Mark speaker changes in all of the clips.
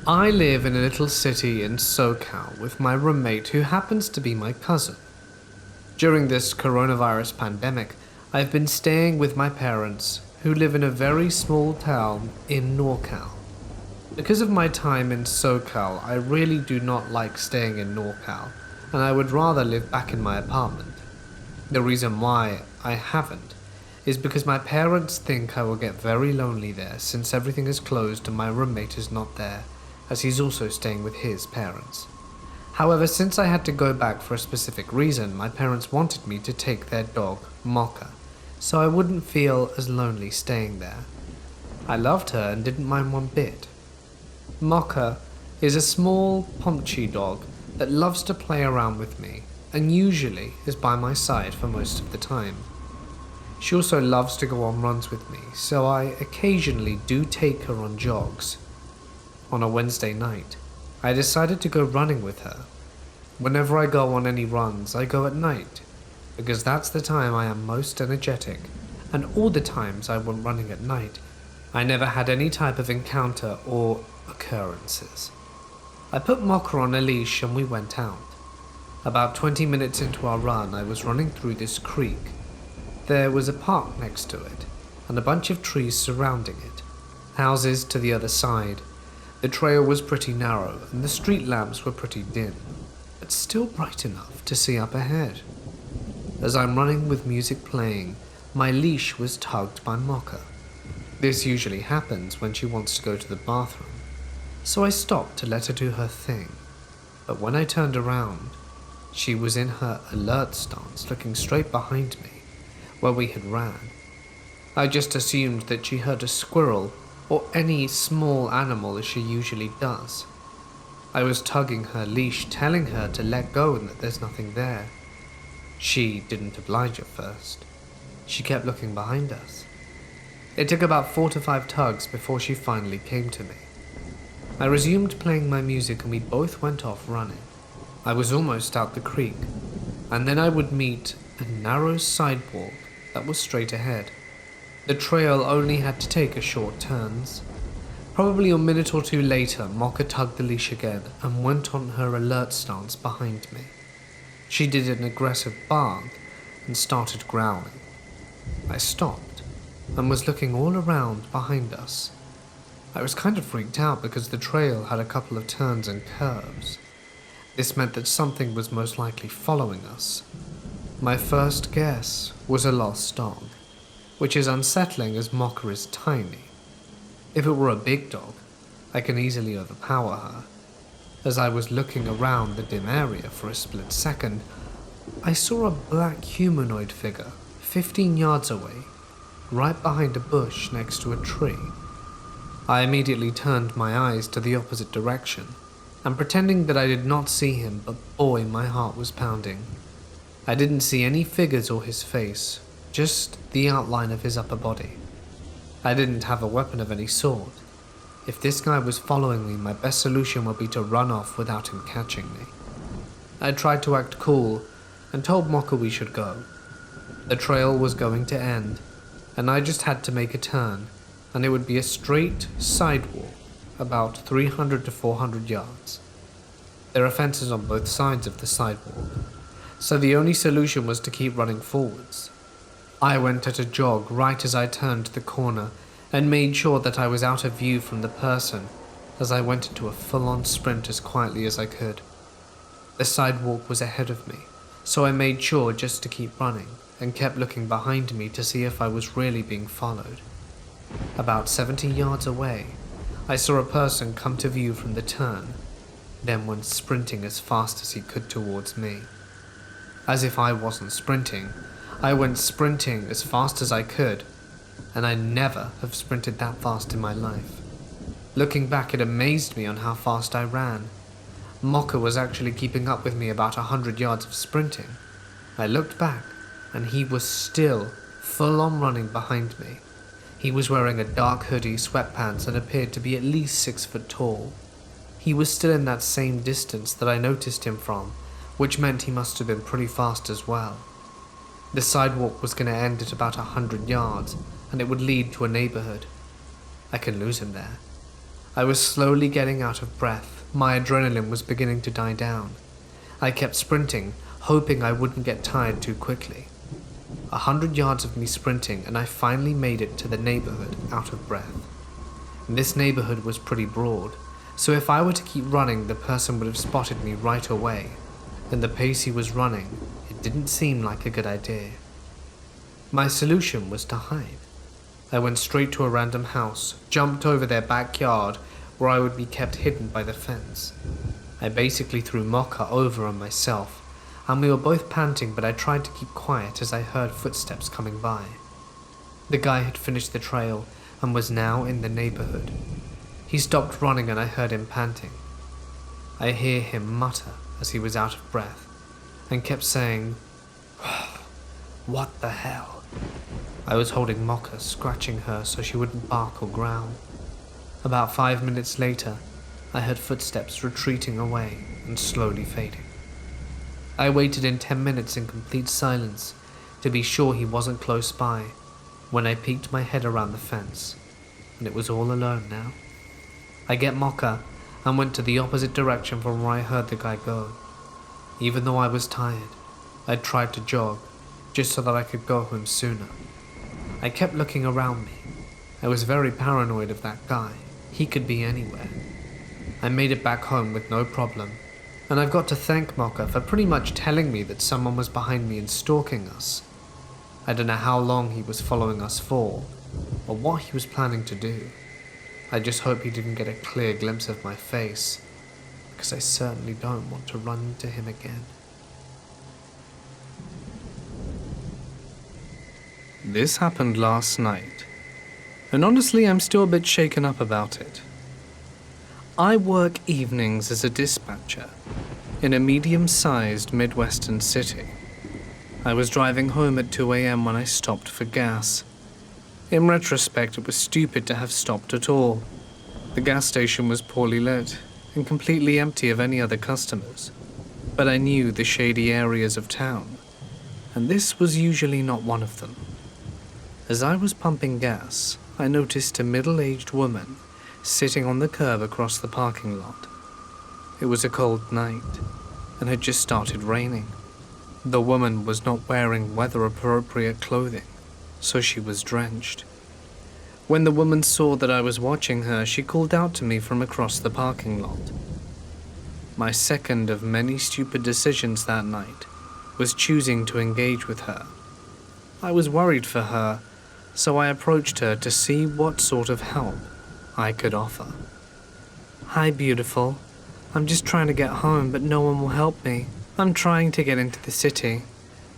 Speaker 1: I live in a little city in SoCal with my roommate who happens to be my cousin. During this coronavirus pandemic, I've been staying with my parents who live in a very small town in NorCal. Because of my time in SoCal, I really do not like staying in NorCal, and I would rather live back in my apartment. The reason why I haven't is because my parents think I will get very lonely there since everything is closed and my roommate is not there, as he's also staying with his parents. However, since I had to go back for a specific reason, my parents wanted me to take their dog, Mocha, so I wouldn't feel as lonely staying there. I loved her and didn't mind one bit. Mocha is a small, pomchy dog that loves to play around with me and usually is by my side for most of the time. She also loves to go on runs with me, so I occasionally do take her on jogs. On a Wednesday night, I decided to go running with her. Whenever I go on any runs, I go at night, because that's the time I am most energetic, and all the times I went running at night, I never had any type of encounter or occurrences. I put Mocha on a leash and we went out. About 20 minutes into our run, I was running through this creek. There was a park next to it, and a bunch of trees surrounding it, houses to the other side. The trail was pretty narrow, and the street lamps were pretty dim, but still bright enough to see up ahead. As I'm running with music playing, my leash was tugged by Mocha. This usually happens when she wants to go to the bathroom, so I stopped to let her do her thing. But when I turned around, she was in her alert stance looking straight behind me, where we had ran. I just assumed that she heard a squirrel or any small animal as she usually does. I was tugging her leash, telling her to let go and that there's nothing there. She didn't oblige at first. She kept looking behind us. It took about 4 to 5 tugs before she finally came to me. I resumed playing my music and we both went off running. I was almost out the creek, and then I would meet a narrow sidewalk that was straight ahead. The trail only had to take a short turns. Probably a minute or two later, Mocha tugged the leash again and went on her alert stance behind me. She did an aggressive bark and started growling. I stopped and was looking all around behind us. I was kind of freaked out because the trail had a couple of turns and curves. This meant that something was most likely following us. My first guess was a lost dog, which is unsettling as Mocha is tiny. If it were a big dog, I can easily overpower her. As I was looking around the dim area for a split second, I saw a black humanoid figure 15 yards away, right behind a bush next to a tree. I immediately turned my eyes to the opposite direction, and pretending that I did not see him, but boy, my heart was pounding. I didn't see any figures or his face, just the outline of his upper body. I didn't have a weapon of any sort. If this guy was following me, my best solution would be to run off without him catching me. I tried to act cool and told Mocha we should go. The trail was going to end, and I just had to make a turn, and it would be a straight sidewalk about 300 to 400 yards. There are fences on both sides of the sidewalk, so the only solution was to keep running forwards. I went at a jog right as I turned the corner and made sure that I was out of view from the person as I went into a full-on sprint as quietly as I could. The sidewalk was ahead of me, so I made sure just to keep running and kept looking behind me to see if I was really being followed. About 70 yards away, I saw a person come to view from the turn, then went sprinting as fast as he could towards me. As if I wasn't sprinting, I went sprinting as fast as I could, and I never have sprinted that fast in my life. Looking back, it amazed me on how fast I ran. Mocha was actually keeping up with me about 100 yards of sprinting. I looked back, and he was still full on running behind me. He was wearing a dark hoodie, sweatpants, and appeared to be at least 6 foot tall. He was still in that same distance that I noticed him from, which meant he must have been pretty fast as well. The sidewalk was going to end at about 100 yards, and it would lead to a neighborhood. I can lose him there. I was slowly getting out of breath. My adrenaline was beginning to die down. I kept sprinting, hoping I wouldn't get tired too quickly. 100 yards of me sprinting, and I finally made it to the neighborhood out of breath. This neighborhood was pretty broad, so if I were to keep running, the person would have spotted me right away, and the pace he was running, it didn't seem like a good idea. My solution was to hide. I went straight to a random house, jumped over their backyard where I would be kept hidden by the fence. I basically threw Mocha over on myself, and we were both panting, but I tried to keep quiet as I heard footsteps coming by. The guy had finished the trail and was now in the neighborhood. He stopped running and I heard him panting. I hear him mutter as he was out of breath and kept saying, "What the hell?" I was holding Mocha, scratching her so she wouldn't bark or growl. About 5 minutes later, I heard footsteps retreating away and slowly fading. I waited in 10 minutes in complete silence to be sure he wasn't close by when I peeked my head around the fence, and it was all alone now. I get Mocha and went to the opposite direction from where I heard the guy go. Even though I was tired, I tried to jog just so that I could go home sooner. I kept looking around me. I was very paranoid of that guy. He could be anywhere. I made it back home with no problem, and I've got to thank Mocha for pretty much telling me that someone was behind me and stalking us. I don't know how long he was following us for, or what he was planning to do. I just hope he didn't get a clear glimpse of my face, because I certainly don't want to run into him again. This happened last night, and honestly I'm still a bit shaken up about it. I work evenings as a dispatcher in a medium-sized Midwestern city. I was driving home at 2 a.m. when I stopped for gas. In retrospect, it was stupid to have stopped at all. The gas station was poorly lit and completely empty of any other customers, but I knew the shady areas of town, and this was usually not one of them. As I was pumping gas, I noticed a middle-aged woman sitting on the curb across the parking lot. It was a cold night, and had just started raining. The woman was not wearing weather-appropriate clothing, so she was drenched. When the woman saw that I was watching her, she called out to me from across the parking lot. My second of many stupid decisions that night was choosing to engage with her. I was worried for her, so I approached her to see what sort of help I could offer. "Hi, beautiful. I'm just trying to get home, but no one will help me. I'm trying to get into the city,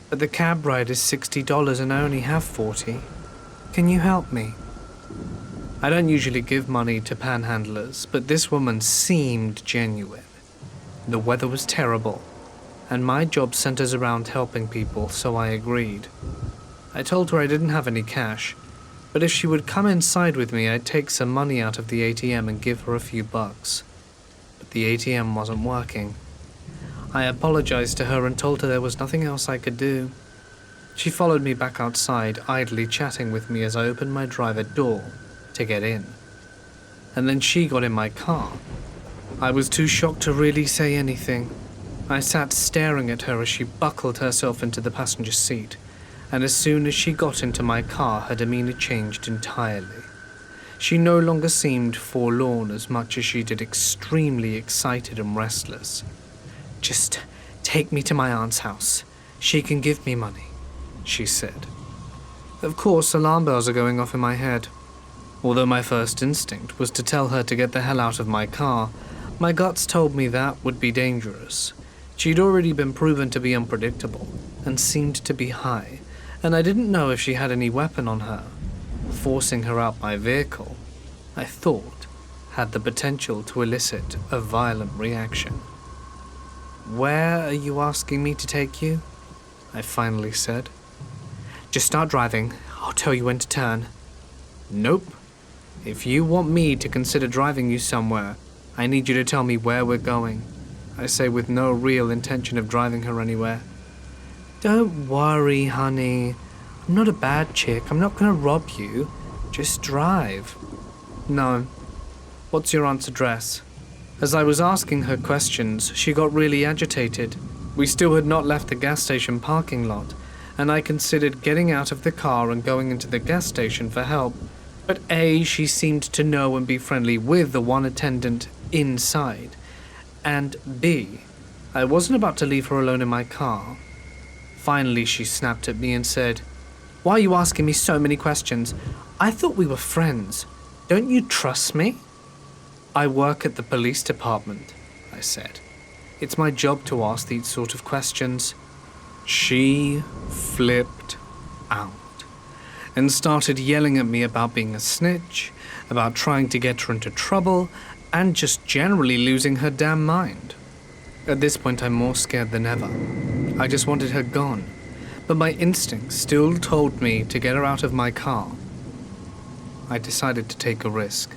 Speaker 1: but the cab ride is $60 and I only have 40. Can you help me?" I don't usually give money to panhandlers, but this woman seemed genuine. The weather was terrible, and my job centers around helping people, so I agreed. I told her I didn't have any cash, but if she would come inside with me, I'd take some money out of the ATM and give her a few bucks. But the ATM wasn't working. I apologized to her and told her there was nothing else I could do. She followed me back outside, idly chatting with me as I opened my driver door to get in. And then she got in my car. I was too shocked to really say anything. I sat staring at her as she buckled herself into the passenger seat, and as soon as she got into my car, her demeanor changed entirely. She no longer seemed forlorn as much as she did extremely excited and restless. "Just take me to my aunt's house. She can give me money," she said. Of course, alarm bells are going off in my head. Although my first instinct was to tell her to get the hell out of my car, my guts told me that would be dangerous. She'd already been proven to be unpredictable and seemed to be high, and I didn't know if she had any weapon on her. Forcing her out my vehicle, I thought, had the potential to elicit a violent reaction. "Where are you asking me to take you?" I finally said. "Just start driving. I'll tell you when to turn." "Nope. If you want me to consider driving you somewhere, I need you to tell me where we're going," I say with no real intention of driving her anywhere. "Don't worry, honey. I'm not a bad chick. I'm not gonna rob you. Just drive." "No. What's your aunt's address? As I was asking her questions, she got really agitated. We still had not left the gas station parking lot, and I considered getting out of the car and going into the gas station for help. But A, she seemed to know and be friendly with the one attendant inside, and B, I wasn't about to leave her alone in my car. Finally, she snapped at me and said, "Why are you asking me so many questions? I thought we were friends. Don't you trust me?" "I work at the police department," I said. "It's my job to ask these sort of questions." She flipped out and started yelling at me about being a snitch, about trying to get her into trouble, and just generally losing her damn mind. At this point, I'm more scared than ever. I just wanted her gone, but my instincts still told me to get her out of my car. I decided to take a risk.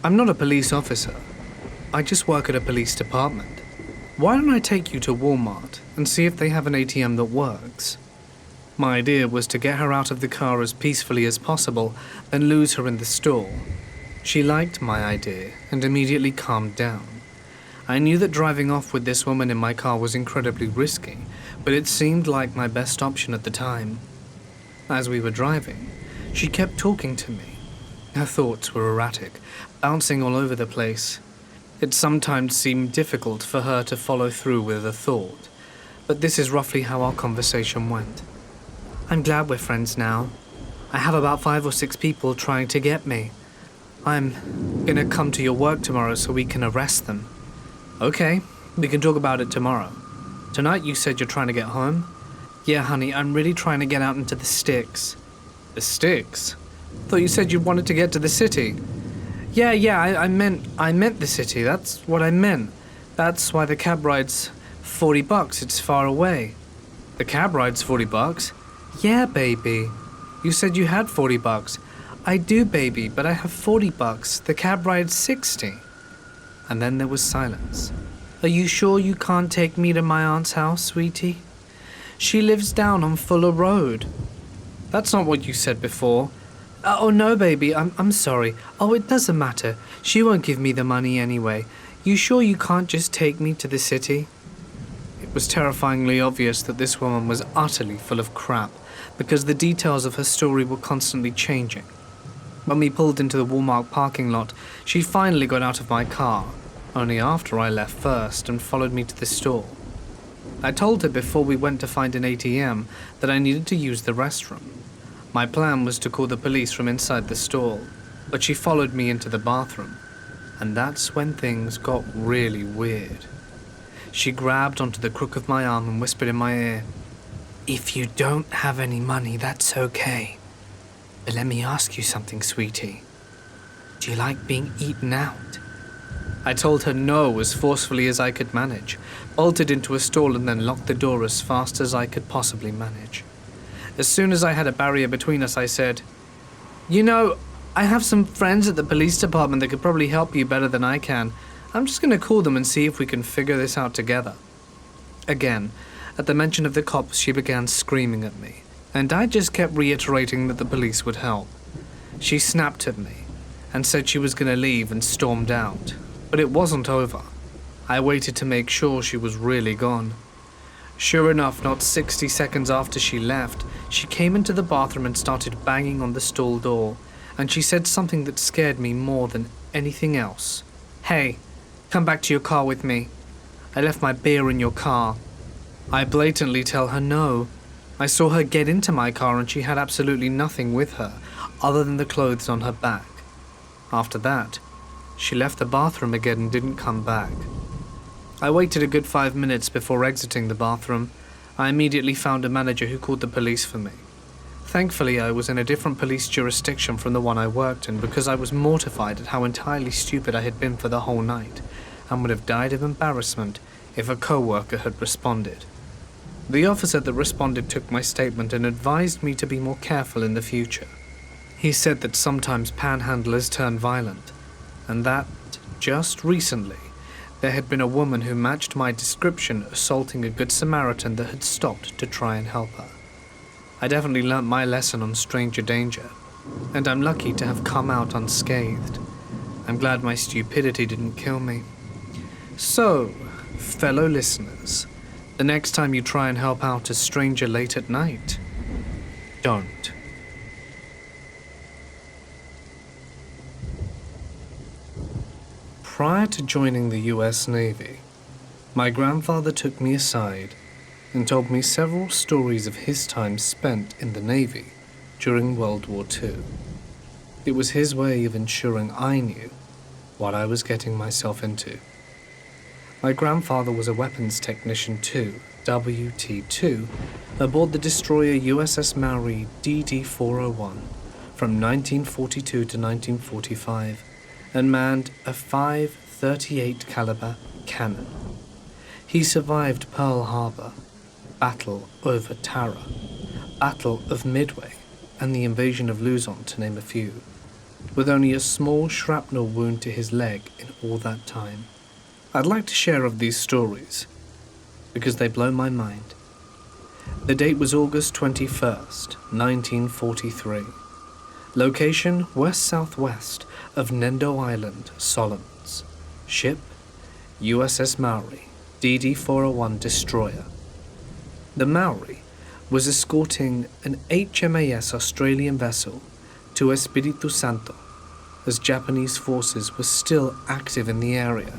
Speaker 1: I'm not a police officer. I just work at a police department. Why don't I take you to Walmart and see if they have an ATM that works? My idea was to get her out of the car as peacefully as possible, then lose her in the store. She liked my idea and immediately calmed down. I knew that driving off with this woman in my car was incredibly risky, but it seemed like my best option at the time. As we were driving, she kept talking to me. Her thoughts were erratic, bouncing all over the place. It sometimes seemed difficult for her to follow through with a thought, but this is roughly how our conversation went. "I'm glad we're friends now. I have about 5 or 6 people trying to get me. I'm gonna come to your work tomorrow so we can arrest them." "Okay, we can talk about it tomorrow. Tonight you said you're trying to get home?" "Yeah, honey, I'm really trying to get out into the sticks." "The sticks? Thought you said you wanted to get to the city." Yeah, I meant the city, that's what I meant. That's why the cab ride's $40, it's far away." "The cab ride's $40? "Yeah, baby. You said you had $40. "I do, baby, but I have $40. The cab ride's 60. And then there was silence. "Are you sure you can't take me to my aunt's house, sweetie? She lives down on Fuller Road." "That's not what you said before." "Oh, no, baby, I'm sorry. Oh, it doesn't matter. She won't give me the money anyway. You sure you can't just take me to the city?" It was terrifyingly obvious that this woman was utterly full of crap, because the details of her story were constantly changing. When we pulled into the Walmart parking lot, she finally got out of my car, only after I left first, and followed me to the store. I told her before we went to find an ATM that I needed to use the restroom. My plan was to call the police from inside the store, but she followed me into the bathroom, and that's when things got really weird. She grabbed onto the crook of my arm and whispered in my ear, "If you don't have any money, that's okay. But let me ask you something, sweetie. Do you like being eaten out?" I told her no as forcefully as I could manage, bolted into a stall and then locked the door as fast as I could possibly manage. As soon as I had a barrier between us, I said, "You know, I have some friends at the police department that could probably help you better than I can. I'm just going to call them and see if we can figure this out together." Again, at the mention of the cops, she began screaming at me, and I just kept reiterating that the police would help. She snapped at me and said she was going to leave and stormed out, but it wasn't over. I waited to make sure she was really gone. Sure enough, not 60 seconds after she left, she came into the bathroom and started banging on the stall door, and she said something that scared me more than anything else. "Hey, come back to your car with me. I left my beer in your car." I blatantly tell her no. I saw her get into my car and she had absolutely nothing with her, other than the clothes on her back. After that, she left the bathroom again and didn't come back. I waited a good 5 minutes before exiting the bathroom. I immediately found a manager who called the police for me. Thankfully, I was in a different police jurisdiction from the one I worked in, because I was mortified at how entirely stupid I had been for the whole night, and would have died of embarrassment if a co-worker had responded. The officer that responded took my statement and advised me to be more careful in the future. He said that sometimes panhandlers turn violent, and that, just recently, there had been a woman who matched my description assaulting a good Samaritan that had stopped to try and help her. I definitely learnt my lesson on stranger danger, and I'm lucky to have come out unscathed. I'm glad my stupidity didn't kill me. So, fellow listeners, the next time you try and help out a stranger late at night, don't. Prior to joining the US Navy, my grandfather took me aside and told me several stories of his time spent in the Navy during World War II. It was his way of ensuring I knew what I was getting myself into. My grandfather was a weapons technician too, WT2, aboard the destroyer USS Maori DD-401 from 1942 to 1945, and manned a .538 caliber cannon. He survived Pearl Harbor, Battle over Tara, Battle of Midway, and the invasion of Luzon, to name a few, with only a small shrapnel wound to his leg in all that time. I'd like to share of these stories because they blow my mind. The date was August 21st, 1943. Location west-southwest of Nendo Island, Solomons. Ship USS Maori, DD-401 destroyer. The Maori was escorting an HMAS Australian vessel to Espiritu Santo, as Japanese forces were still active in the area,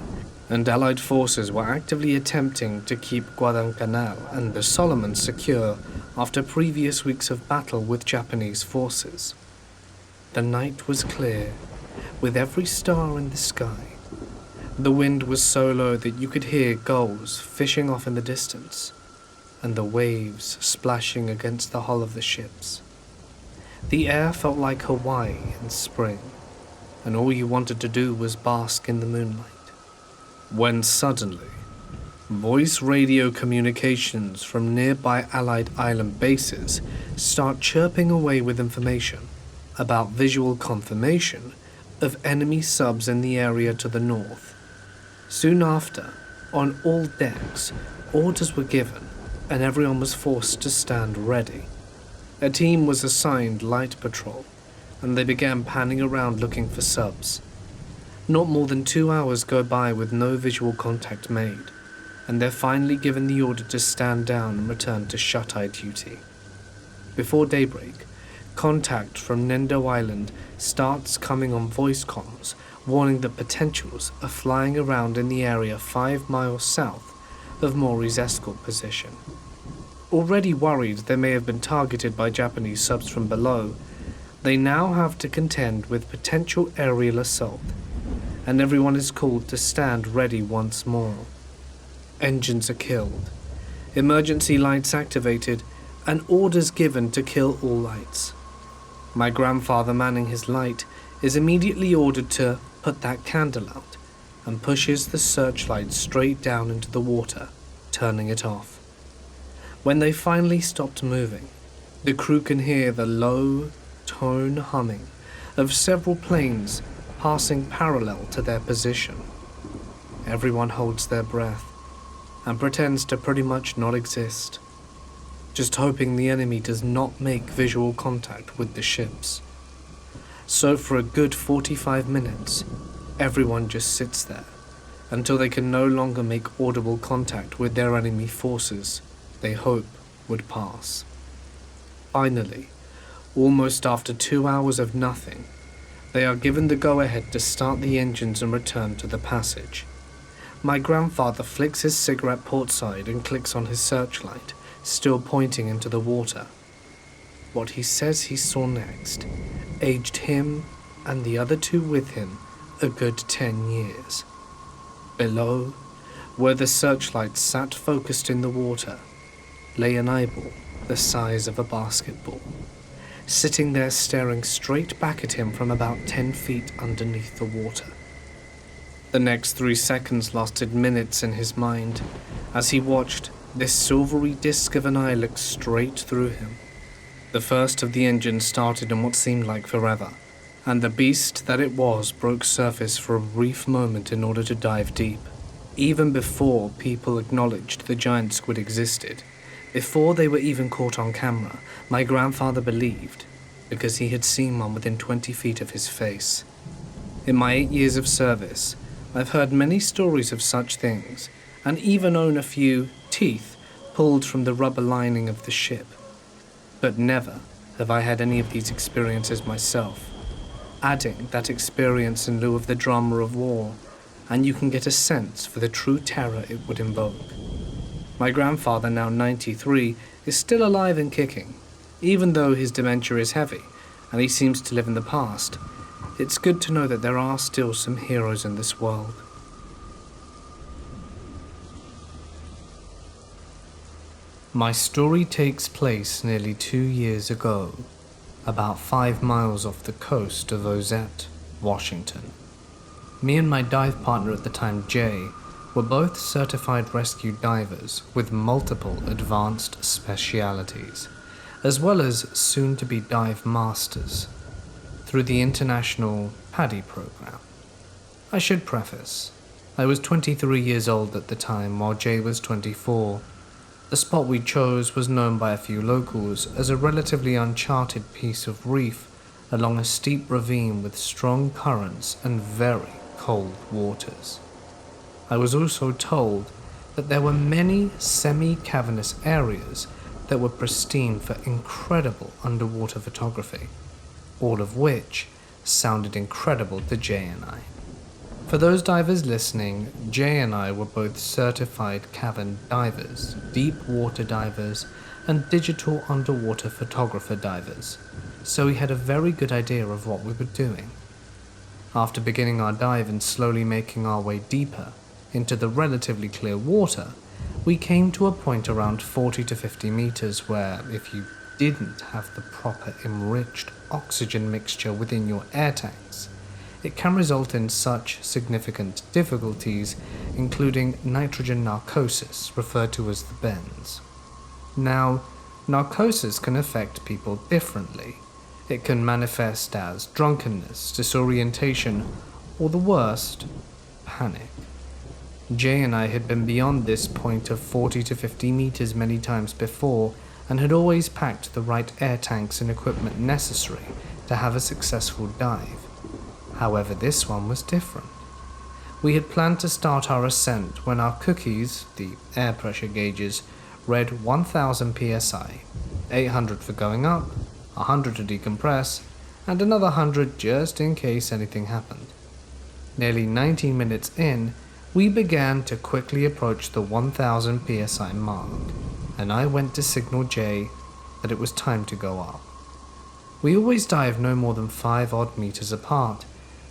Speaker 1: and Allied forces were actively attempting to keep Guadalcanal and the Solomons secure after previous weeks of battle with Japanese forces. The night was clear, with every star in the sky. The wind was so low that you could hear gulls fishing off in the distance, and the waves splashing against the hull of the ships. The air felt like Hawaii in spring, and all you wanted to do was bask in the moonlight. When suddenly, voice radio communications from nearby Allied island bases start chirping away with information about visual confirmation of enemy subs in the area to the north. Soon after, on all decks, orders were given and everyone was forced to stand ready. A team was assigned light patrol, and they began panning around looking for subs. Not more than 2 hours go by with no visual contact made, and they're finally given the order to stand down and return to shut-eye duty. Before daybreak, contact from Nendo Island starts coming on voice comms, warning that potentials are flying around in the area 5 miles south of Maury's escort position. Already worried they may have been targeted by Japanese subs from below, they now have to contend with potential aerial assault, and everyone is called to stand ready once more. Engines are killed, emergency lights activated, and orders given to kill all lights. My grandfather, manning his light, is immediately ordered to put that candle out and pushes the searchlight straight down into the water, turning it off. When they finally stopped moving, the crew can hear the low tone humming of several planes passing parallel to their position. Everyone holds their breath and pretends to pretty much not exist, just hoping the enemy does not make visual contact with the ships. So for a good 45 minutes, everyone just sits there until they can no longer make audible contact with their enemy forces they hope would pass. Finally, almost after 2 hours of nothing, they are given the go-ahead to start the engines and return to the passage. My grandfather flicks his cigarette portside and clicks on his searchlight, still pointing into the water. What he says he saw next aged him and the other two with him a good 10 years. Below, where the searchlight sat focused in the water, lay an eyeball the size of a basketball, sitting there staring straight back at him from about 10 feet underneath the water. The next 3 seconds lasted minutes in his mind as he watched this silvery disc of an eye look straight through him. The first of the engines started in what seemed like forever, and the beast that it was broke surface for a brief moment in order to dive deep. Even before people acknowledged the giant squid existed, before they were even caught on camera, my grandfather believed, because he had seen one within 20 feet of his face. In my 8 years of service, I've heard many stories of such things, and even own a few teeth pulled from the rubber lining of the ship. But never have I had any of these experiences myself. Adding that experience in lieu of the drama of war, and you can get a sense for the true terror it would invoke. My grandfather, now 93, is still alive and kicking, even though his dementia is heavy, and he seems to live in the past. It's good to know that there are still some heroes in this world. My story takes place nearly 2 years ago, about 5 miles off the coast of Ozette, Washington. Me and my dive partner at the time, Jay, were both certified rescue divers with multiple advanced specialities, as well as soon-to-be dive masters, through the International PADI program. I should preface, I was 23 years old at the time, while Jay was 24. The spot we chose was known by a few locals as a relatively uncharted piece of reef along a steep ravine with strong currents and very cold waters. I was also told that there were many semi-cavernous areas that were pristine for incredible underwater photography, all of which sounded incredible to Jay and I. For those divers listening, Jay and I were both certified cavern divers, deep water divers, and digital underwater photographer divers, so we had a very good idea of what we were doing. After beginning our dive and slowly making our way deeper into the relatively clear water, we came to a point around 40 to 50 meters where, if you didn't have the proper enriched oxygen mixture within your air tanks, it can result in such significant difficulties, including nitrogen narcosis, referred to as the bends. Now, narcosis can affect people differently. It can manifest as drunkenness, disorientation, or the worst, panic. Jay and I had been beyond this point of 40 to 50 meters many times before, and had always packed the right air tanks and equipment necessary to have a successful dive. However, this one was different. We had planned to start our ascent when our cookies, the air pressure gauges, read 1000 psi, 800 for going up, 100 to decompress, and another 100 just in case anything happened. Nearly 19 minutes in, we began to quickly approach the 1000 psi mark, and I went to signal Jay that it was time to go up. We always dive no more than 5 odd meters apart,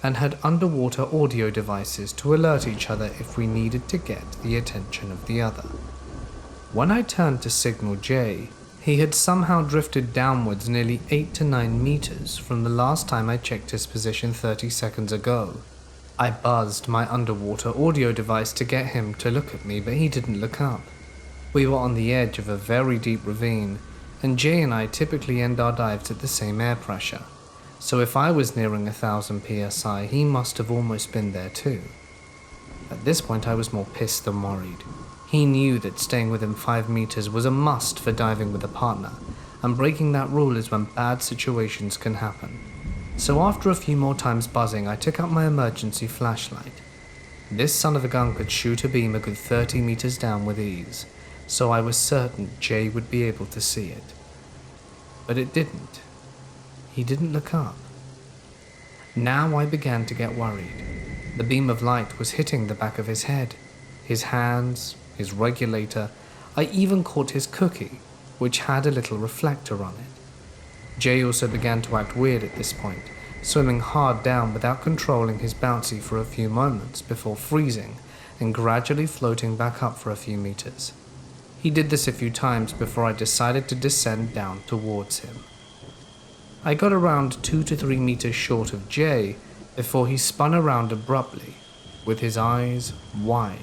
Speaker 1: and had underwater audio devices to alert each other if we needed to get the attention of the other. When I turned to signal Jay, he had somehow drifted downwards nearly 8 to 9 meters from the last time I checked his position 30 seconds ago. I buzzed my underwater audio device to get him to look at me, but he didn't look up. We were on the edge of a very deep ravine, and Jay and I typically end our dives at the same air pressure. So if I was nearing 1000 psi, he must have almost been there too. At this point I was more pissed than worried. He knew that staying within 5 meters was a must for diving with a partner, and breaking that rule is when bad situations can happen. So after a few more times buzzing, I took out my emergency flashlight. This son of a gun could shoot a beam a good 30 meters down with ease, so I was certain Jay would be able to see it. But it didn't. He didn't look up. Now I began to get worried. The beam of light was hitting the back of his head, his hands, his regulator. I even caught his cookie, which had a little reflector on it. Jay also began to act weird at this point, swimming hard down without controlling his bouncy for a few moments before freezing and gradually floating back up for a few meters. He did this a few times before I decided to descend down towards him. I got around 2 to 3 meters short of Jay before he spun around abruptly, with his eyes wide.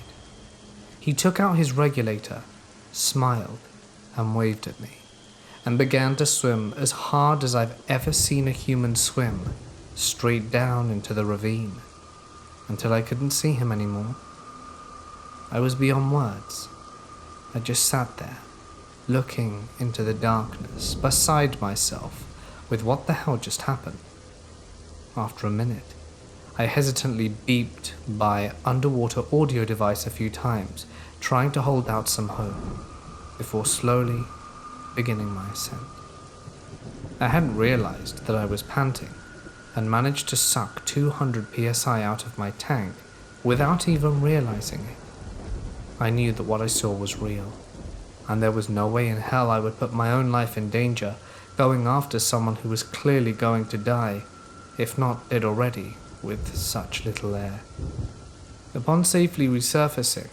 Speaker 1: He took out his regulator, smiled, and waved at me, and began to swim as hard as I've ever seen a human swim, straight down into the ravine, until I couldn't see him anymore. I was beyond words. I just sat there, looking into the darkness, beside myself with what the hell just happened. After a minute, I hesitantly beeped my underwater audio device a few times, trying to hold out some hope, before slowly beginning my ascent. I hadn't realized that I was panting, and managed to suck 200 psi out of my tank without even realizing it. I knew that what I saw was real, and there was no way in hell I would put my own life in danger going after someone who was clearly going to die, if not dead already, with such little air. Upon safely resurfacing,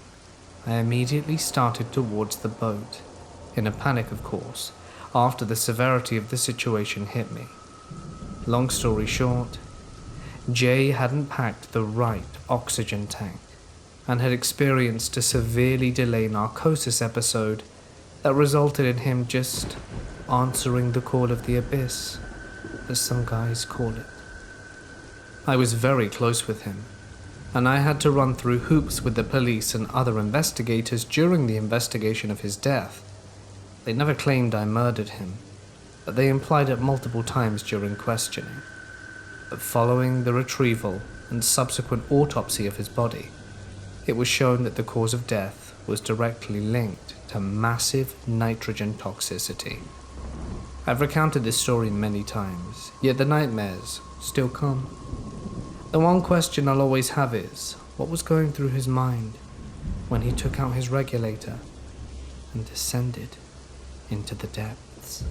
Speaker 1: I immediately started towards the boat, in a panic of course, after the severity of the situation hit me. Long story short, Jay hadn't packed the right oxygen tank, and had experienced a severely delayed narcosis episode that resulted in him just answering the call of the abyss, as some guys call it. I was very close with him, and I had to run through hoops with the police and other investigators during the investigation of his death. They never claimed I murdered him, but they implied it multiple times during questioning. But following the retrieval and subsequent autopsy of his body, it was shown that the cause of death was directly linked to massive nitrogen toxicity. I've recounted this story many times, yet the nightmares still come. The one question I'll always have is, what was going through his mind when he took out his regulator and descended into the depths?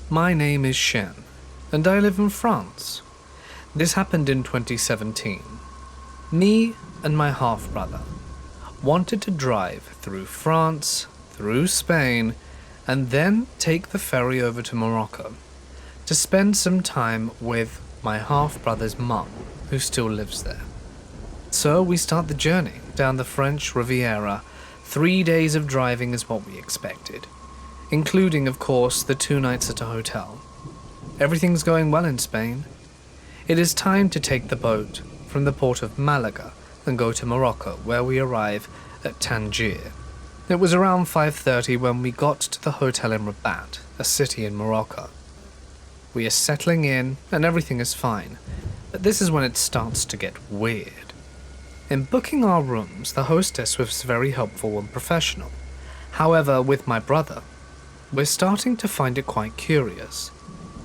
Speaker 1: My name is Shen, and I live in France. This happened in 2017. Me and my half-brother wanted to drive through France, through Spain, and then take the ferry over to Morocco to spend some time with my half-brother's mum, who still lives there. So we start the journey down the French Riviera. 3 days of driving is what we expected, including, of course, the 2 nights at a hotel. Everything's going well in Spain. It is time to take the boat from the port of Malaga and go to Morocco, where we arrive at Tangier. It was around 5:30 when we got to the hotel in Rabat, a city in Morocco. We are settling in and everything is fine, but this is when it starts to get weird. In booking our rooms, the hostess was very helpful and professional. However, with my brother, we're starting to find it quite curious.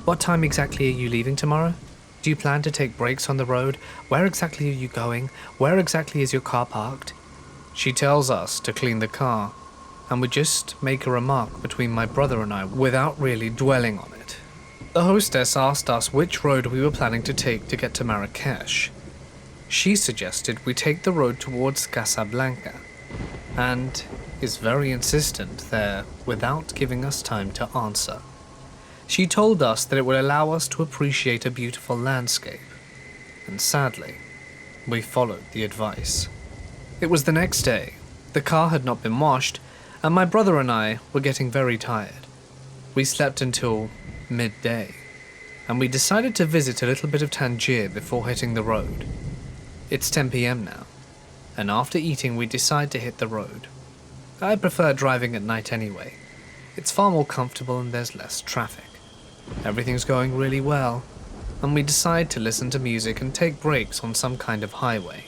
Speaker 1: What time exactly are you leaving tomorrow? Do you plan to take breaks on the road? Where exactly are you going? Where exactly is your car parked? She tells us to clean the car, and we just make a remark between my brother and I without really dwelling on it. The hostess asked us which road we were planning to take to get to Marrakesh. She suggested we take the road towards Casablanca, and is very insistent there without giving us time to answer. She told us that it would allow us to appreciate a beautiful landscape, and sadly, we followed the advice. It was the next day. The car had not been washed, and my brother and I were getting very tired. We slept until midday, and we decided to visit a little bit of Tangier before hitting the road. It's 10 p.m. now, and after eating we decide to hit the road. I prefer driving at night anyway. It's far more comfortable and there's less traffic. Everything's going really well, and we decide to listen to music and take breaks on some kind of highway.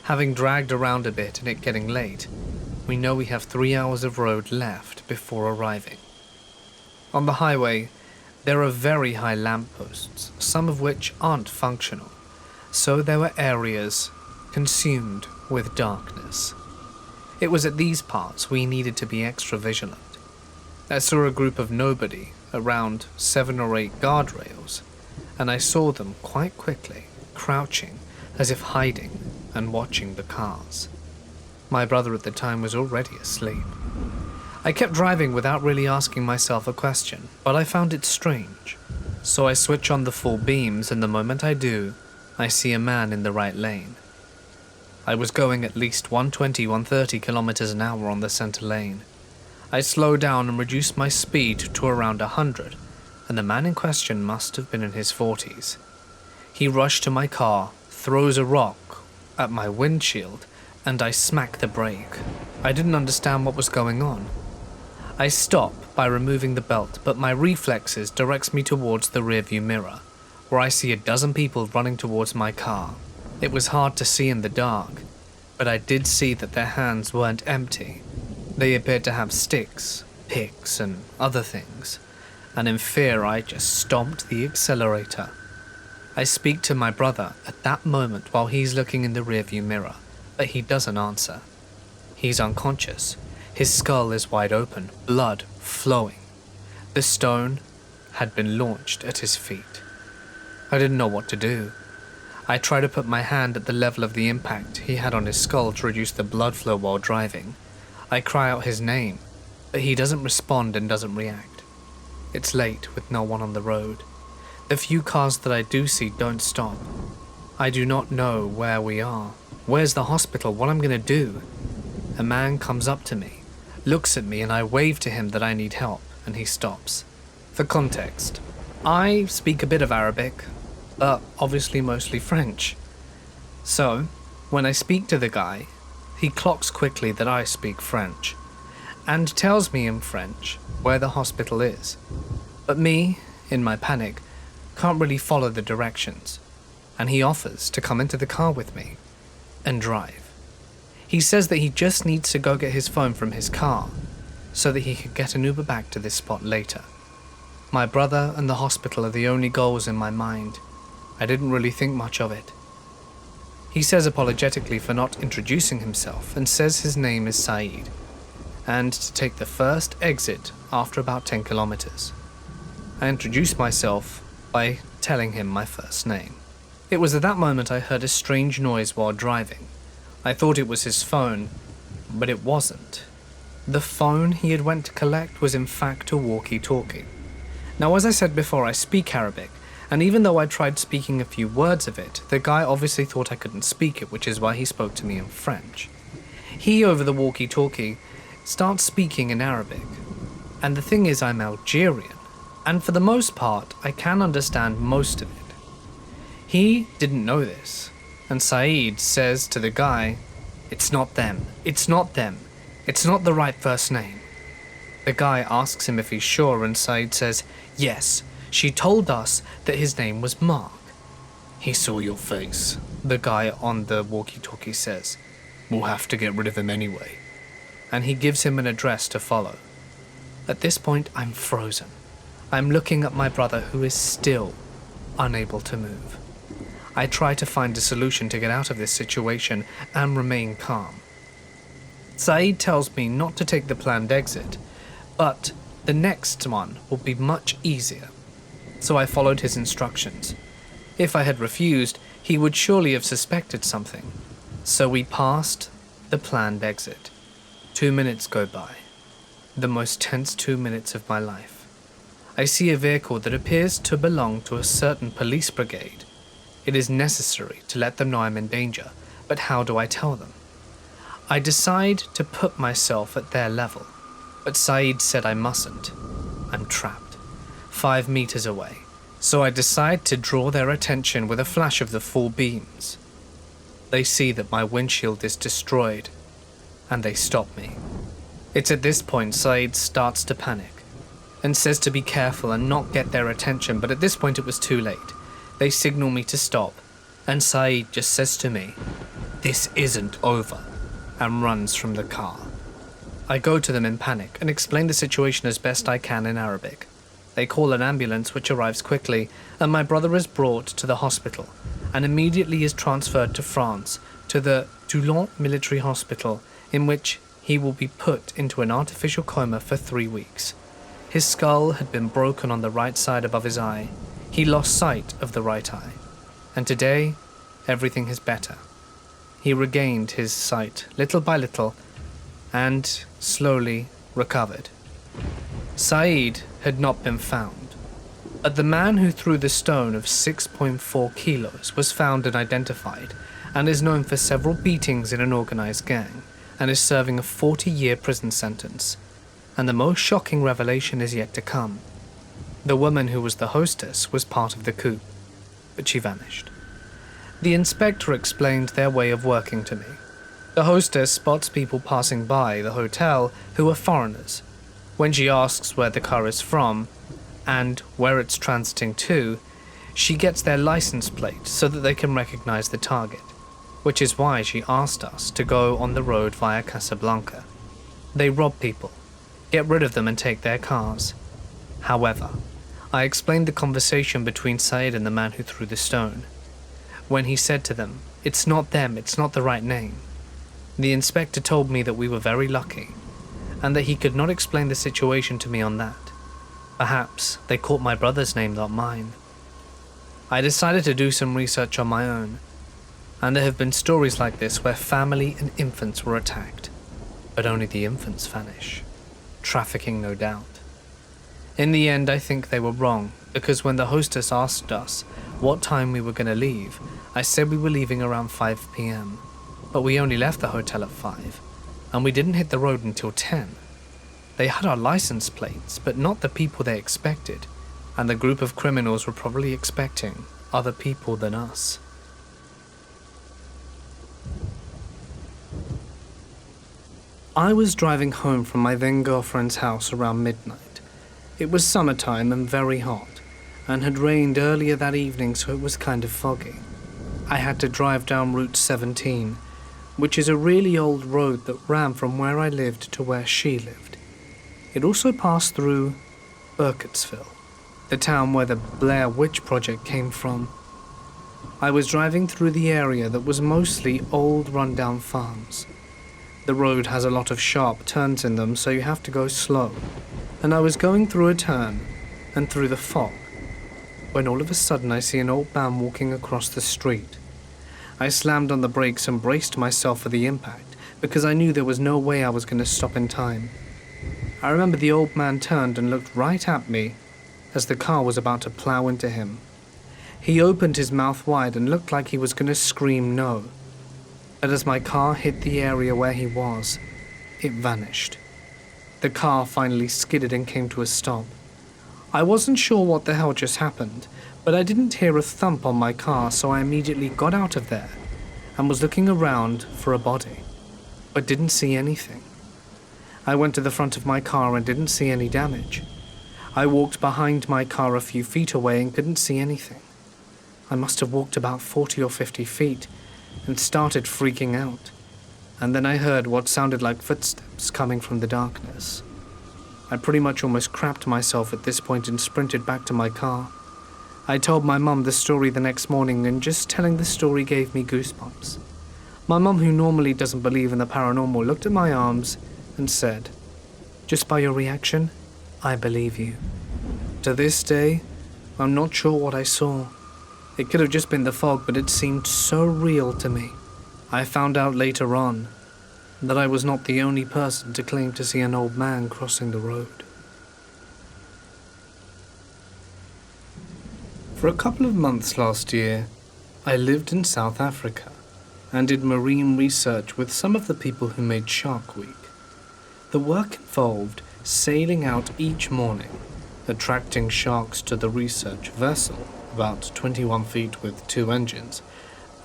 Speaker 1: Having dragged around a bit and it getting late, we know we have 3 hours of road left before arriving. On the highway, there are very high lampposts, some of which aren't functional, so there were areas consumed with darkness. It was at these parts we needed to be extra vigilant. I saw a group of nobody around 7 or 8 guardrails, and I saw them quite quickly, crouching as if hiding and watching the cars. My brother at the time was already asleep. I kept driving without really asking myself a question, but I found it strange. So I switch on the full beams, and the moment I do, I see a man in the right lane. I was going at least 120-130 kilometers an hour on the center lane. I slowed down and reduced my speed to around 100, and the man in question must have been in his 40s. He rushed to my car, throws a rock at my windshield, and I smack the brake. I didn't understand what was going on. I stop, by removing the belt, but my reflexes directs me towards the rearview mirror, where I see a dozen people running towards my car. It was hard to see in the dark, but I did see that their hands weren't empty. They appeared to have sticks, picks, and other things, and in fear I just stomped the accelerator. I speak to my brother at that moment while he's looking in the rearview mirror, but he doesn't answer. He's unconscious. His skull is wide open, blood flowing. The stone had been launched at his feet. I didn't know what to do. I try to put my hand at the level of the impact he had on his skull to reduce the blood flow while driving. I cry out his name, but he doesn't respond and doesn't react. It's late with no one on the road. The few cars that I do see don't stop. I do not know where we are. Where's the hospital? What I'm gonna do? A man comes up to me, looks at me, and I wave to him that I need help, and he stops. For context, I speak a bit of Arabic, but obviously mostly French. So, when I speak to the guy, he clocks quickly that I speak French, and tells me in French where the hospital is. But me, in my panic, can't really follow the directions, and he offers to come into the car with me and drive. He says that he just needs to go get his phone from his car so that he can get an Uber back to this spot later. My brother and the hospital are the only goals in my mind. I didn't really think much of it. He says apologetically for not introducing himself and says his name is Saeed, and to take the first exit after about 10 kilometers. I introduce myself by telling him my first name. It was at that moment I heard a strange noise while driving. I thought it was his phone, but it wasn't. The phone he had went to collect was in fact a walkie-talkie. Now, as I said before, I speak Arabic, and even though I tried speaking a few words of it, the guy obviously thought I couldn't speak it, which is why he spoke to me in French. He, over the walkie-talkie, starts speaking in Arabic. And the thing is, I'm Algerian, and for the most part, I can understand most of it. He didn't know this, and Saeed says to the guy, "It's not them, it's not them, it's not the right first name." The guy asks him if he's sure, and Saeed says, "Yes, she told us that his name was Mark." "He saw your face," the guy on the walkie-talkie says. "We'll have to get rid of him anyway." And he gives him an address to follow. At this point, I'm frozen. I'm looking at my brother, who is still unable to move. I try to find a solution to get out of this situation and remain calm. Saeed tells me not to take the planned exit, but the next one will be much easier. So I followed his instructions. If I had refused, he would surely have suspected something. So we passed the planned exit. 2 minutes go by. The most tense 2 minutes of my life. I see a vehicle that appears to belong to a certain police brigade. It is necessary to let them know I'm in danger, but how do I tell them? I decide to put myself at their level, but Saeed said I mustn't. I'm trapped, 5 meters away, so I decide to draw their attention with a flash of the full beams. They see that my windshield is destroyed, and they stop me. It's at this point Saeed starts to panic, and says to be careful and not get their attention, but at this point it was too late. They signal me to stop, and Saeed just says to me, "This isn't over," and runs from the car. I go to them in panic and explain the situation as best I can in Arabic. They call an ambulance, which arrives quickly, and my brother is brought to the hospital, and immediately is transferred to France, to the Toulon military hospital, in which he will be put into an artificial coma for 3 weeks. His skull had been broken on the right side above his eye. He lost sight of the right eye, and today, everything is better. He regained his sight little by little, and slowly recovered. Saeed had not been found, but the man who threw the stone of 6.4 kilos was found and identified, and is known for several beatings in an organized gang, and is serving a 40-year prison sentence. And the most shocking revelation is yet to come. The woman who was the hostess was part of the coup, but she vanished. The inspector explained their way of working to me. The hostess spots people passing by the hotel who are foreigners, When she asks where the car is from and where it's transiting to, she gets their license plate so that they can recognize the target, which is why she asked us to go on the road via Casablanca. They rob people, get rid of them and take their cars. However, I explained the conversation between Said and the man who threw the stone. When he said to them, "It's not them, it's not the right name," the inspector told me that we were very lucky, and that he could not explain the situation to me on that. Perhaps they caught my brother's name, not mine. I decided to do some research on my own, and there have been stories like this where family and infants were attacked, but only the infants vanish. Trafficking, no doubt. In the end, I think they were wrong, because when the hostess asked us what time we were going to leave, I said we were leaving around 5 p.m, but we only left the hotel at 5, and we didn't hit the road until 10. They had our license plates, but not the people they expected, and the group of criminals were probably expecting other people than us. I was driving home from my then-girlfriend's house around midnight. It was summertime and very hot, and had rained earlier that evening, so it was kind of foggy. I had to drive down Route 17, which is a really old road that ran from where I lived to where she lived. It also passed through Burkittsville, the town where the Blair Witch Project came from. I was driving through the area that was mostly old rundown farms. The road has a lot of sharp turns in them, so you have to go slow, and I was going through a turn and through the fog, when all of a sudden I see an old man walking across the street. I slammed on the brakes and braced myself for the impact, because I knew there was no way I was going to stop in time. I remember the old man turned and looked right at me as the car was about to plow into him. He opened his mouth wide and looked like he was going to scream no. But as my car hit the area where he was, it vanished. The car finally skidded and came to a stop. I wasn't sure what the hell just happened, but I didn't hear a thump on my car, so I immediately got out of there and was looking around for a body, but didn't see anything. I went to the front of my car and didn't see any damage. I walked behind my car a few feet away and couldn't see anything. I must have walked about 40 or 50 feet and started freaking out, and then I heard what sounded like footsteps coming from the darkness. I pretty much almost crapped myself at this point and sprinted back to my car. I told my mum the story the next morning, and just telling the story gave me goosebumps. My mum, who normally doesn't believe in the paranormal, looked at my arms and said, "Just by your reaction, I believe you." To this day, I'm not sure what I saw. It could have just been the fog, but it seemed so real to me. I found out later on that I was not the only person to claim to see an old man crossing the road. For a couple of months last year, I lived in South Africa and did marine research with some of the people who made Shark Week. The work involved sailing out each morning, attracting sharks to the research vessel, about 21 feet with 2 engines,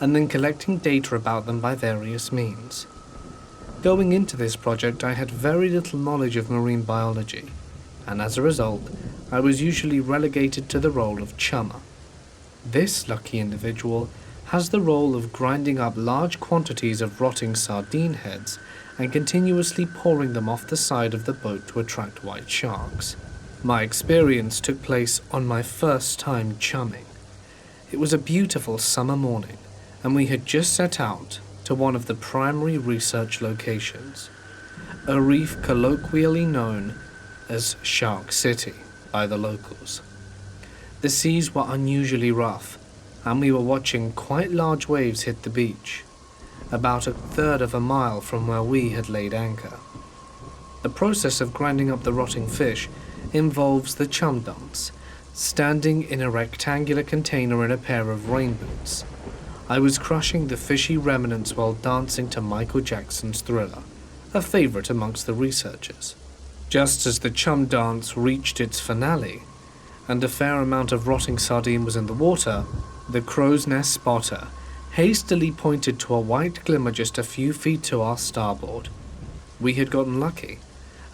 Speaker 1: and then collecting data about them by various means. Going into this project, I had very little knowledge of marine biology, and as a result, I was usually relegated to the role of chummer. This lucky individual has the role of grinding up large quantities of rotting sardine heads and continuously pouring them off the side of the boat to attract white sharks. My experience took place on my first time chumming. It was a beautiful summer morning, and we had just set out to one of the primary research locations, a reef colloquially known as Shark City by the locals. The seas were unusually rough, and we were watching quite large waves hit the beach, about 1/3 of a mile from where we had laid anchor. The process of grinding up the rotting fish involves the chum dance, standing in a rectangular container in a pair of rain boots. I was crushing the fishy remnants while dancing to Michael Jackson's Thriller, a favorite amongst the researchers. Just as the chum dance reached its finale, and a fair amount of rotting sardine was in the water, the crow's nest spotter hastily pointed to a white glimmer just a few feet to our starboard. We had gotten lucky,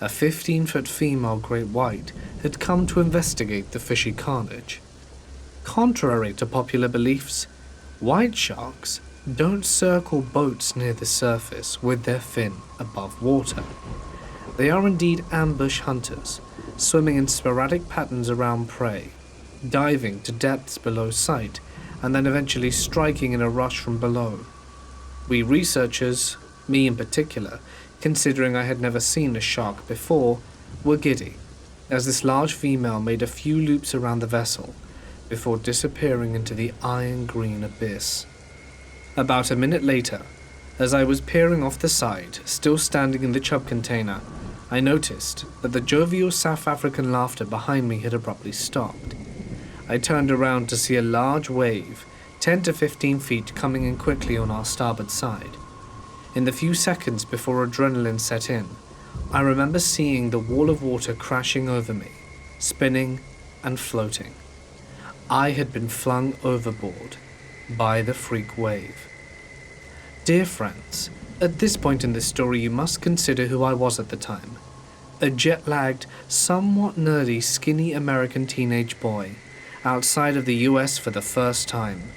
Speaker 1: A 15-foot female great white had come to investigate the fishy carnage. Contrary to popular beliefs, white sharks don't circle boats near the surface with their fin above water. They are indeed ambush hunters, swimming in sporadic patterns around prey, diving to depths below sight, and then eventually striking in a rush from below. We researchers, me in particular, considering I had never seen a shark before, were giddy, as this large female made a few loops around the vessel before disappearing into the iron-green abyss. About a minute later, as I was peering off the side, still standing in the chub container, I noticed that the jovial South African laughter behind me had abruptly stopped. I turned around to see a large wave, 10 to 15 feet, coming in quickly on our starboard side. In the few seconds before adrenaline set in, I remember seeing the wall of water crashing over me, spinning and floating. I had been flung overboard by the freak wave. Dear friends, at this point in this story you must consider who I was at the time. A jet-lagged, somewhat nerdy, skinny American teenage boy, outside of the US for the first time.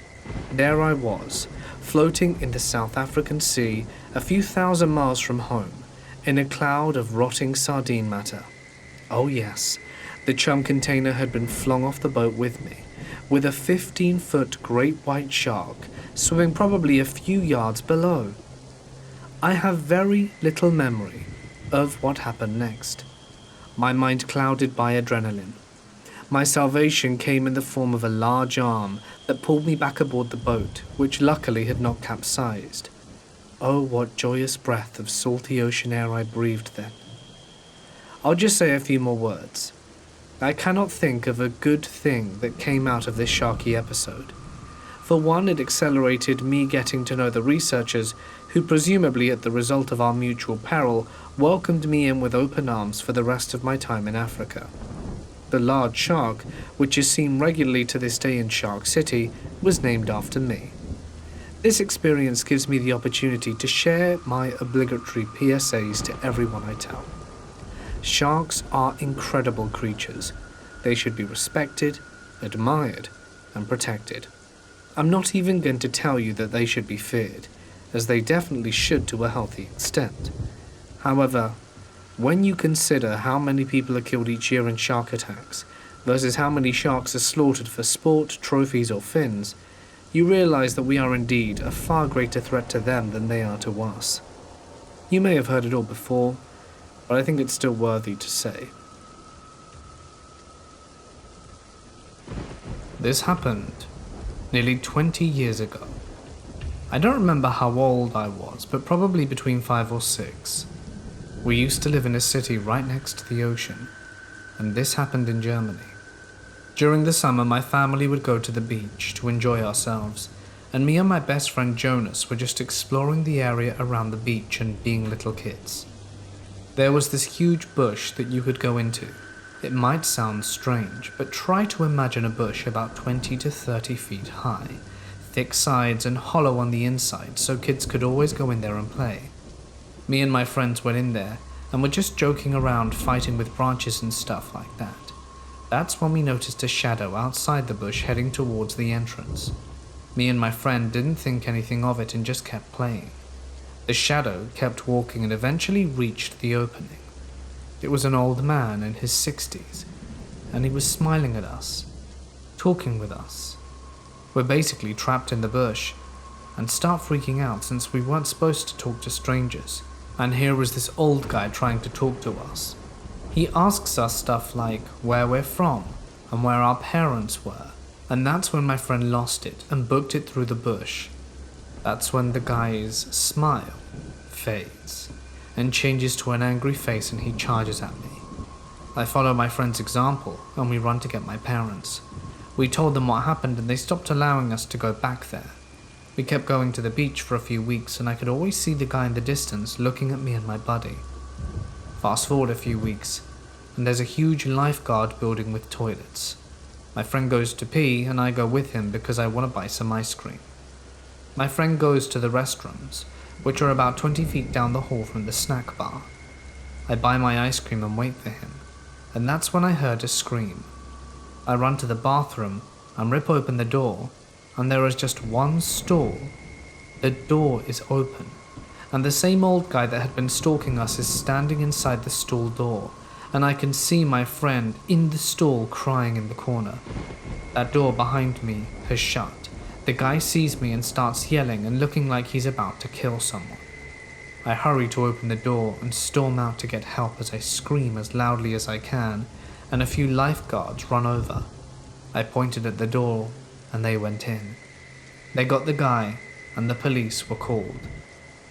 Speaker 1: There I was, floating in the South African Sea, a few thousand miles from home, in a cloud of rotting sardine matter. Oh yes, the chum container had been flung off the boat with me, with a 15-foot great white shark swimming probably a few yards below. I have very little memory of what happened next. My mind clouded by adrenaline. My salvation came in the form of a large arm that pulled me back aboard the boat, which luckily had not capsized. Oh, what joyous breath of salty ocean air I breathed then. I'll just say a few more words. I cannot think of a good thing that came out of this sharky episode. For one, it accelerated me getting to know the researchers who, presumably at the result of our mutual peril, welcomed me in with open arms for the rest of my time in Africa. The large shark, which is seen regularly to this day in Shark City, was named after me. This experience gives me the opportunity to share my obligatory PSAs to everyone I tell. Sharks are incredible creatures. They should be respected, admired, and protected. I'm not even going to tell you that they should be feared, as they definitely should to a healthy extent. However, when you consider how many people are killed each year in shark attacks versus how many sharks are slaughtered for sport, trophies, or fins, you realize that we are indeed a far greater threat to them than they are to us. You may have heard it all before, but I think it's still worthy to say. This happened nearly 20 years ago. I don't remember how old I was, but probably between 5 or 6. We used to live in a city right next to the ocean, and this happened in Germany. During the summer, my family would go to the beach to enjoy ourselves, and me and my best friend Jonas were just exploring the area around the beach and being little kids. There was this huge bush that you could go into. It might sound strange, but try to imagine a bush about 20 to 30 feet high, thick sides and hollow on the inside so kids could always go in there and play. Me and my friends went in there and were just joking around, fighting with branches and stuff like that. That's when we noticed a shadow outside the bush heading towards the entrance. Me and my friend didn't think anything of it and just kept playing. The shadow kept walking and eventually reached the opening. It was an old man in his 60s, and he was smiling at us, talking with us. We're basically trapped in the bush, and start freaking out since we weren't supposed to talk to strangers, and here was this old guy trying to talk to us. He asks us stuff like where we're from, and where our parents were, and that's when my friend lost it and booked it through the bush. That's when the guy's smile fades and changes to an angry face and he charges at me. I follow my friend's example and we run to get my parents. We told them what happened and they stopped allowing us to go back there. We kept going to the beach for a few weeks and I could always see the guy in the distance looking at me and my buddy. Fast forward a few weeks and there's a huge lifeguard building with toilets. My friend goes to pee and I go with him because I want to buy some ice cream. My friend goes to the restrooms, which are about 20 feet down the hall from the snack bar. I buy my ice cream and wait for him, and that's when I heard a scream. I run to the bathroom and rip open the door, and there is just one stall. The door is open, and the same old guy that had been stalking us is standing inside the stall door, and I can see my friend in the stall crying in the corner. That door behind me has shut. The guy sees me and starts yelling and looking like he's about to kill someone. I hurry to open the door and storm out to get help as I scream as loudly as I can, and a few lifeguards run over. I pointed at the door and they went in. They got the guy and the police were called.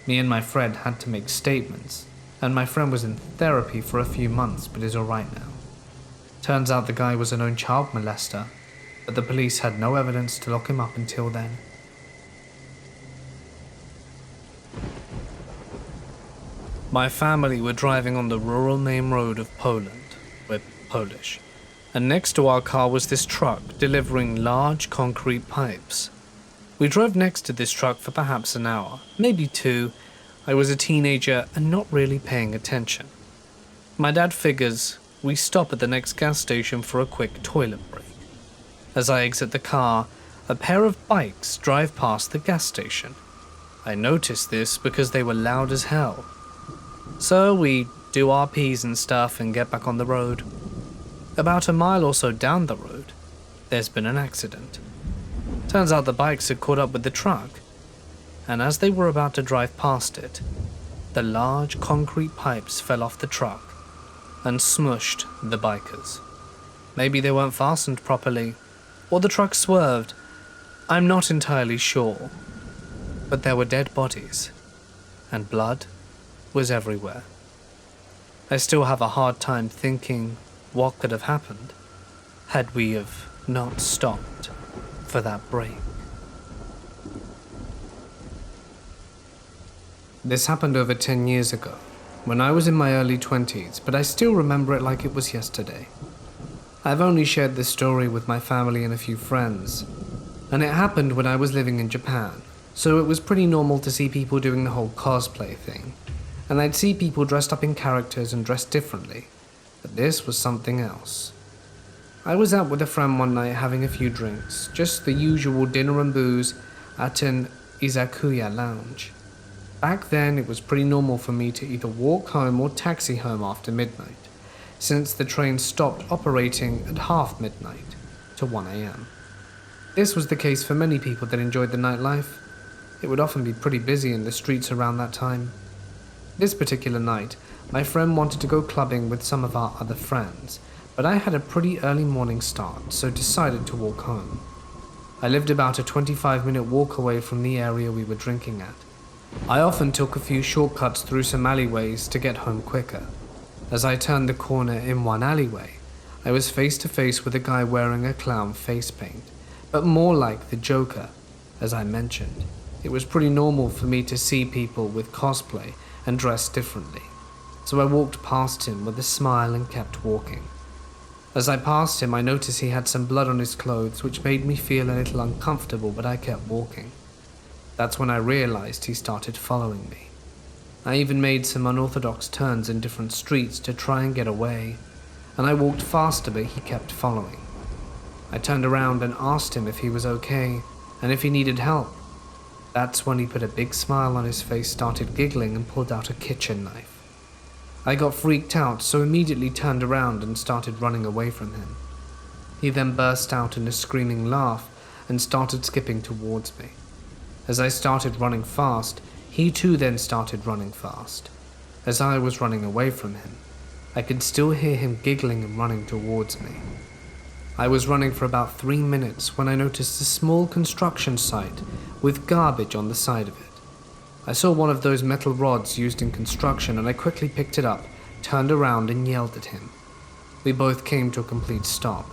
Speaker 1: Me and my friend had to make statements, and my friend was in therapy for a few months but is alright now. Turns out the guy was a known child molester, but the police had no evidence to lock him up until then. My family were driving on the rural main road of Poland. We're Polish. And next to our car was this truck delivering large concrete pipes. We drove next to this truck for perhaps an hour, maybe 2. I was a teenager and not really paying attention. My dad figures we stop at the next gas station for a quick toilet break. As I exit the car, a pair of bikes drive past the gas station. I noticed this because they were loud as hell. So we do our P's and stuff and get back on the road. About a mile or so down the road, there's been an accident. Turns out the bikes had caught up with the truck, and as they were about to drive past it, the large concrete pipes fell off the truck and smushed the bikers. Maybe they weren't fastened properly, or the truck swerved. I'm not entirely sure, but there were dead bodies, and blood was everywhere. I still have a hard time thinking what could have happened had we have not stopped for that break. This happened over 10 years ago, when I was in my early 20s, but I still remember it like it was yesterday. I've only shared this story with my family and a few friends, and it happened when I was living in Japan, so it was pretty normal to see people doing the whole cosplay thing, and I'd see people dressed up in characters and dressed differently, but this was something else. I was out with a friend one night having a few drinks, just the usual dinner and booze at an izakaya lounge. Back then it was pretty normal for me to either walk home or taxi home after midnight, since the train stopped operating at half midnight to 1 a.m. This was the case for many people that enjoyed the nightlife. It would often be pretty busy in the streets around that time. This particular night, my friend wanted to go clubbing with some of our other friends, but I had a pretty early morning start, so decided to walk home. I lived about a 25-minute walk away from the area we were drinking at. I often took a few shortcuts through some alleyways to get home quicker. As I turned the corner in one alleyway, I was face to face with a guy wearing a clown face paint, but more like the Joker. As I mentioned, it was pretty normal for me to see people with cosplay and dressed differently, so I walked past him with a smile and kept walking. As I passed him, I noticed he had some blood on his clothes, which made me feel a little uncomfortable, but I kept walking. That's when I realized he started following me. I even made some unorthodox turns in different streets to try and get away, and I walked faster, but he kept following. I turned around and asked him if he was okay, and if he needed help. That's when he put a big smile on his face, started giggling, and pulled out a kitchen knife. I got freaked out, so immediately turned around and started running away from him. He then burst out in a screaming laugh and started skipping towards me. As I started running fast, he too then started running fast. As I was running away from him, I could still hear him giggling and running towards me. I was running for about 3 minutes when I noticed a small construction site with garbage on the side of it. I saw one of those metal rods used in construction, and I quickly picked it up, turned around and yelled at him. We both came to a complete stop.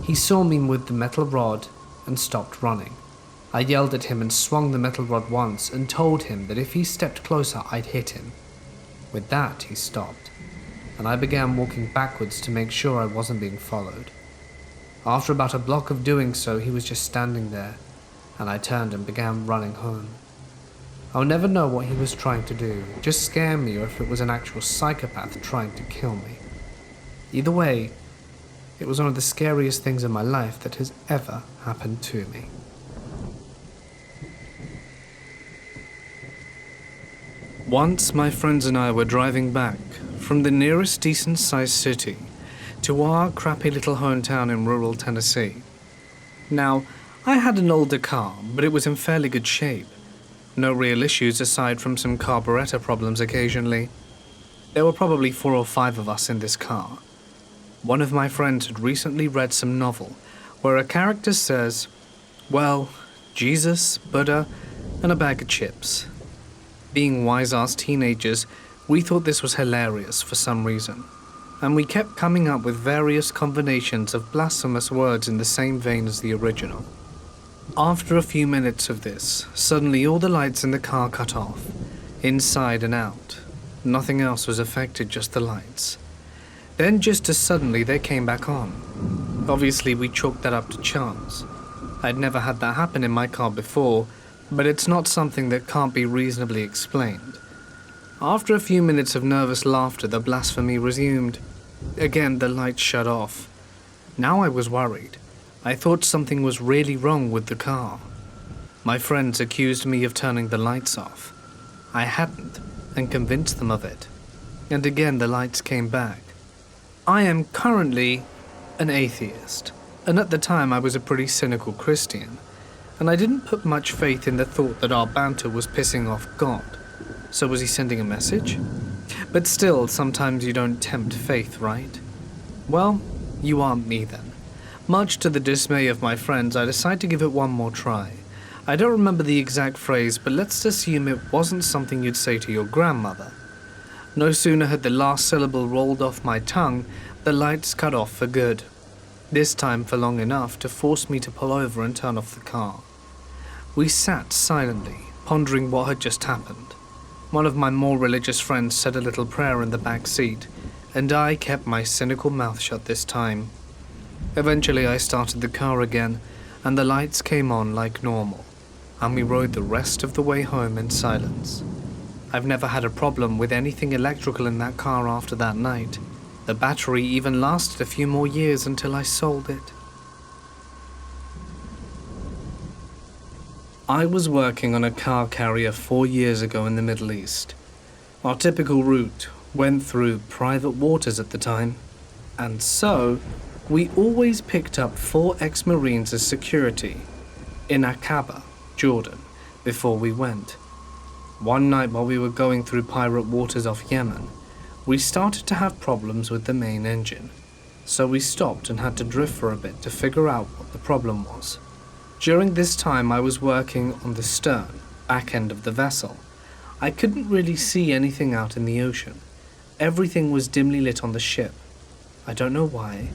Speaker 1: He saw me with the metal rod and stopped running. I yelled at him and swung the metal rod once and told him that if he stepped closer I'd hit him. With that he stopped, and I began walking backwards to make sure I wasn't being followed. After about a block of doing so, he was just standing there, and I turned and began running home. I'll never know what he was trying to do, just scare me, or if it was an actual psychopath trying to kill me. Either way, it was one of the scariest things in my life that has ever happened to me. Once, my friends and I were driving back from the nearest decent-sized city to our crappy little hometown in rural Tennessee. Now, I had an older car, but it was in fairly good shape. No real issues aside from some carburetor problems occasionally. There were probably 4 or 5 of us in this car. One of my friends had recently read some novel where a character says, well, Jesus, Buddha, and a bag of chips. Being wise-ass teenagers, we thought this was hilarious for some reason, and we kept coming up with various combinations of blasphemous words in the same vein as the original. After a few minutes of this, suddenly all the lights in the car cut off, inside and out. Nothing else was affected, just the lights. Then just as suddenly they came back on. Obviously we chalked that up to chance. I'd never had that happen in my car before, but it's not something that can't be reasonably explained. After a few minutes of nervous laughter, the blasphemy resumed. Again, the lights shut off. Now I was worried. I thought something was really wrong with the car. My friends accused me of turning the lights off. I hadn't, and convinced them of it. And again the lights came back. I am currently an atheist, and at the time I was a pretty cynical Christian, and I didn't put much faith in the thought that our banter was pissing off God. So was he sending a message? But still, sometimes you don't tempt faith, right? Well, you aren't me then. Much to the dismay of my friends, I decided to give it one more try. I don't remember the exact phrase, but let's assume it wasn't something you'd say to your grandmother. No sooner had the last syllable rolled off my tongue, the lights cut off for good. This time for long enough to force me to pull over and turn off the car. We sat silently, pondering what had just happened. One of my more religious friends said a little prayer in the back seat, and I kept my cynical mouth shut this time. Eventually I started the car again, and the lights came on like normal, and we rode the rest of the way home in silence. I've never had a problem with anything electrical in that car after that night. The battery even lasted a few more years until I sold it. I was working on a car carrier 4 years ago in the Middle East. Our typical route went through private waters at the time, and so we always picked up 4 ex-Marines as security in Aqaba, Jordan, before we went. One night while we were going through pirate waters off Yemen, we started to have problems with the main engine, so we stopped and had to drift for a bit to figure out what the problem was. During this time I was working on the stern, back end of the vessel. I couldn't really see anything out in the ocean. Everything was dimly lit on the ship. I don't know why,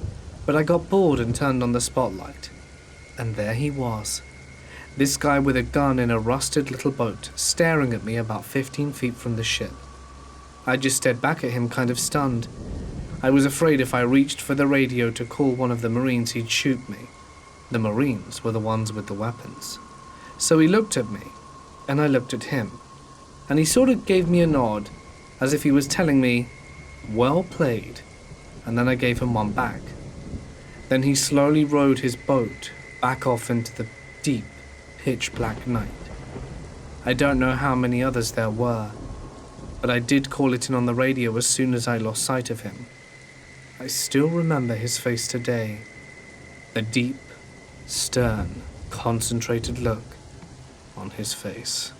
Speaker 1: but I got bored and turned on the spotlight. And there he was. This guy with a gun in a rusted little boat, staring at me about 15 feet from the ship. I just stared back at him, kind of stunned. I was afraid if I reached for the radio to call one of the Marines, he'd shoot me. The Marines were the ones with the weapons. So he looked at me, and I looked at him, and he sort of gave me a nod, as if he was telling me, well played, and then I gave him one back. Then he slowly rowed his boat back off into the deep, pitch-black night. I don't know how many others there were, but I did call it in on the radio as soon as I lost sight of him. I still remember his face today, a deep, stern, concentrated look on his face.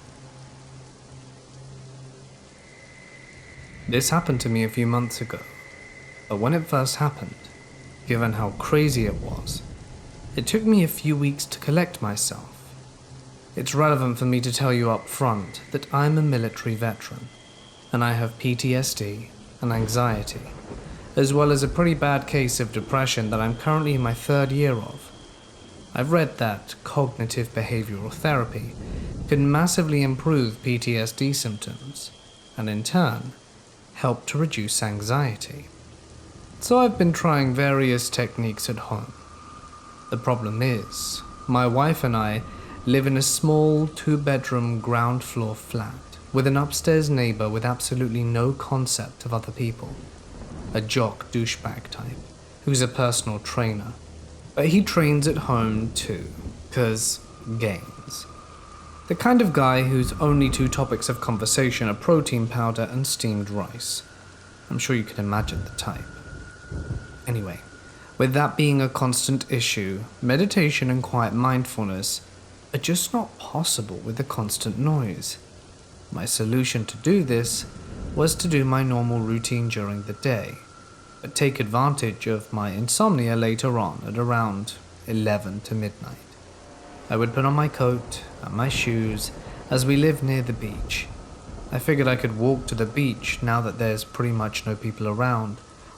Speaker 1: This happened to me a few months ago, but when it first happened, given how crazy it was, it took me a few weeks to collect myself. It's relevant for me to tell you up front that I'm a military veteran, and I have PTSD and anxiety, as well as a pretty bad case of depression that I'm currently in my 3rd year of. I've read that cognitive behavioral therapy can massively improve PTSD symptoms, and in turn, help to reduce anxiety. So I've been trying various techniques at home. The problem is, my wife and I live in a small 2-bedroom ground floor flat with an upstairs neighbor with absolutely no concept of other people. A jock douchebag type, who's a personal trainer. But he trains at home too, 'cause gains. The kind of guy whose only 2 topics of conversation are protein powder and steamed rice. I'm sure you can imagine the type. Anyway, with that being a constant issue, meditation and quiet mindfulness are just not possible with the constant noise. My solution to do this was to do my normal routine during the day, but take advantage of my insomnia later on at around 11 to midnight. I would put on my coat and my shoes as we live near the beach. I figured I could walk to the beach now that there's pretty much no people around,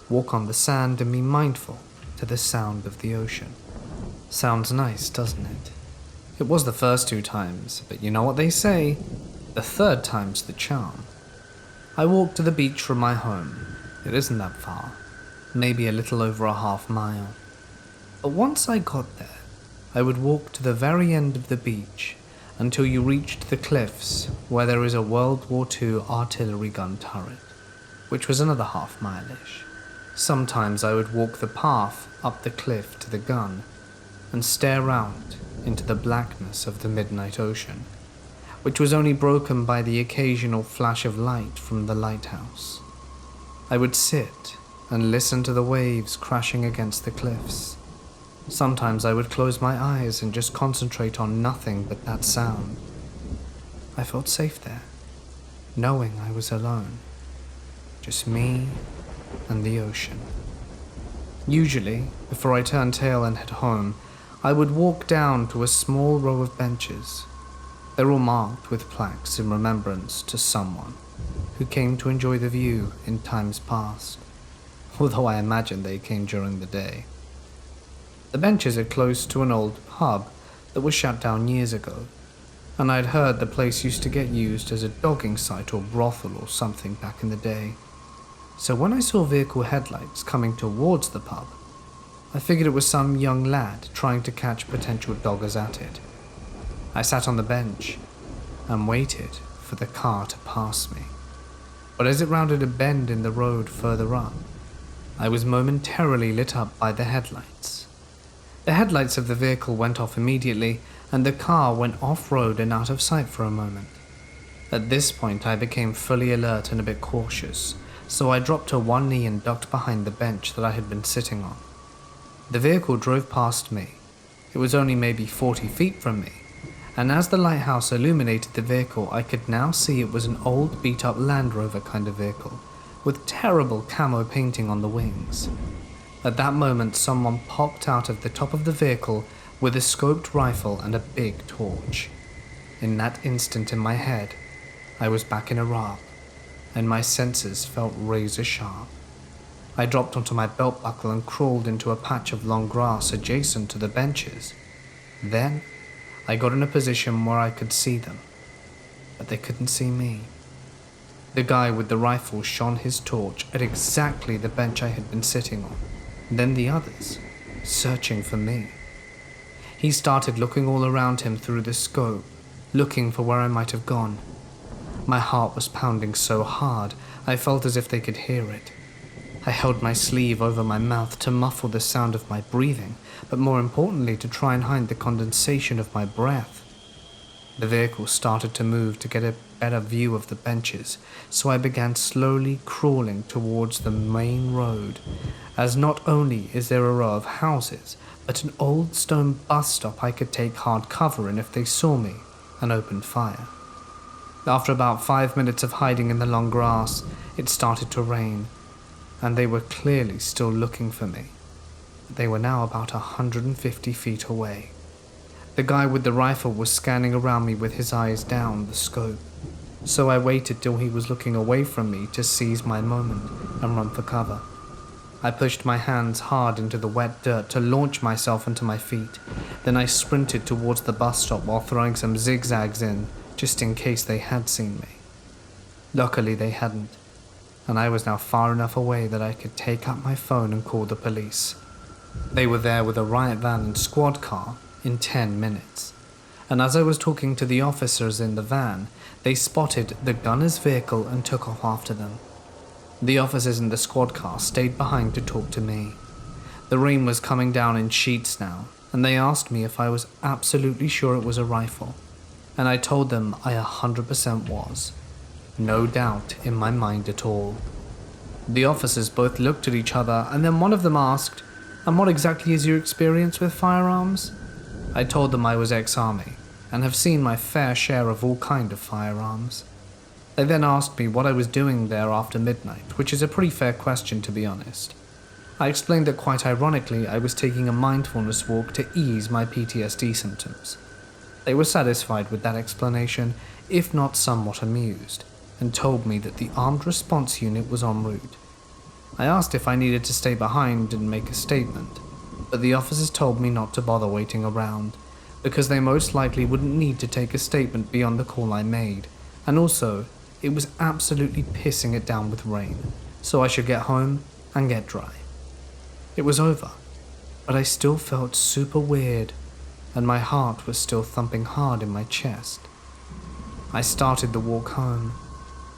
Speaker 1: walk on the sand and be mindful to the sound of the ocean. Sounds nice, doesn't it? It was the first 2 times, but you know what they say, the 3rd time's the charm. I walked to the beach from my home. It isn't that far, maybe a little over a half mile. But once I got there, I would walk to the very end of the beach until you reached the cliffs where there is a World War II artillery gun turret, which was another half-mile-ish. Sometimes I would walk the path up the cliff to the gun and stare out into the blackness of the midnight ocean, which was only broken by the occasional flash of light from the lighthouse. I would sit and listen to the waves crashing against the cliffs. Sometimes I would close my eyes and just concentrate on nothing but that sound. I felt safe there, knowing I was alone. Just me and the ocean. Usually, before I turned tail and head home, I would walk down to a small row of benches. They're all marked with plaques in remembrance to someone who came to enjoy the view in times past, although I imagine they came during the day. The benches are close to an old pub that was shut down years ago, and I'd heard the place used to get used as a dogging site or brothel or something back in the day. So when I saw vehicle headlights coming towards the pub, I figured it was some young lad trying to catch potential doggers at it. I sat on the bench and waited for the car to pass me. But as it rounded a bend in the road further up, I was momentarily lit up by the headlights. The headlights of the vehicle went off immediately, and the car went off-road and out of sight for a moment. At this point, I became fully alert and a bit cautious, so I dropped to one knee and ducked behind the bench that I had been sitting on. The vehicle drove past me. It was only maybe 40 feet from me, and as the lighthouse illuminated the vehicle, I could now see it was an old beat-up Land Rover kind of vehicle, with terrible camo painting on the wings. At that moment, someone popped out of the top of the vehicle with a scoped rifle and a big torch. In that instant in my head, I was back in Iraq, and my senses felt razor sharp. I dropped onto my belt buckle and crawled into a patch of long grass adjacent to the benches. Then, I got in a position where I could see them, but they couldn't see me. The guy with the rifle shone his torch at exactly the bench I had been sitting on. Then the others, searching for me. He started looking all around him through the scope, looking for where I might have gone. My heart was pounding so hard, I felt as if they could hear it. I held my sleeve over my mouth to muffle the sound of my breathing, but more importantly to try and hide the condensation of my breath. The vehicle started to move to get a better view of the benches, so I began slowly crawling towards the main road, as not only is there a row of houses, but an old stone bus stop I could take hard cover in if they saw me and opened fire. After about 5 minutes of hiding in the long grass, it started to rain, and they were clearly still looking for me. They were now about 150 feet away. The guy with the rifle was scanning around me with his eyes down the scope, so I waited till he was looking away from me to seize my moment and run for cover. I pushed my hands hard into the wet dirt to launch myself onto my feet. Then I sprinted towards the bus stop while throwing some zigzags in, just in case they had seen me. Luckily they hadn't, and I was now far enough away that I could take up my phone and call the police. They were there with a riot van and squad car in 10 minutes, and as I was talking to the officers in the van, they spotted the gunner's vehicle and took off after them. The officers in the squad car stayed behind to talk to me. The rain was coming down in sheets now, and they asked me if I was absolutely sure it was a rifle, and I told them I 100% was. No doubt in my mind at all. The officers both looked at each other, and then one of them asked, "And what exactly is your experience with firearms?" I told them I was ex-army, and have seen my fair share of all kind of firearms. They then asked me what I was doing there after midnight, which is a pretty fair question to be honest. I explained that quite ironically I was taking a mindfulness walk to ease my PTSD symptoms. They were satisfied with that explanation, if not somewhat amused, and told me that the armed response unit was en route. I asked if I needed to stay behind and make a statement, but the officers told me not to bother waiting around, because they most likely wouldn't need to take a statement beyond the call I made, and also, it was absolutely pissing it down with rain, so I should get home and get dry. It was over, but I still felt super weird, and my heart was still thumping hard in my chest. I started the walk home,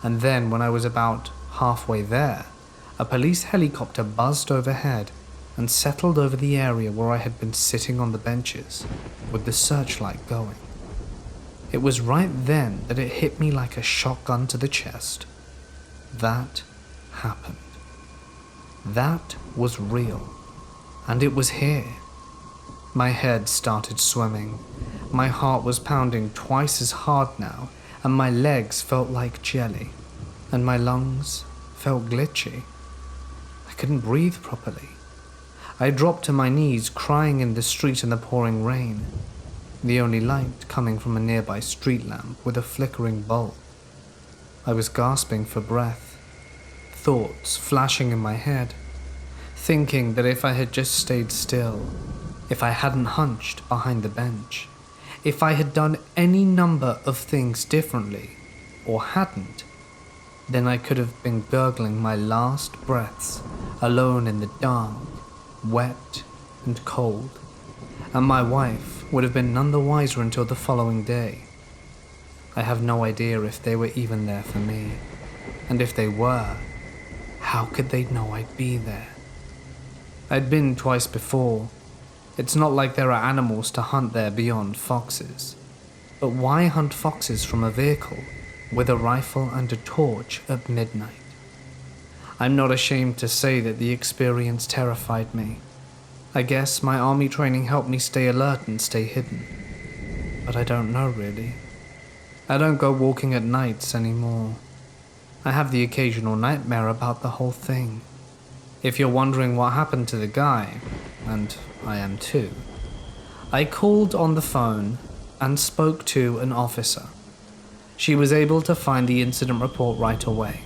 Speaker 1: and then when I was about halfway there, a police helicopter buzzed overhead and settled over the area where I had been sitting on the benches, with the searchlight going. It was right then that it hit me like a shotgun to the chest. That happened. That was real, and it was here. My head started swimming, my heart was pounding twice as hard now, and my legs felt like jelly, and my lungs felt glitchy. I couldn't breathe properly. I dropped to my knees, crying in the street in the pouring rain, the only light coming from a nearby street lamp with a flickering bulb. I was gasping for breath, thoughts flashing in my head, thinking that if I had just stayed still, if I hadn't hunched behind the bench, if I had done any number of things differently, or hadn't, then I could have been gurgling my last breaths alone in the dark, wet and cold, and my wife would have been none the wiser until the following day. I have no idea if they were even there for me, and if they were, how could they know I'd be there? I'd been twice before. It's not like there are animals to hunt there beyond foxes. But why hunt foxes from a vehicle with a rifle and a torch at midnight? I'm not ashamed to say that the experience terrified me. I guess my army training helped me stay alert and stay hidden. But I don't know really. I don't go walking at nights anymore. I have the occasional nightmare about the whole thing. If you're wondering what happened to the guy, and I am too, I called on the phone and spoke to an officer. She was able to find the incident report right away.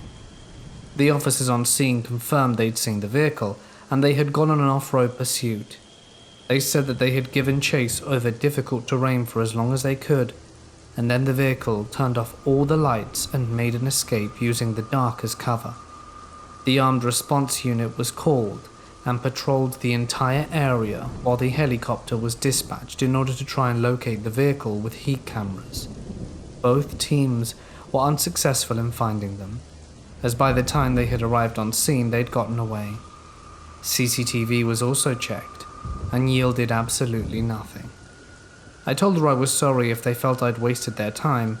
Speaker 1: The officers on scene confirmed they'd seen the vehicle, and they had gone on an off-road pursuit. They said that they had given chase over difficult terrain for as long as they could, and then the vehicle turned off all the lights and made an escape using the dark as cover. The armed response unit was called and patrolled the entire area while the helicopter was dispatched in order to try and locate the vehicle with heat cameras. Both teams were unsuccessful in finding them, as by the time they had arrived on scene they'd gotten away. CCTV was also checked and yielded absolutely nothing. I told her I was sorry if they felt I'd wasted their time,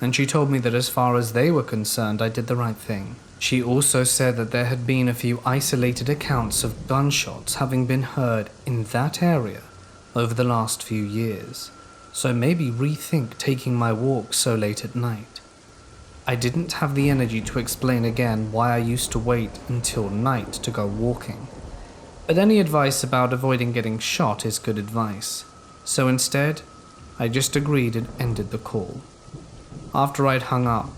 Speaker 1: and she told me that as far as they were concerned I did the right thing. She also said that there had been a few isolated accounts of gunshots having been heard in that area over the last few years, so maybe rethink taking my walk so late at night. I didn't have the energy to explain again why I used to wait until night to go walking, but any advice about avoiding getting shot is good advice, so instead, I just agreed and ended the call. After I'd hung up,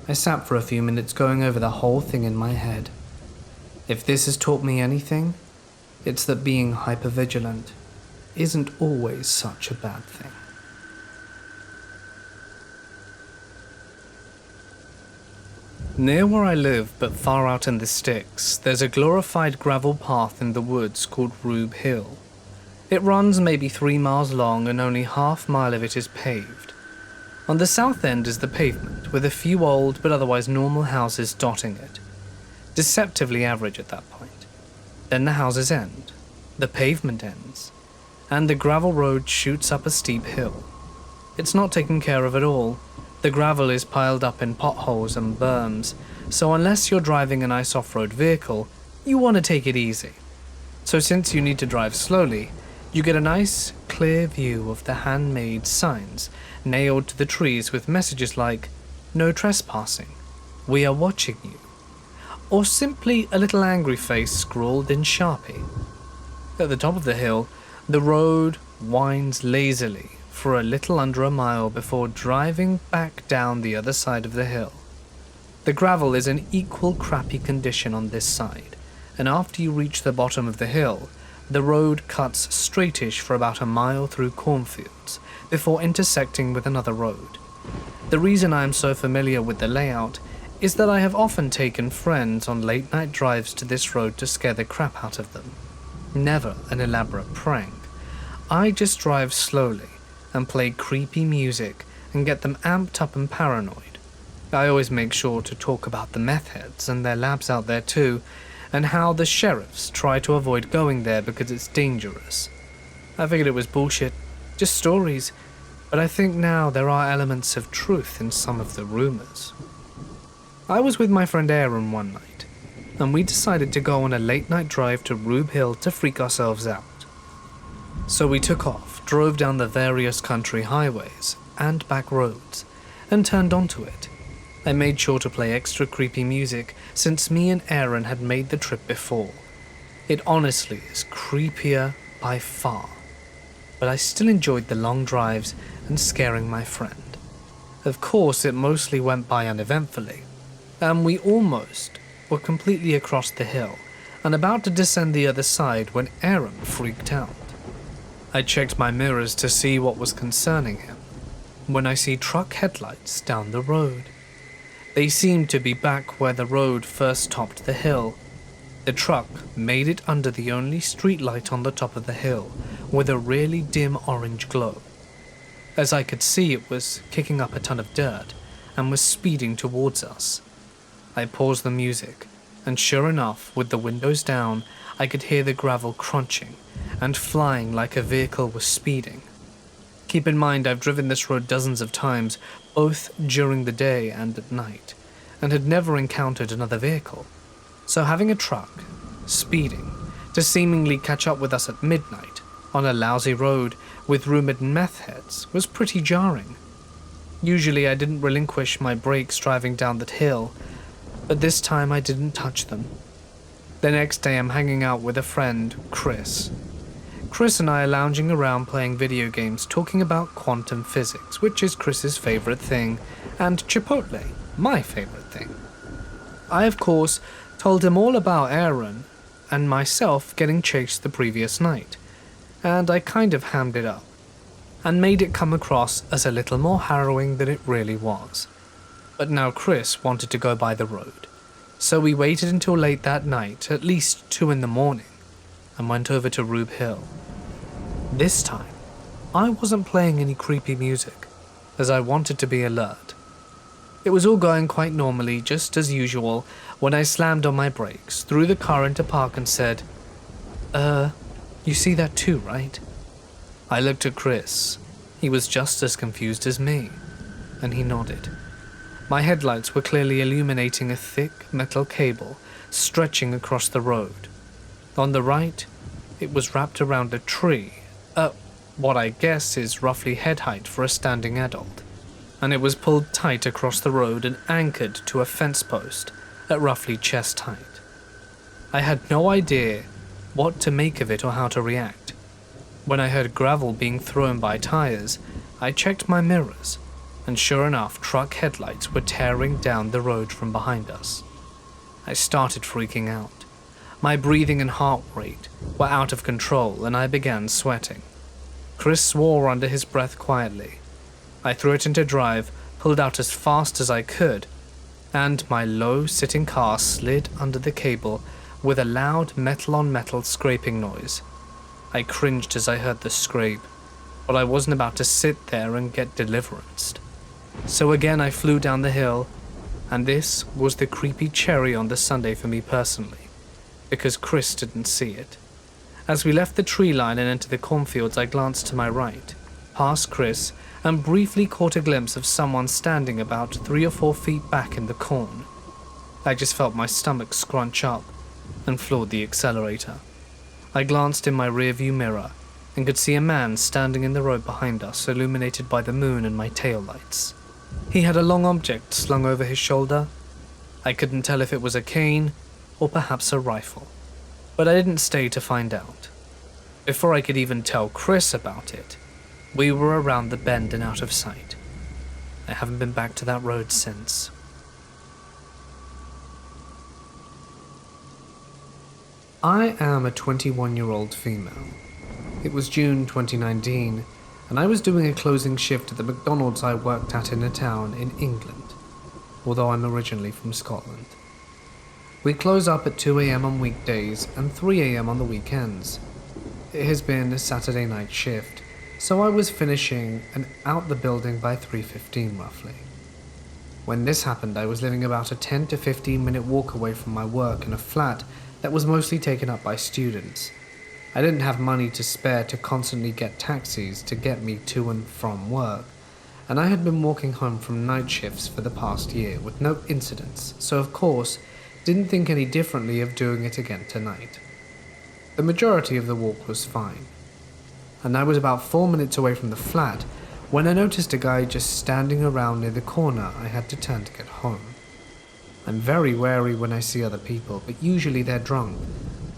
Speaker 1: I sat for a few minutes going over the whole thing in my head. If this has taught me anything, it's that being hypervigilant isn't always such a bad thing. Near where I live, but far out in the sticks, there's a glorified gravel path in the woods called Rube Hill. It runs maybe 3 miles long and only half mile of it is paved. On the south end is the pavement, with a few old but otherwise normal houses dotting it. Deceptively average at that point. Then the houses end, the pavement ends, and the gravel road shoots up a steep hill. It's not taken care of at all. The gravel is piled up in potholes and berms, so unless you're driving a nice off-road vehicle, you want to take it easy. So since you need to drive slowly, you get a nice, clear view of the handmade signs nailed to the trees with messages like, "No trespassing," "We are watching you," or simply a little angry face scrawled in Sharpie. At the top of the hill, the road winds lazily for a little under a mile before driving back down the other side of the hill. The gravel is in equal crappy condition on this side, and after you reach the bottom of the hill, the road cuts straightish for about a mile through cornfields before intersecting with another road. The reason I am so familiar with the layout is that I have often taken friends on late-night drives to this road to scare the crap out of them. Never an elaborate prank. I just drive slowly and play creepy music and get them amped up and paranoid. I always make sure to talk about the meth heads and their labs out there too, and how the sheriffs try to avoid going there because it's dangerous. I figured it was bullshit, just stories, but I think now there are elements of truth in some of the rumors. I was with my friend Aaron one night, and we decided to go on a late-night drive to Rube Hill to freak ourselves out. So we took off, drove down the various country highways and back roads, and turned onto it. I made sure to play extra creepy music since me and Aaron had made the trip before. It honestly is creepier by far, but I still enjoyed the long drives and scaring my friend. Of course, it mostly went by uneventfully, and we almost were completely across the hill and about to descend the other side when Aaron freaked out. I checked my mirrors to see what was concerning him, when I see truck headlights down the road. They seemed to be back where the road first topped the hill. The truck made it under the only street light on the top of the hill, with a really dim orange glow. As I could see, it was kicking up a ton of dirt and was speeding towards us. I paused the music, and sure enough, with the windows down, I could hear the gravel crunching and flying like a vehicle was speeding. Keep in mind I've driven this road dozens of times, both during the day and at night, and had never encountered another vehicle. So having a truck, speeding, to seemingly catch up with us at midnight, on a lousy road with rumoured meth heads, was pretty jarring. Usually I didn't relinquish my brakes driving down that hill, but this time I didn't touch them. The next day I'm hanging out with a friend, Chris. Chris and I are lounging around playing video games talking about quantum physics, which is Chris's favourite thing, and Chipotle, my favourite thing. I, of course, told him all about Aaron and myself getting chased the previous night, and I kind of hammed it up, and made it come across as a little more harrowing than it really was. But now Chris wanted to go by the road, so we waited until late that night, at least 2 in the morning, and went over to Rube Hill. This time, I wasn't playing any creepy music, as I wanted to be alert. It was all going quite normally, just as usual, when I slammed on my brakes, threw the car into park and said, you see that too, right?" I looked at Chris. He was just as confused as me, and he nodded. My headlights were clearly illuminating a thick metal cable stretching across the road. On the right, it was wrapped around a tree, what I guess is roughly head height for a standing adult, and it was pulled tight across the road and anchored to a fence post at roughly chest height. I had no idea what to make of it or how to react. When I heard gravel being thrown by tires, I checked my mirrors, and sure enough, truck headlights were tearing down the road from behind us. I started freaking out. My breathing and heart rate were out of control, and I began sweating. Chris swore under his breath quietly. I threw it into drive, pulled out as fast as I could, and my low-sitting car slid under the cable with a loud metal-on-metal scraping noise. I cringed as I heard the scrape, but I wasn't about to sit there and get deliverenced. So again I flew down the hill, and this was the creepy cherry on the sundae for me personally, because Chris didn't see it. As we left the tree line and entered the cornfields, I glanced to my right, past Chris, and briefly caught a glimpse of someone standing about 3 or 4 feet back in the corn. I just felt my stomach scrunch up and floored the accelerator. I glanced in my rearview mirror and could see a man standing in the road behind us, illuminated by the moon and my taillights. He had a long object slung over his shoulder. I couldn't tell if it was a cane or perhaps a rifle, but I didn't stay to find out. Before I could even tell Chris about it, we were around the bend and out of sight. I haven't been back to that road since. I am a 21-year-old female. It was June 2019, and I was doing a closing shift at the McDonald's I worked at in a town in England, although I'm originally from Scotland. We close up at 2 AM on weekdays and 3 AM on the weekends. It has been a Saturday night shift, so I was finishing and out the building by 3:15 roughly. When this happened, I was living about a 10 to 15 minute walk away from my work in a flat that was mostly taken up by students. I didn't have money to spare to constantly get taxis to get me to and from work, and I had been walking home from night shifts for the past year with no incidents, so of course, didn't think any differently of doing it again tonight. The majority of the walk was fine, and I was about 4 minutes away from the flat when I noticed a guy just standing around near the corner I had to turn to get home. I'm very wary when I see other people, but usually they're drunk,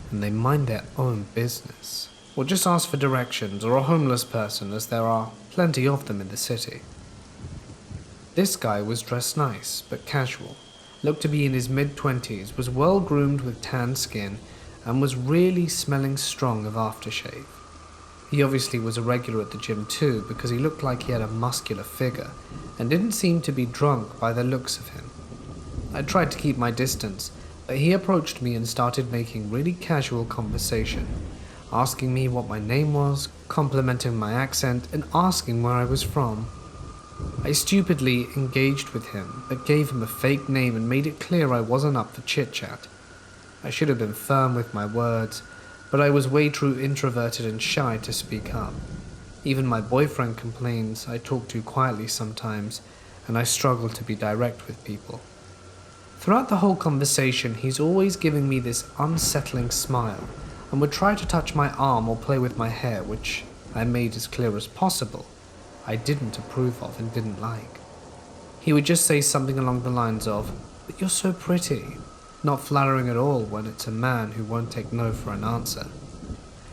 Speaker 1: and they mind their own business, or just ask for directions, or a homeless person, as there are plenty of them in the city. This guy was dressed nice, but casual, looked to be in his mid-20s, was well-groomed with tan skin, and was really smelling strong of aftershave. He obviously was a regular at the gym too, because he looked like he had a muscular figure, and didn't seem to be drunk by the looks of him. I tried to keep my distance, but he approached me and started making really casual conversation, asking me what my name was, complimenting my accent, and asking where I was from. I stupidly engaged with him, but gave him a fake name and made it clear I wasn't up for chit-chat. I should have been firm with my words, but I was way too introverted and shy to speak up. Even my boyfriend complains I talk too quietly sometimes, and I struggle to be direct with people. Throughout the whole conversation, he's always giving me this unsettling smile, and would try to touch my arm or play with my hair, which I made as clear as possible I didn't approve of and didn't like. He would just say something along the lines of, "But you're so pretty," not flattering at all when it's a man who won't take no for an answer.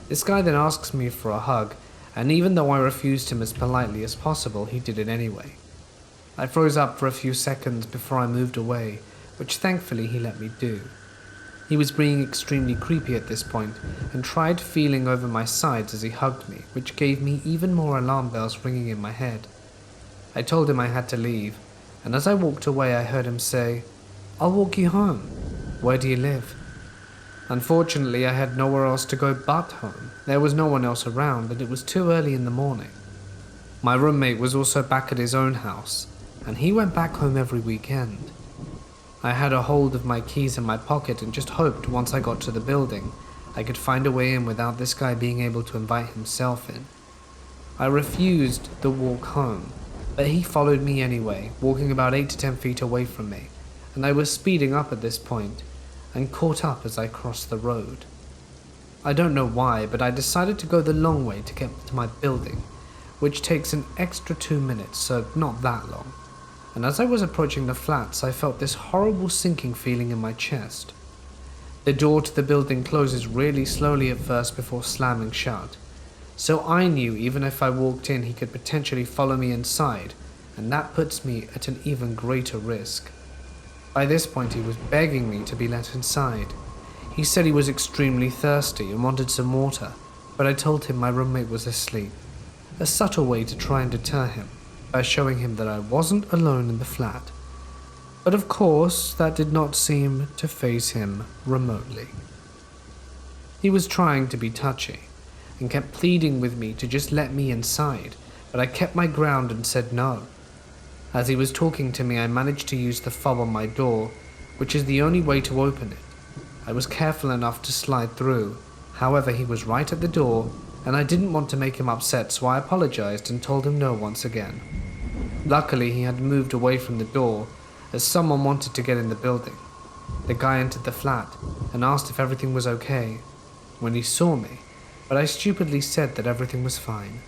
Speaker 1: This guy then asks me for a hug, and even though I refused him as politely as possible, he did it anyway. I froze up for a few seconds before I moved away, which thankfully he let me do. He was being extremely creepy at this point, and tried feeling over my sides as he hugged me, which gave me even more alarm bells ringing in my head. I told him I had to leave, and as I walked away I heard him say, "I'll walk you home. Where do you live?" Unfortunately, I had nowhere else to go but home. There was no one else around, and it was too early in the morning. My roommate was also back at his own house, and he went back home every weekend. I had a hold of my keys in my pocket and just hoped once I got to the building, I could find a way in without this guy being able to invite himself in. I refused the walk home, but he followed me anyway, walking about 8 to 10 feet away from me, and I was speeding up at this point, and caught up as I crossed the road. I don't know why, but I decided to go the long way to get to my building, which takes an extra 2 minutes, so not that long. And as I was approaching the flats, I felt this horrible sinking feeling in my chest. The door to the building closes really slowly at first before slamming shut, so I knew even if I walked in he could potentially follow me inside, and that puts me at an even greater risk. By this point he was begging me to be let inside. He said he was extremely thirsty and wanted some water, but I told him my roommate was asleep, a subtle way to try and deter him, by showing him that I wasn't alone in the flat. But of course, that did not seem to faze him remotely. He was trying to be touchy, and kept pleading with me to just let me inside, but I kept my ground and said no. As he was talking to me, I managed to use the fob on my door, which is the only way to open it. I was careful enough to slide through. However, he was right at the door, and I didn't want to make him upset, so I apologized and told him no once again. Luckily, he had moved away from the door, as someone wanted to get in the building. The guy entered the flat and asked if everything was okay when he saw me, but I stupidly said that everything was fine.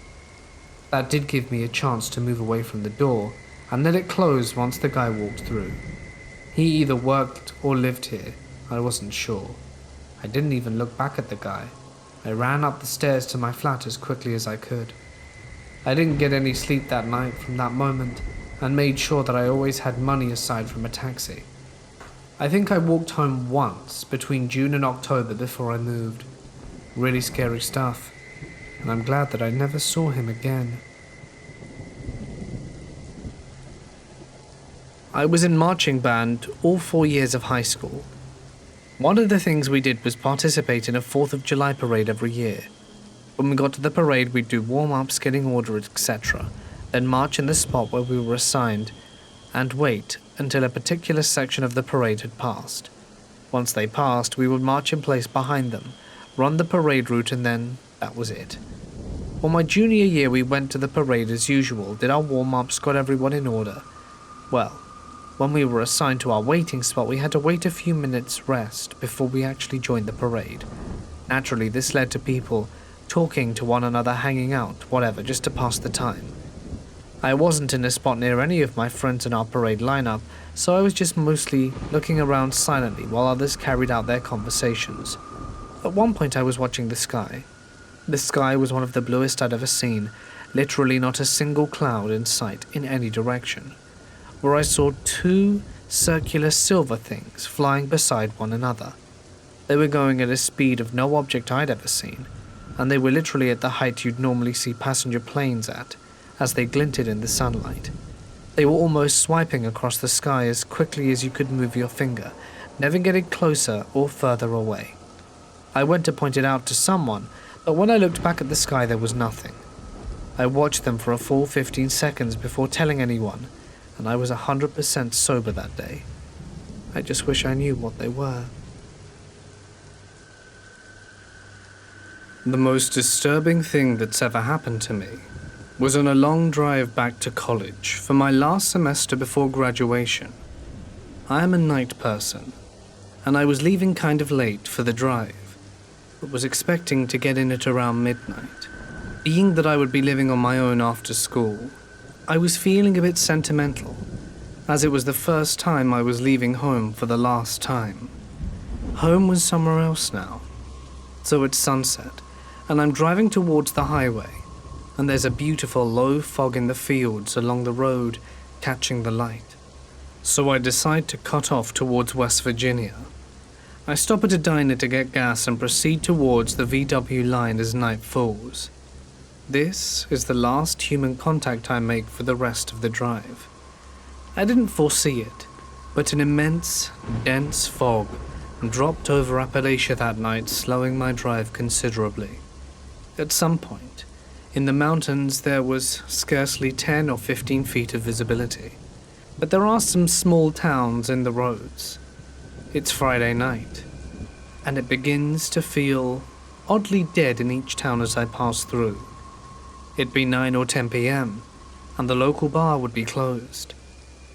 Speaker 1: That did give me a chance to move away from the door and let it close once the guy walked through. He either worked or lived here, I wasn't sure. I didn't even look back at the guy. I ran up the stairs to my flat as quickly as I could. I didn't get any sleep that night from that moment and made sure that I always had money aside from a taxi. I think I walked home once between June and October before I moved. Really scary stuff, and I'm glad that I never saw him again. I was in marching band all 4 years of high school. One of the things we did was participate in a 4th of July parade every year. When we got to the parade, we'd do warm-ups, getting ordered, etc., then march in the spot where we were assigned and wait until a particular section of the parade had passed. Once they passed, we would march in place behind them, run the parade route, and then that was it. On my junior year, we went to the parade as usual, did our warm-ups, got everyone in order. Well, when we were assigned to our waiting spot, we had to wait a few minutes rest before we actually joined the parade. Naturally, this led to people talking to one another, hanging out, whatever, just to pass the time. I wasn't in a spot near any of my friends in our parade lineup, so I was just mostly looking around silently while others carried out their conversations. At one point I was watching the sky. The sky was one of the bluest I'd ever seen, literally not a single cloud in sight in any direction, where I saw 2 circular silver things flying beside one another. They were going at a speed of no object I'd ever seen, and they were literally at the height you'd normally see passenger planes at, as they glinted in the sunlight. They were almost swiping across the sky as quickly as you could move your finger, never getting closer or further away. I went to point it out to someone, but when I looked back at the sky there was nothing. I watched them for a full 15 seconds before telling anyone, and I was 100% sober that day. I just wish I knew what they were. The most disturbing thing that's ever happened to me was on a long drive back to college for my last semester before graduation. I am a night person, and I was leaving kind of late for the drive, but was expecting to get in at around midnight. Being that I would be living on my own after school, I was feeling a bit sentimental, as it was the first time I was leaving home for the last time. Home was somewhere else now. So it's sunset, and I'm driving towards the highway, and there's a beautiful low fog in the fields along the road catching the light. So I decide to cut off towards West Virginia. I stop at a diner to get gas and proceed towards the VW line as night falls. This is the last human contact I make for the rest of the drive. I didn't foresee it, but an immense, dense fog dropped over Appalachia that night, slowing my drive considerably. At some point, in the mountains there was scarcely 10 or 15 feet of visibility, but there are some small towns in the roads. It's Friday night, and it begins to feel oddly dead in each town as I pass through. It'd be 9 or 10 p.m., and the local bar would be closed.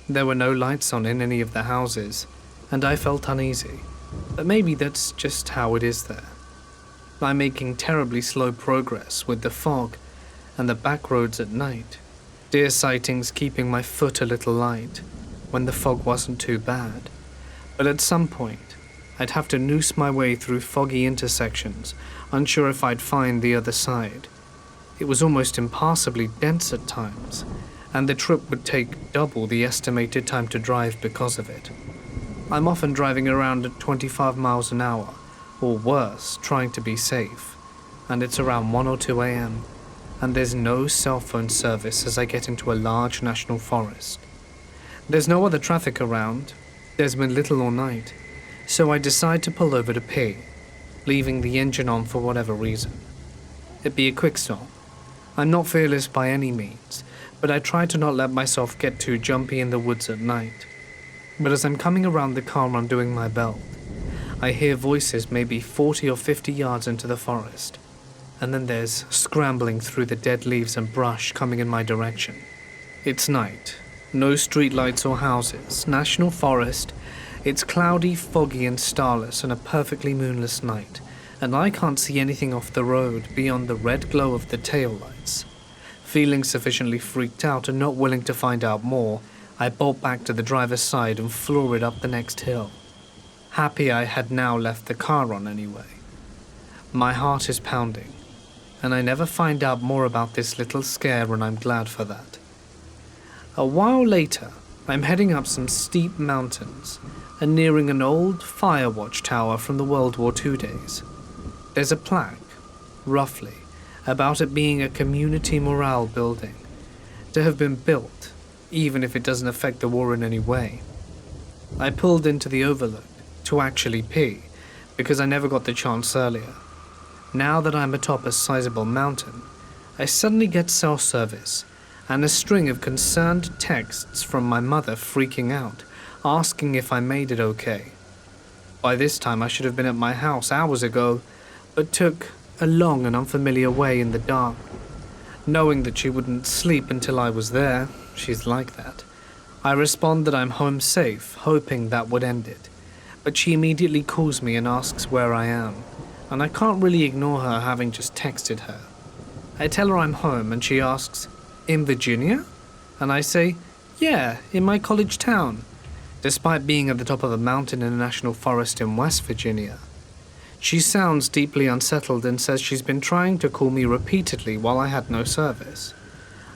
Speaker 1: There were no lights on in any of the houses, and I felt uneasy, but maybe that's just how it is there. I'm making terribly slow progress with the fog and the backroads at night, deer sightings keeping my foot a little light when the fog wasn't too bad, but at some point I'd have to noose my way through foggy intersections, unsure if I'd find the other side. It was almost impassably dense at times, and the trip would take double the estimated time to drive because of it. I'm often driving around at 25 miles an hour, or worse, trying to be safe, and it's around 1 or 2 a.m., and there's no cell phone service as I get into a large national forest. There's no other traffic around, there's been little all night, so I decide to pull over to pee, leaving the engine on for whatever reason. It'd be a quick stop. I'm not fearless by any means, but I try to not let myself get too jumpy in the woods at night. But as I'm coming around the car undoing my belt, I hear voices maybe 40 or 50 yards into the forest, and then there's scrambling through the dead leaves and brush coming in my direction. It's night, no streetlights or houses, national forest. It's cloudy, foggy and starless and a perfectly moonless night, and I can't see anything off the road beyond the red glow of the taillights. Feeling sufficiently freaked out and not willing to find out more, I bolt back to the driver's side and floor it up the next hill. Happy I had now left the car on anyway. My heart is pounding, and I never find out more about this little scare, and I'm glad for that. A while later, I'm heading up some steep mountains and nearing an old fire watchtower from the World War II days. There's a plaque, roughly, about it being a community morale building, to have been built, even if it doesn't affect the war in any way. I pulled into the overlook to actually pee, because I never got the chance earlier. Now that I'm atop a sizable mountain, I suddenly get cell service and a string of concerned texts from my mother freaking out, asking if I made it okay. By this time I should have been at my house hours ago, but took a long and unfamiliar way in the dark. Knowing that she wouldn't sleep until I was there, she's like that, I respond that I'm home safe, hoping that would end it. But she immediately calls me and asks where I am, and I can't really ignore her having just texted her. I tell her I'm home and she asks, "In Virginia?" And I say, "Yeah, in my college town," despite being at the top of a mountain in a national forest in West Virginia. She sounds deeply unsettled and says she's been trying to call me repeatedly while I had no service.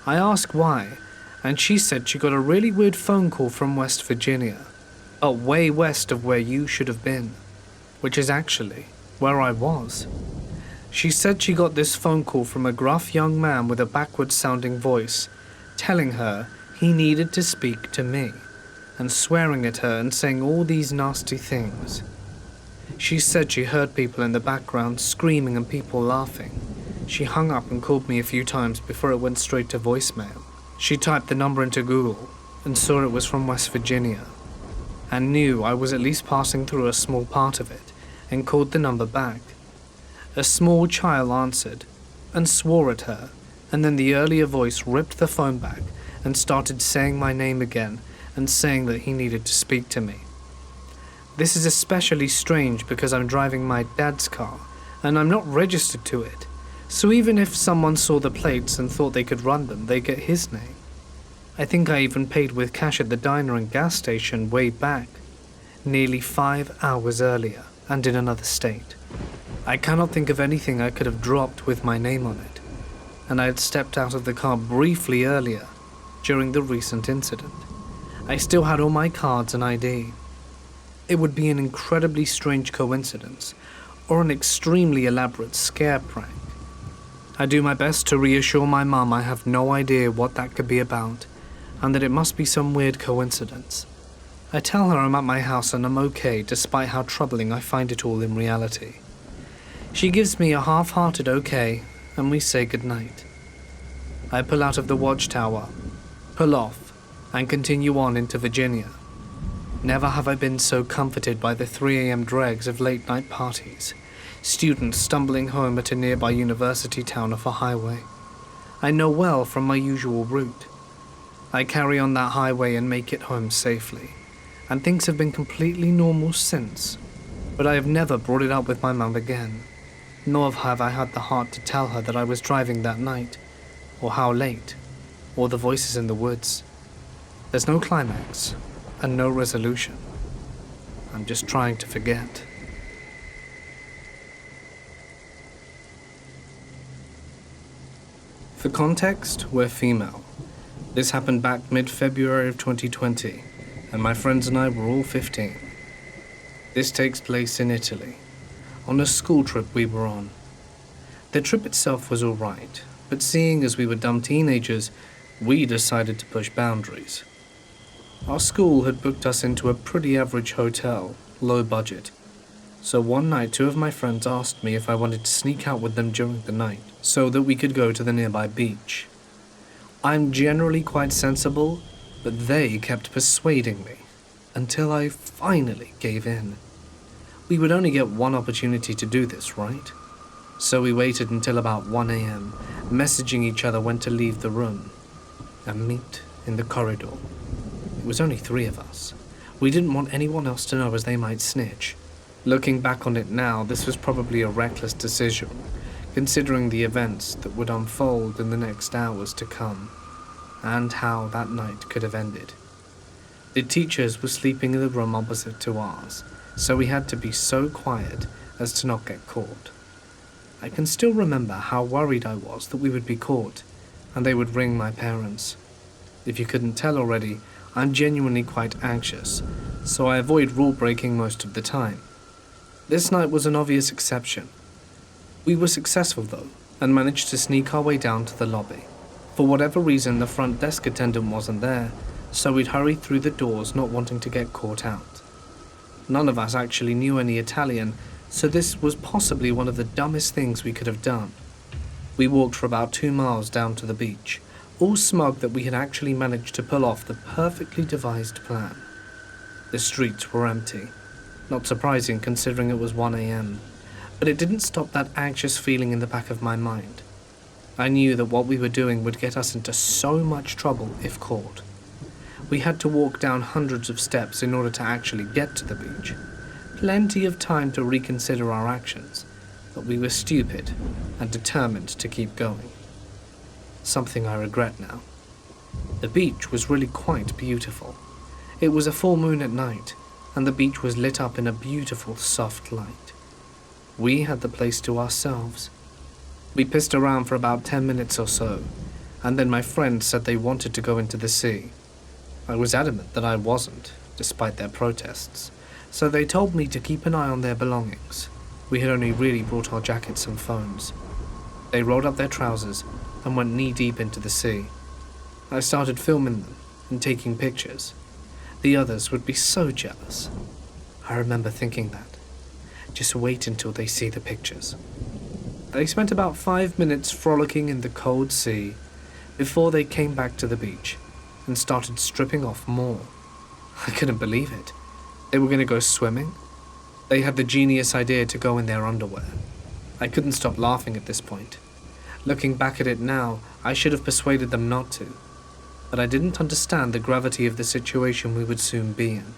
Speaker 1: I ask why, and she said she got a really weird phone call from West Virginia, but way west of where you should have been, which is actually where I was. She said she got this phone call from a gruff young man with a backwards-sounding voice, telling her he needed to speak to me, and swearing at her and saying all these nasty things. She said she heard people in the background screaming and people laughing. She hung up and called me a few times before it went straight to voicemail. She typed the number into Google and saw it was from West Virginia, and knew I was at least passing through a small part of it, and called the number back. A small child answered and swore at her, and then the earlier voice ripped the phone back and started saying my name again and saying that he needed to speak to me. This is especially strange because I'm driving my dad's car and I'm not registered to it, so even if someone saw the plates and thought they could run them, they get his name. I think I even paid with cash at the diner and gas station way back, nearly 5 hours earlier and in another state. I cannot think of anything I could have dropped with my name on it, and I had stepped out of the car briefly earlier during the recent incident. I still had all my cards and ID. It would be an incredibly strange coincidence, or an extremely elaborate scare prank. I do my best to reassure my mum I have no idea what that could be about, and that it must be some weird coincidence. I tell her I'm at my house and I'm okay despite how troubling I find it all in reality. She gives me a half-hearted okay, and we say goodnight. I pull out of the watchtower, pull off, and continue on into Virginia. Never have I been so comforted by the 3 a.m. dregs of late-night parties, students stumbling home at a nearby university town off a highway. I know well from my usual route. I carry on that highway and make it home safely, and things have been completely normal since, but I have never brought it up with my mum again, nor have I had the heart to tell her that I was driving that night, or how late, or the voices in the woods. There's no climax, and no resolution. I'm just trying to forget. For context, we're female. This happened back mid-February of 2020, and my friends and I were all 15. This takes place in Italy, on a school trip we were on. The trip itself was alright, but seeing as we were dumb teenagers, we decided to push boundaries. Our school had booked us into a pretty average hotel, low budget. So one night, two of my friends asked me if I wanted to sneak out with them during the night so that we could go to the nearby beach. I'm generally quite sensible, but they kept persuading me until I finally gave in. We would only get one opportunity to do this, right? So we waited until about 1 a.m., messaging each other when to leave the room and meet in the corridor. It was only 3 of us. We didn't want anyone else to know as they might snitch. Looking back on it now, this was probably a reckless decision, considering the events that would unfold in the next hours to come, and how that night could have ended. The teachers were sleeping in the room opposite to ours, so we had to be so quiet as to not get caught. I can still remember how worried I was that we would be caught, and they would ring my parents. If you couldn't tell already, I'm genuinely quite anxious, so I avoid rule breaking most of the time. This night was an obvious exception. We were successful though, and managed to sneak our way down to the lobby. For whatever reason, the front desk attendant wasn't there, so we'd hurry through the doors not wanting to get caught out. None of us actually knew any Italian, so this was possibly one of the dumbest things we could have done. We walked for about 2 miles down to the beach, all smug that we had actually managed to pull off the perfectly devised plan. The streets were empty, not surprising considering it was 1 a.m., but it didn't stop that anxious feeling in the back of my mind. I knew that what we were doing would get us into so much trouble if caught. We had to walk down hundreds of steps in order to actually get to the beach. Plenty of time to reconsider our actions, but we were stupid and determined to keep going. Something I regret now. The beach was really quite beautiful. It was a full moon at night, and the beach was lit up in a beautiful soft light. We had the place to ourselves. We pissed around for about 10 minutes or so, and then my friends said they wanted to go into the sea. I was adamant that I wasn't, despite their protests, so they told me to keep an eye on their belongings. We had only really brought our jackets and phones. They rolled up their trousers and went knee-deep into the sea. I started filming them and taking pictures. The others would be so jealous. I remember thinking that. Just wait until they see the pictures. They spent about 5 minutes frolicking in the cold sea before they came back to the beach and started stripping off more. I couldn't believe it. They were going to go swimming? They had the genius idea to go in their underwear. I couldn't stop laughing at this point. Looking back at it now, I should have persuaded them not to, but I didn't understand the gravity of the situation we would soon be in.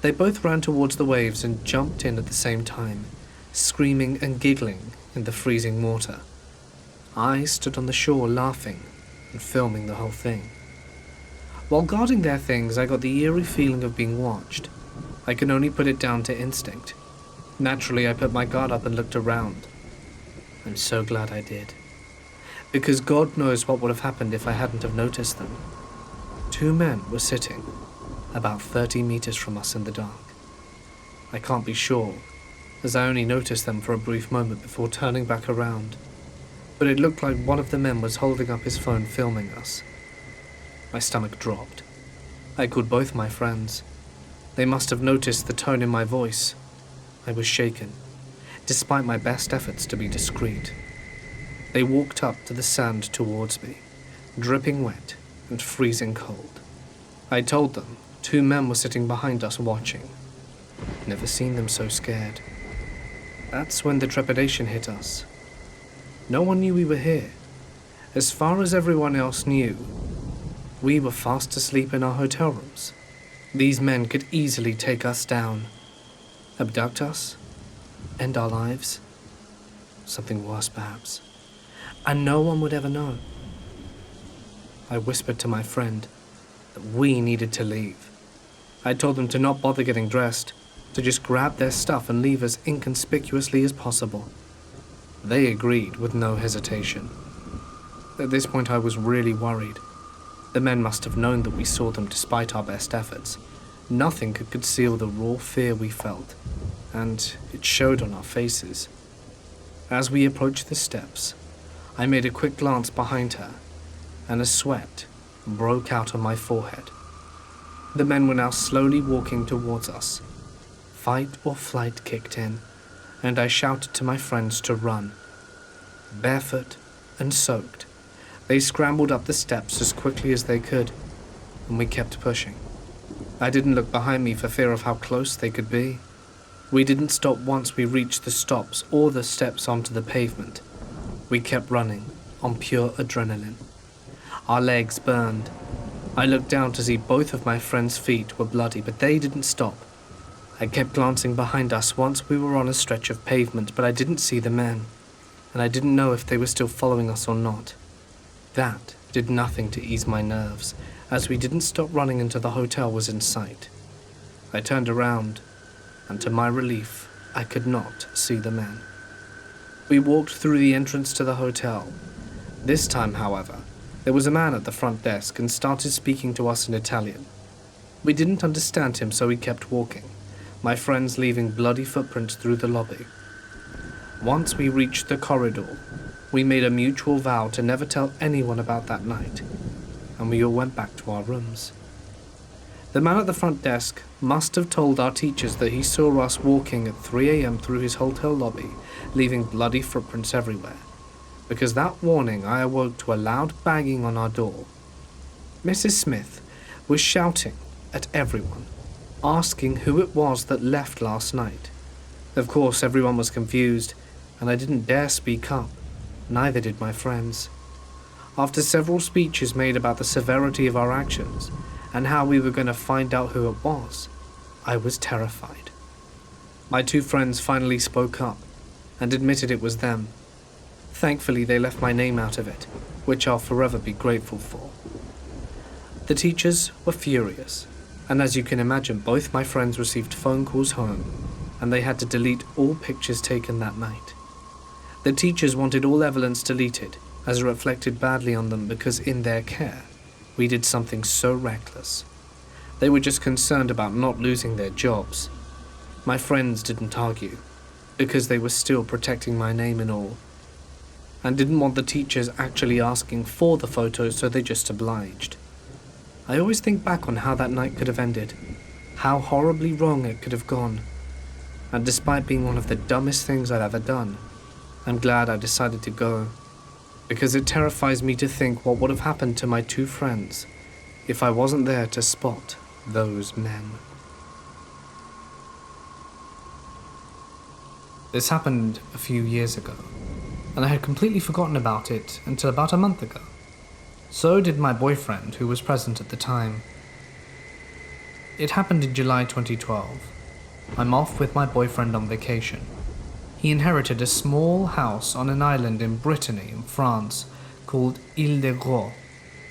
Speaker 1: They both ran towards the waves and jumped in at the same time, screaming and giggling in the freezing water. I stood on the shore laughing and filming the whole thing. While guarding their things, I got the eerie feeling of being watched. I can only put it down to instinct. Naturally, I put my guard up and looked around. I'm so glad I did. Because God knows what would have happened if I hadn't have noticed them. 2 men were sitting about 30 meters from us in the dark. I can't be sure, as I only noticed them for a brief moment before turning back around, but it looked like one of the men was holding up his phone filming us. My stomach dropped. I called both my friends. They must have noticed the tone in my voice. I was shaken, despite my best efforts to be discreet. They walked up to the sand towards me, dripping wet and freezing cold. I told them 2 men were sitting behind us watching. Never seen them so scared. That's when the trepidation hit us. No one knew we were here. As far as everyone else knew, we were fast asleep in our hotel rooms. These men could easily take us down, abduct us, end our lives. Something worse, perhaps. And no one would ever know. I whispered to my friend that we needed to leave. I told them to not bother getting dressed, to just grab their stuff and leave as inconspicuously as possible. They agreed with no hesitation. At this point, I was really worried. The men must have known that we saw them despite our best efforts. Nothing could conceal the raw fear we felt, and it showed on our faces. As we approached the steps, I made a quick glance behind her, and a sweat broke out on my forehead. The men were now slowly walking towards us, Fight or flight kicked in, and I shouted to my friends to run. Barefoot and soaked, they scrambled up the steps as quickly as they could, and we kept pushing. I didn't look behind me for fear of how close they could be. We didn't stop once we reached the stops or the steps onto the pavement. We kept running on pure adrenaline. Our legs burned. I looked down to see both of my friends' feet were bloody, but they didn't stop. I kept glancing behind us once we were on a stretch of pavement, but I didn't see the men, and I didn't know if they were still following us or not. That did nothing to ease my nerves, as we didn't stop running until the hotel was in sight. I turned around, and to my relief, I could not see the men. We walked through the entrance to the hotel. This time, however, there was a man at the front desk and started speaking to us in Italian. We didn't understand him, so we kept walking, my friends leaving bloody footprints through the lobby. Once we reached the corridor, we made a mutual vow to never tell anyone about that night, and we all went back to our rooms. The man at the front desk must have told our teachers that he saw us walking at 3 a.m. through his hotel lobby, leaving bloody footprints everywhere, because that morning I awoke to a loud banging on our door. Mrs. Smith was shouting at everyone, asking who it was that left last night. Of course, everyone was confused, and I didn't dare speak up. Neither did my friends. After several speeches made about the severity of our actions and how we were going to find out who it was, I was terrified. My two friends finally spoke up and admitted it was them. Thankfully, they left my name out of it, which I'll forever be grateful for. The teachers were furious, and as you can imagine, both my friends received phone calls home, and they had to delete all pictures taken that night. The teachers wanted all evidence deleted, as it reflected badly on them because in their care, we did something so reckless. They were just concerned about not losing their jobs. My friends didn't argue, because they were still protecting my name and all, and didn't want the teachers actually asking for the photos, so they just obliged. I always think back on how that night could have ended, how horribly wrong it could have gone, and despite being one of the dumbest things I'd ever done, I'm glad I decided to go, because it terrifies me to think what would have happened to my two friends if I wasn't there to spot those men. This happened a few years ago, and I had completely forgotten about it until about a month ago. So did my boyfriend, who was present at the time. It happened in July 2012. I'm off with my boyfriend on vacation. He inherited a small house on an island in Brittany, in France, called Ile-de-Gros,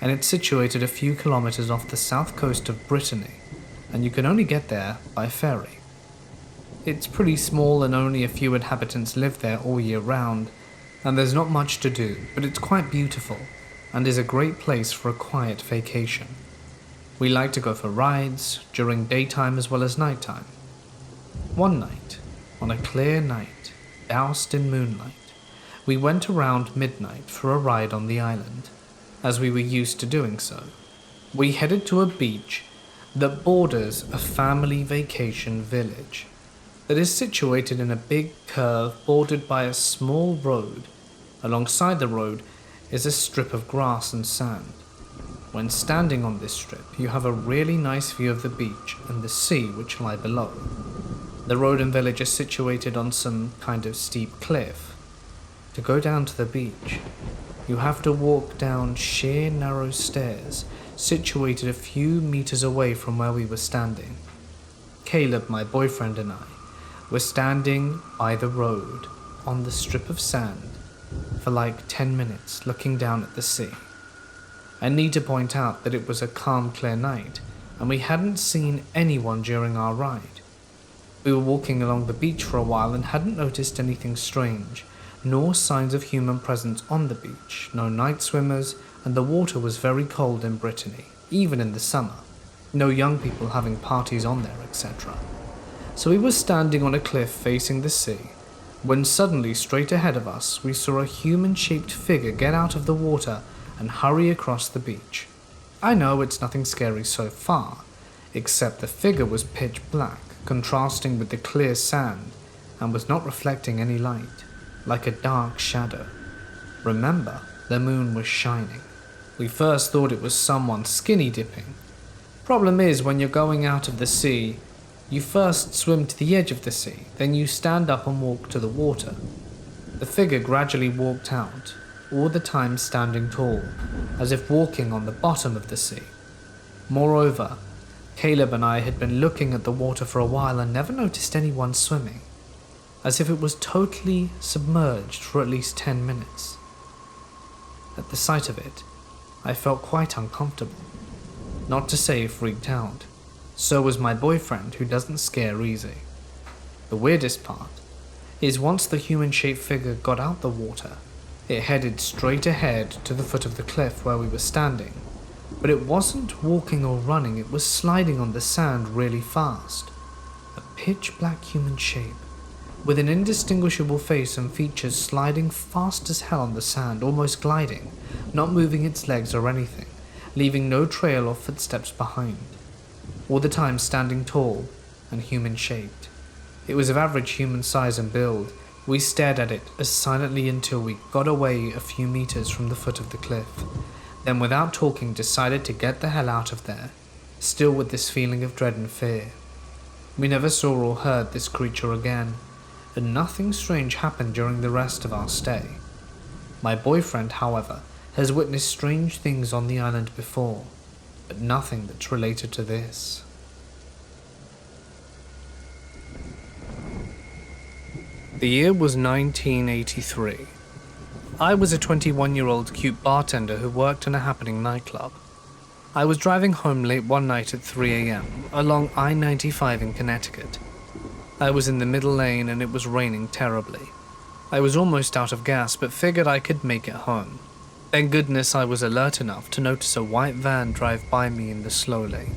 Speaker 1: and it's situated a few kilometers off the south coast of Brittany, and you can only get there by ferry. It's pretty small and only a few inhabitants live there all year round, and there's not much to do, but it's quite beautiful, and is a great place for a quiet vacation. We like to go for rides, during daytime as well as nighttime. One night, on a clear night, doused in moonlight, we went around midnight for a ride on the island, as we were used to doing so. We headed to a beach that borders a family vacation village that is situated in a big curve bordered by a small road. Alongside the road is a strip of grass and sand. When standing on this strip, you have a really nice view of the beach and the sea which lie below. The road and village are situated on some kind of steep cliff. To go down to the beach, you have to walk down sheer narrow stairs situated a few meters away from where we were standing. Caleb, my boyfriend, and I were standing by the road on the strip of sand for like 10 minutes looking down at the sea. I need to point out that it was a calm, clear night, and we hadn't seen anyone during our ride. We were walking along the beach for a while and hadn't noticed anything strange, nor signs of human presence on the beach, no night swimmers, and the water was very cold in Brittany, even in the summer. No young people having parties on there, etc. So we were standing on a cliff facing the sea, when suddenly straight ahead of us we saw a human-shaped figure get out of the water and hurry across the beach. I know it's nothing scary so far, except the figure was pitch black, contrasting with the clear sand, and was not reflecting any light, like a dark shadow. Remember, the moon was shining. We first thought it was someone skinny dipping. Problem is, when you're going out of the sea, you first swim to the edge of the sea, then you stand up and walk to the water. The figure gradually walked out, all the time standing tall, as if walking on the bottom of the sea. Moreover, Caleb and I had been looking at the water for a while and never noticed anyone swimming, as if it was totally submerged for at least 10 minutes. At the sight of it, I felt quite uncomfortable, not to say freaked out. So was my boyfriend, who doesn't scare easy. The weirdest part is once the human-shaped figure got out the water, it headed straight ahead to the foot of the cliff where we were standing. But it wasn't walking or running, it was sliding on the sand really fast. A pitch-black human shape, with an indistinguishable face and features sliding fast as hell on the sand, almost gliding, not moving its legs or anything, leaving no trail or footsteps behind. All the time standing tall and human-shaped. It was of average human size and build. We stared at it as silently until we got away a few meters from the foot of the cliff. Then without talking decided to get the hell out of there, still with this feeling of dread and fear. We never saw or heard this creature again, and nothing strange happened during the rest of our stay. My boyfriend, however, has witnessed strange things on the island before, but nothing that's related to this. The year was 1983. I was a 21-year-old cute bartender who worked in a happening nightclub. I was driving home late one night at 3 a.m. along I-95 in Connecticut. I was in the middle lane and it was raining terribly. I was almost out of gas but figured I could make it home. Thank goodness I was alert enough to notice a white van drive by me in the slow lane.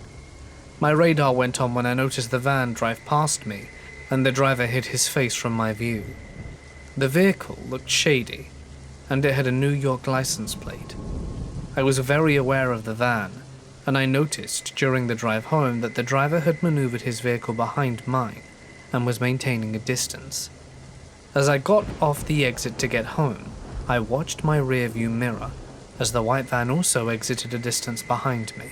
Speaker 1: My radar went on when I noticed the van drive past me and the driver hid his face from my view. The vehicle looked shady, and it had a New York license plate. I was very aware of the van, and I noticed during the drive home that the driver had maneuvered his vehicle behind mine and was maintaining a distance. As I got off the exit to get home, I watched my rearview mirror as the white van also exited a distance behind me.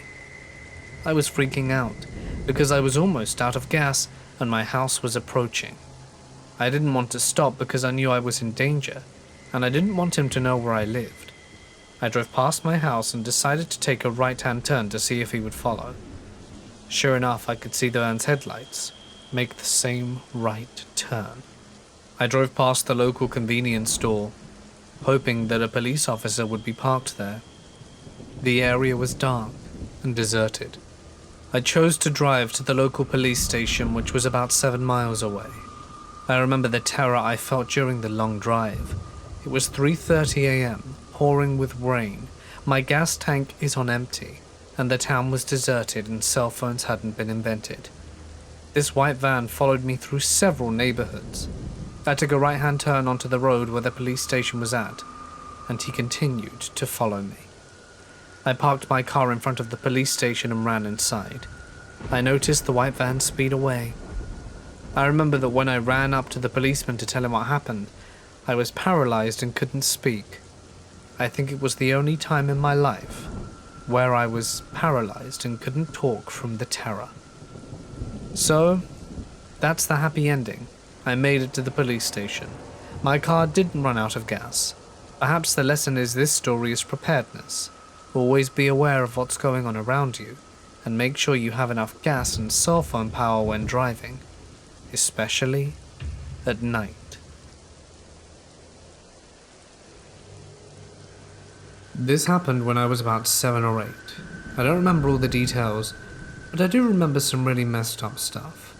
Speaker 1: I was freaking out because I was almost out of gas and my house was approaching. I didn't want to stop because I knew I was in danger, and I didn't want him to know where I lived. I drove past my house and decided to take a right-hand turn to see if he would follow. Sure enough, I could see the van's headlights make the same right turn. I drove past the local convenience store, hoping that a police officer would be parked there. The area was dark and deserted. I chose to drive to the local police station, which was about 7 miles away. I remember the terror I felt during the long drive. It was 3:30 a.m., pouring with rain. My gas tank is on empty, and the town was deserted and cell phones hadn't been invented. This white van followed me through several neighborhoods. I took a right-hand turn onto the road where the police station was at, and he continued to follow me. I parked my car in front of the police station and ran inside. I noticed the white van speed away. I remember that when I ran up to the policeman to tell him what happened, I was paralyzed and couldn't speak. I think it was the only time in my life where I was paralyzed and couldn't talk from the terror. So, that's the happy ending. I made it to the police station. My car didn't run out of gas. Perhaps the lesson is this story is preparedness. Always be aware of what's going on around you, and make sure you have enough gas and cell phone power when driving, especially at night. This happened when I was about 7 or 8. I don't remember all the details, but I do remember some really messed up stuff.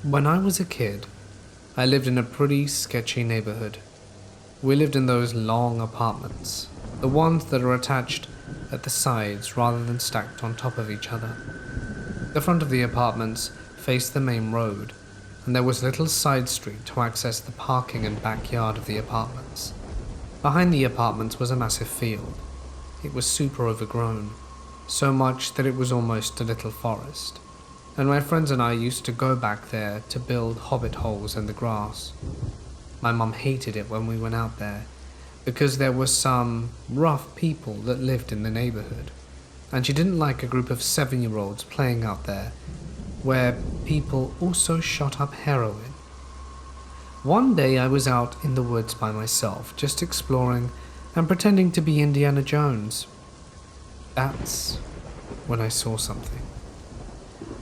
Speaker 1: When I was a kid, I lived in a pretty sketchy neighborhood. We lived in those long apartments, the ones that are attached at the sides rather than stacked on top of each other. The front of the apartments faced the main road, and there was a little side street to access the parking and backyard of the apartments. Behind the apartments was a massive field. It was super overgrown, so much that it was almost a little forest. and my friends and I used to go back there to build hobbit holes in the grass. My mum hated it when we went out there because there were some rough people that lived in the neighborhood, and she didn't like a group of 7-year-olds playing out there where people also shot up heroin. One day I was out in the woods by myself, just exploring and pretending to be Indiana Jones. That's when I saw something.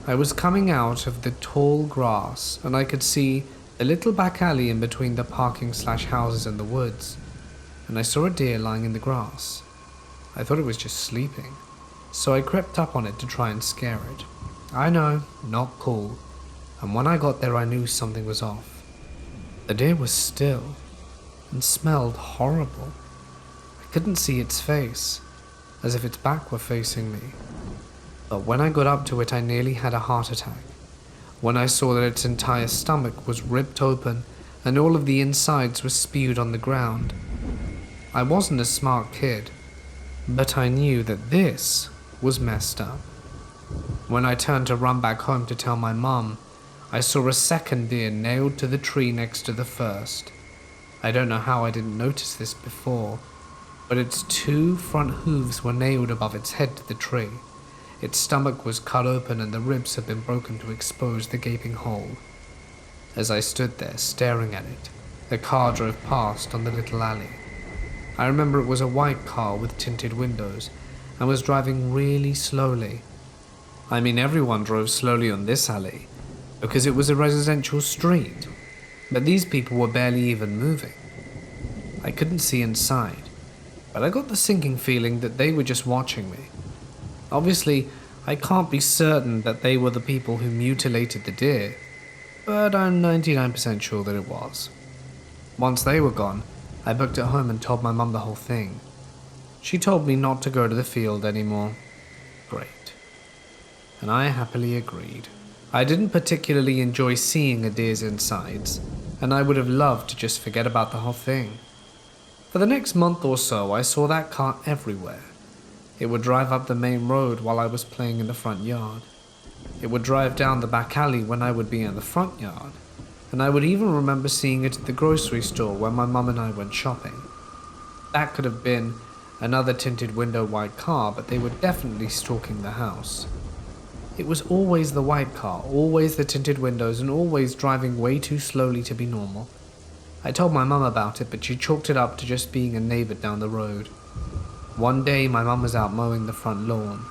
Speaker 1: I was coming out of the tall grass and I could see a little back alley in between the parking/houses and the woods, and I saw a deer lying in the grass. I thought it was just sleeping, so I crept up on it to try and scare it. I know, not cool, and when I got there I knew something was off. The deer was still and smelled horrible. I couldn't see its face, as if its back were facing me. But when I got up to it I nearly had a heart attack, when I saw that its entire stomach was ripped open and all of the insides were spewed on the ground. I wasn't a smart kid, but I knew that this was messed up. When I turned to run back home to tell my mum, I saw a second deer nailed to the tree next to the first. I don't know how I didn't notice this before, but its 2 front hooves were nailed above its head to the tree. Its stomach was cut open and the ribs had been broken to expose the gaping hole. As I stood there staring at it, a car drove past on the little alley. I remember it was a white car with tinted windows and was driving really slowly. I mean, everyone drove slowly on this alley because it was a residential street, but these people were barely even moving. I couldn't see inside, but I got the sinking feeling that they were just watching me. Obviously, I can't be certain that they were the people who mutilated the deer, but I'm 99% sure that it was. Once they were gone, I booked it home and told my mum the whole thing. She told me not to go to the field anymore. Great. And I happily agreed. I didn't particularly enjoy seeing a deer's insides, and I would have loved to just forget about the whole thing. For the next month or so, I saw that car everywhere. It would drive up the main road while I was playing in the front yard. It would drive down the back alley when I would be in the front yard. And I would even remember seeing it at the grocery store when my mum and I went shopping. That could have been another tinted window white car, but they were definitely stalking the house. It was always the white car, always the tinted windows, and always driving way too slowly to be normal. I told my mum about it, but she chalked it up to just being a neighbor down the road. One day my mum was out mowing the front lawn.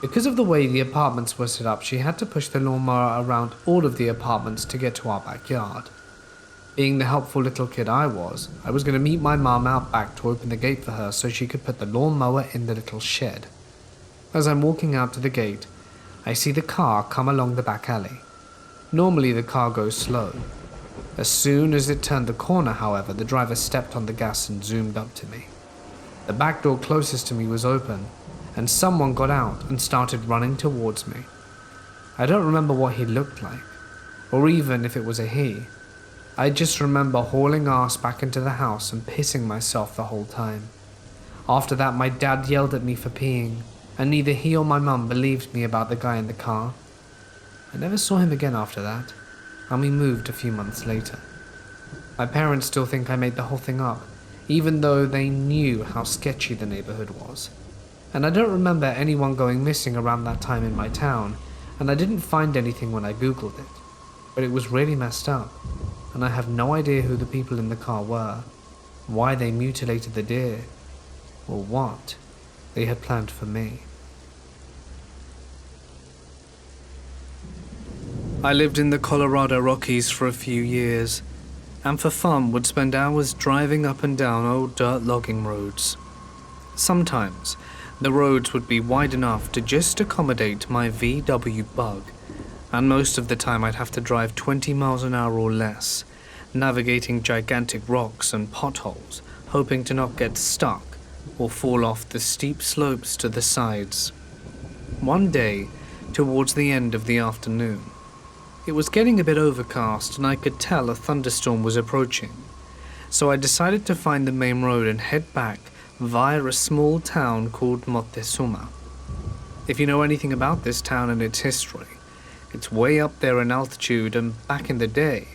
Speaker 1: Because of the way the apartments were set up, she had to push the lawnmower around all of the apartments to get to our backyard. Being the helpful little kid I was going to meet my mum out back to open the gate for her so she could put the lawnmower in the little shed. As I'm walking out to the gate, I see the car come along the back alley. Normally the car goes slow. As soon as it turned the corner, however, the driver stepped on the gas and zoomed up to me. The back door closest to me was open, and someone got out and started running towards me. I don't remember what he looked like, or even if it was a he. I just remember hauling ass back into the house and pissing myself the whole time. After that, my dad yelled at me for peeing, and neither he or my mum believed me about the guy in the car. I never saw him again after that, and we moved a few months later. My parents still think I made the whole thing up, even though they knew how sketchy the neighborhood was. And I don't remember anyone going missing around that time in my town, and I didn't find anything when I googled it. But it was really messed up, and I have no idea who the people in the car were, why they mutilated the deer, or what they had planned for me. I lived in the Colorado Rockies for a few years, and for fun would spend hours driving up and down old dirt logging roads. Sometimes, the roads would be wide enough to just accommodate my VW Bug, and most of the time I'd have to drive 20 miles an hour or less, navigating gigantic rocks and potholes, hoping to not get stuck or fall off the steep slopes to the sides. One day, towards the end of the afternoon, it was getting a bit overcast and I could tell a thunderstorm was approaching, so I decided to find the main road and head back via a small town called Mortis. If you know anything about this town and its history, It's way up there in altitude, and back in the day,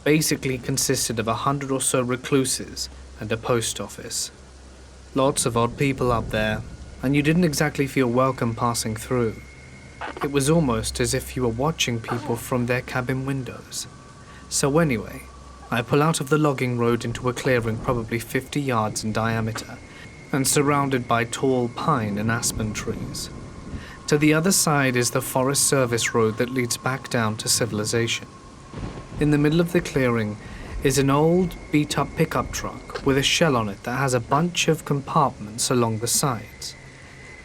Speaker 1: basically consisted of 100 or so recluses and a post office. Lots of odd people up there, and you didn't exactly feel welcome passing through. It was almost as if you were watching people from their cabin windows. So anyway, I pull out of the logging road into a clearing probably 50 yards in diameter, and surrounded by tall pine and aspen trees. To the other side is the Forest Service road that leads back down to civilization. In the middle of the clearing is an old, beat-up pickup truck with a shell on it that has a bunch of compartments along the sides.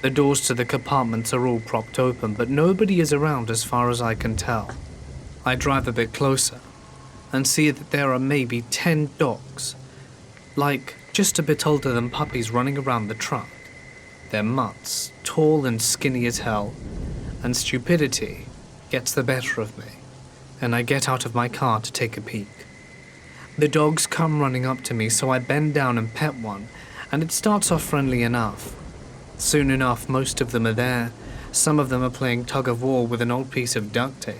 Speaker 1: The doors to the compartments are all propped open, but nobody is around as far as I can tell. I drive a bit closer and see that there are maybe 10 dogs, like just a bit older than puppies, running around the truck. They're mutts, tall and skinny as hell, and stupidity gets the better of me, and I get out of my car to take a peek. The dogs come running up to me, so I bend down and pet one, and it starts off friendly enough. Soon enough, most of them are there. Some of them are playing tug-of-war with an old piece of duct tape.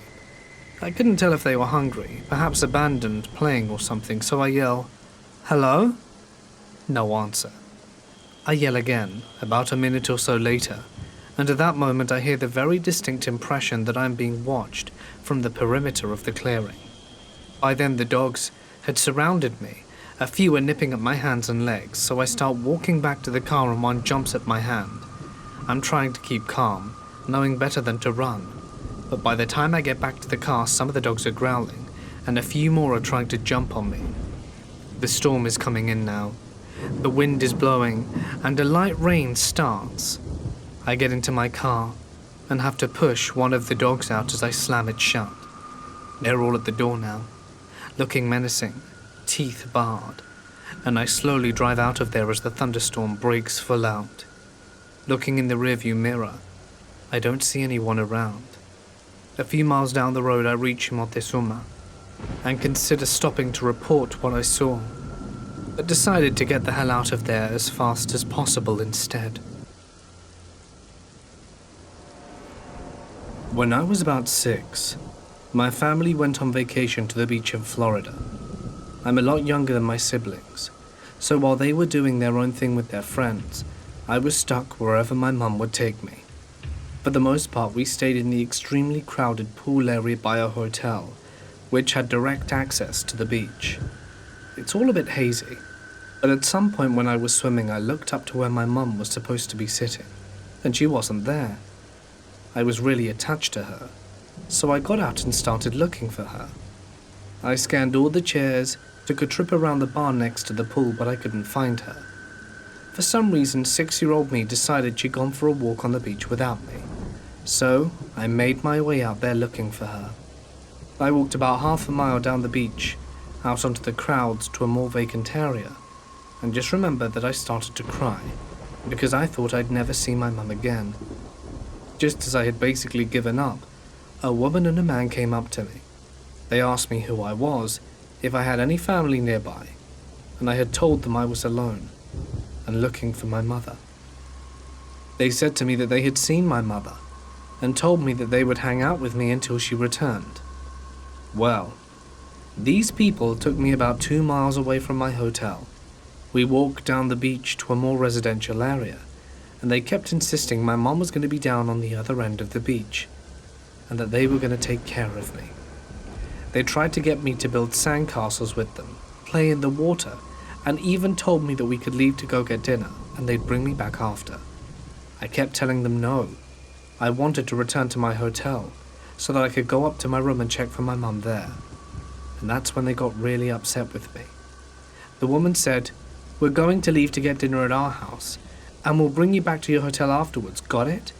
Speaker 1: I couldn't tell if they were hungry, perhaps abandoned, playing or something, so I yell, "Hello?" No answer. I yell again, about a minute or so later, and at that moment I hear the very distinct impression that I'm being watched from the perimeter of the clearing. By then the dogs had surrounded me. A few are nipping at my hands and legs, so I start walking back to the car and one jumps at my hand. I'm trying to keep calm, knowing better than to run, but by the time I get back to the car, some of the dogs are growling, and a few more are trying to jump on me. The storm is coming in now. The wind is blowing, and a light rain starts. I get into my car and have to push one of the dogs out as I slam it shut. They're all at the door now, looking menacing, teeth bared, and I slowly drive out of there as the thunderstorm breaks full out. Looking in the rearview mirror, I don't see anyone around. A few miles down the road I reach Montezuma and consider stopping to report what I saw, but decided to get the hell out of there as fast as possible instead. When I was about 6, my family went on vacation to the beach in Florida. I'm a lot younger than my siblings, so while they were doing their own thing with their friends, I was stuck wherever my mum would take me. For the most part, we stayed in the extremely crowded pool area by a hotel, which had direct access to the beach. It's all a bit hazy, but at some point when I was swimming, I looked up to where my mum was supposed to be sitting, and she wasn't there. I was really attached to her, so I got out and started looking for her. I scanned all the chairs, took a trip around the bar next to the pool, but I couldn't find her. For some reason, 6-year-old me decided she'd gone for a walk on the beach without me, so I made my way out there looking for her. I walked about half a mile down the beach, out onto the crowds to a more vacant area, and just remembered that I started to cry, because I thought I'd never see my mum again. Just as I had basically given up, a woman and a man came up to me. They asked me who I was, if I had any family nearby, and I had told them I was alone, and looking for my mother. They said to me that they had seen my mother, and told me that they would hang out with me until she returned. Well, these people took me about 2 miles away from my hotel. We walked down the beach to a more residential area, and they kept insisting my mom was going to be down on the other end of the beach, and that they were going to take care of me. They tried to get me to build sandcastles with them, play in the water, and even told me that we could leave to go get dinner, and they'd bring me back after. I kept telling them no. I wanted to return to my hotel, so that I could go up to my room and check for my mum there. And that's when they got really upset with me. The woman said, "We're going to leave to get dinner at our house, and we'll bring you back to your hotel afterwards, got it?"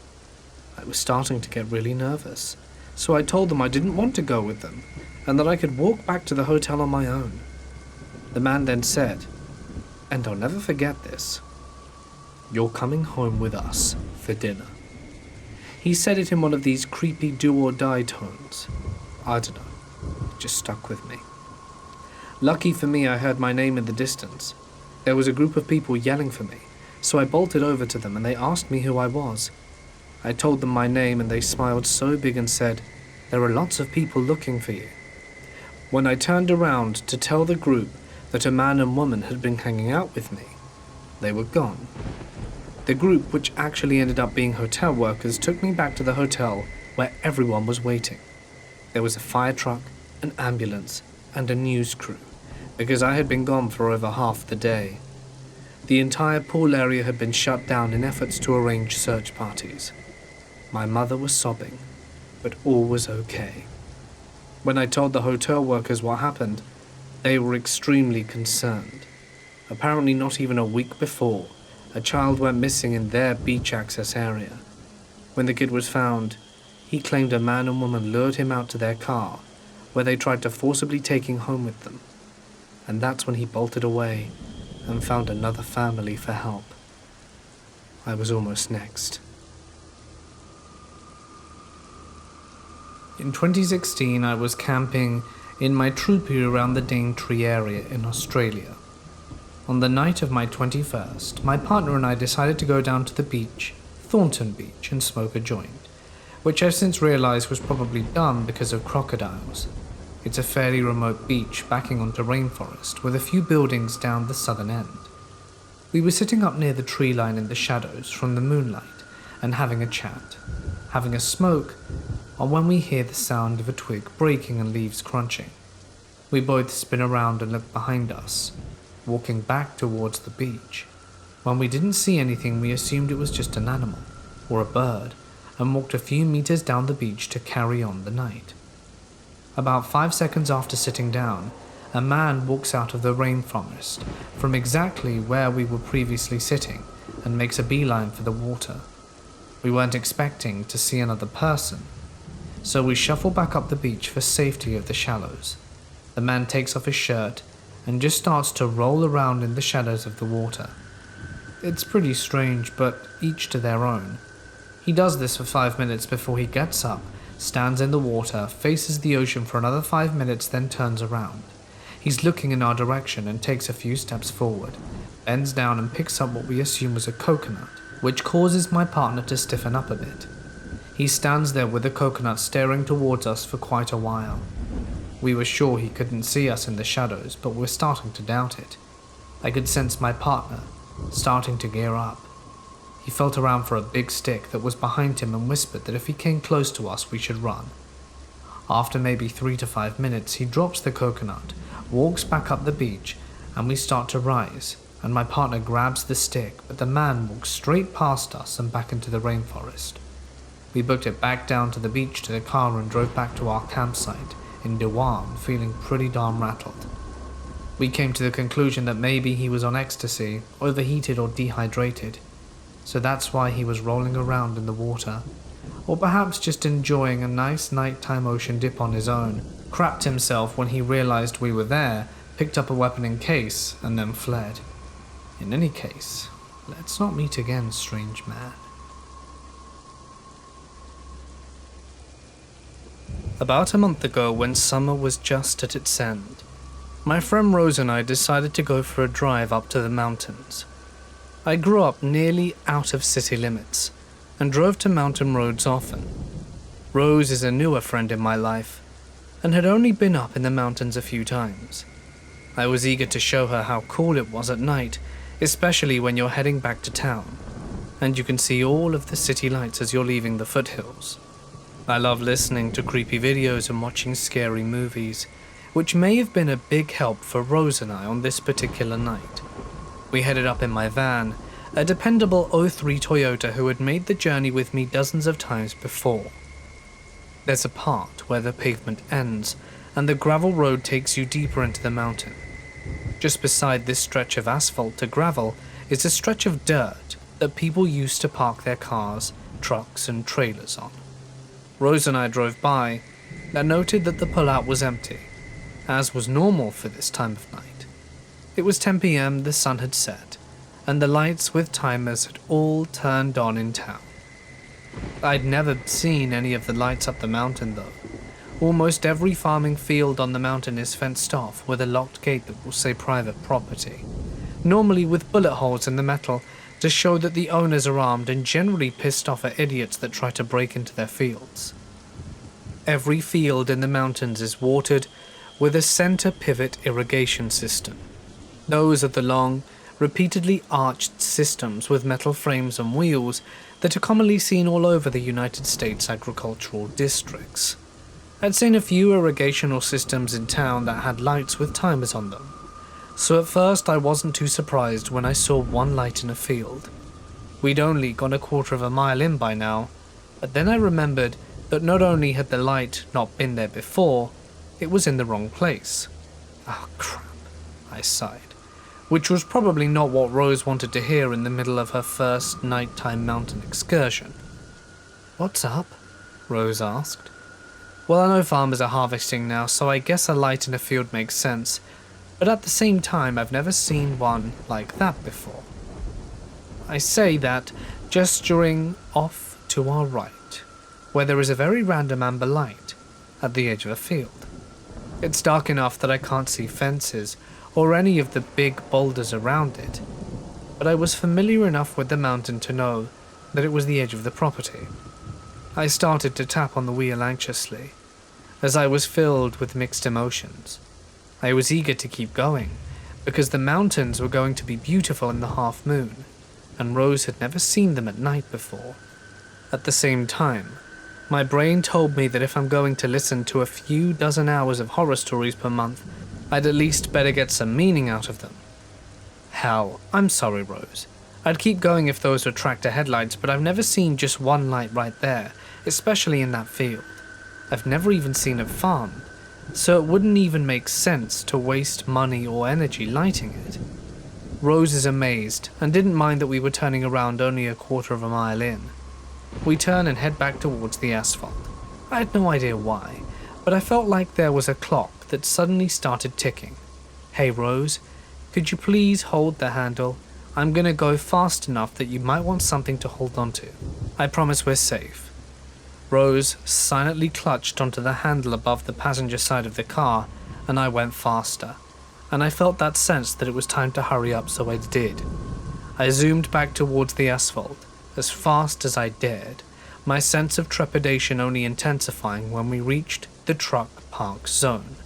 Speaker 1: I was starting to get really nervous, so I told them I didn't want to go with them, and that I could walk back to the hotel on my own. The man then said, and I'll never forget this, "You're coming home with us for dinner." He said it in one of these creepy do-or-die tones. I don't know, it just stuck with me. Lucky for me, I heard my name in the distance. There was a group of people yelling for me, so I bolted over to them and they asked me who I was. I told them my name and they smiled so big and said, There are lots of people looking for you." When I turned around to tell the group that a man and woman had been hanging out with me, they were gone. The group, which actually ended up being hotel workers, took me back to the hotel where everyone was waiting. There was a fire truck, an ambulance, and a news crew, because I had been gone for over half the day. The entire pool area had been shut down in efforts to arrange search parties. My mother was sobbing, but all was okay. When I told the hotel workers what happened, they were extremely concerned. Apparently not even a week before, a child went missing in their beach access area. When the kid was found, he claimed a man and woman lured him out to their car, where they tried to forcibly take him home with them. And that's when he bolted away and found another family for help. I was almost next. In 2016, I was camping in my troopy around the Daintree area in Australia. On the night of my 21st, my partner and I decided to go down to the beach, Thornton Beach, and smoke a joint, which I've since realized was probably done because of crocodiles. It's a fairly remote beach backing onto rainforest with a few buildings down the southern end. We were sitting up near the tree line in the shadows from the moonlight and having a chat, having a smoke, when we hear the sound of a twig breaking and leaves crunching. We both spin around and look behind us, walking back towards the beach. When we didn't see anything, we assumed it was just an animal or a bird and walked a few meters down the beach to carry on the night. About 5 seconds after sitting down, a man walks out of the rainforest from exactly where we were previously sitting and makes a beeline for the water. We weren't expecting to see another person, so we shuffle back up the beach for safety of the shallows. The man takes off his shirt and just starts to roll around in the shadows of the water. It's pretty strange, but each to their own. He does this for 5 minutes before he gets up, stands in the water, faces the ocean for another 5 minutes, then turns around. He's looking in our direction and takes a few steps forward, bends down and picks up what we assume was a coconut, which causes my partner to stiffen up a bit. He stands there with the coconut staring towards us for quite a while. We were sure he couldn't see us in the shadows, but we're starting to doubt it. I could sense my partner starting to gear up. He felt around for a big stick that was behind him and whispered that if he came close to us, we should run. After maybe 3 to 5 minutes, he drops the coconut, walks back up the beach, and we start to rise, and my partner grabs the stick, but the man walks straight past us and back into the rainforest. We booked it back down to the beach to the car and drove back to our campsite in Dewan, feeling pretty darn rattled. We came to the conclusion that maybe he was on ecstasy, overheated or dehydrated, so that's why he was rolling around in the water, or perhaps just enjoying a nice nighttime ocean dip on his own, crapped himself when he realized we were there, picked up a weapon in case, and then fled. In any case, let's not meet again, strange man. About a month ago, when summer was just at its end, my friend Rose and I decided to go for a drive up to the mountains. I grew up nearly out of city limits and drove to mountain roads often. Rose is a newer friend in my life and had only been up in the mountains a few times. I was eager to show her how cool it was at night, especially when you're heading back to town, and you can see all of the city lights as you're leaving the foothills. I love listening to creepy videos and watching scary movies, which may have been a big help for Rose and I on this particular night. We headed up in my van, a dependable 03 Toyota who had made the journey with me dozens of times before. There's a part where the pavement ends, and the gravel road takes you deeper into the mountain. Just beside this stretch of asphalt to gravel is a stretch of dirt that people used to park their cars, trucks, and trailers on. Rose and I drove by and noted that the pullout was empty, as was normal for this time of night. It was 10 p.m, the sun had set, and the lights with timers had all turned on in town. I'd never seen any of the lights up the mountain though. Almost every farming field on the mountain is fenced off with a locked gate that will say private property, normally with bullet holes in the metal to show that the owners are armed and generally pissed off at idiots that try to break into their fields. every field in the mountains is watered with a center pivot irrigation system. Those are the long, repeatedly arched systems with metal frames and wheels that are commonly seen all over the United States agricultural districts. I'd seen a few irrigational systems in town that had lights with timers on them, so at first I wasn't too surprised when I saw one light in a field. We'd only gone a quarter of a mile in by now, but then I remembered that not only had the light not been there before, it was in the wrong place. Oh crap, I sighed, which was probably not what Rose wanted to hear in the middle of her first nighttime mountain excursion. "What's up?" Rose asked. Well, I know farmers are harvesting now, so I guess a light in a field makes sense, but at the same time I've never seen one like that before. I say that, gesturing off to our right, where there is a very random amber light at the edge of a field. It's dark enough that I can't see fences or any of the big boulders around it, but I was familiar enough with the mountain to know that it was the edge of the property. I started to tap on the wheel anxiously, as I was filled with mixed emotions. I was eager to keep going, because the mountains were going to be beautiful in the half moon, and Rose had never seen them at night before. At the same time, my brain told me that if I'm going to listen to a few dozen hours of horror stories per month, I'd at least better get some meaning out of them. Hell, I'm sorry, Rose. I'd keep going if those were tractor headlights, but I've never seen just one light right there, especially in that field. I've never even seen a farm, so it wouldn't even make sense to waste money or energy lighting it. Rose is amazed and didn't mind that we were turning around only a quarter of a mile in. We turn and head back towards the asphalt. I had no idea why, but I felt like there was a clock that suddenly started ticking. "Hey Rose, could you please hold the handle? I'm gonna go fast enough that you might want something to hold onto. I promise we're safe." Rose silently clutched onto the handle above the passenger side of the car, and I went faster, and I felt that sense that it was time to hurry up, so I did. I zoomed back towards the asphalt, as fast as I dared, my sense of trepidation only intensifying when we reached the truck park zone.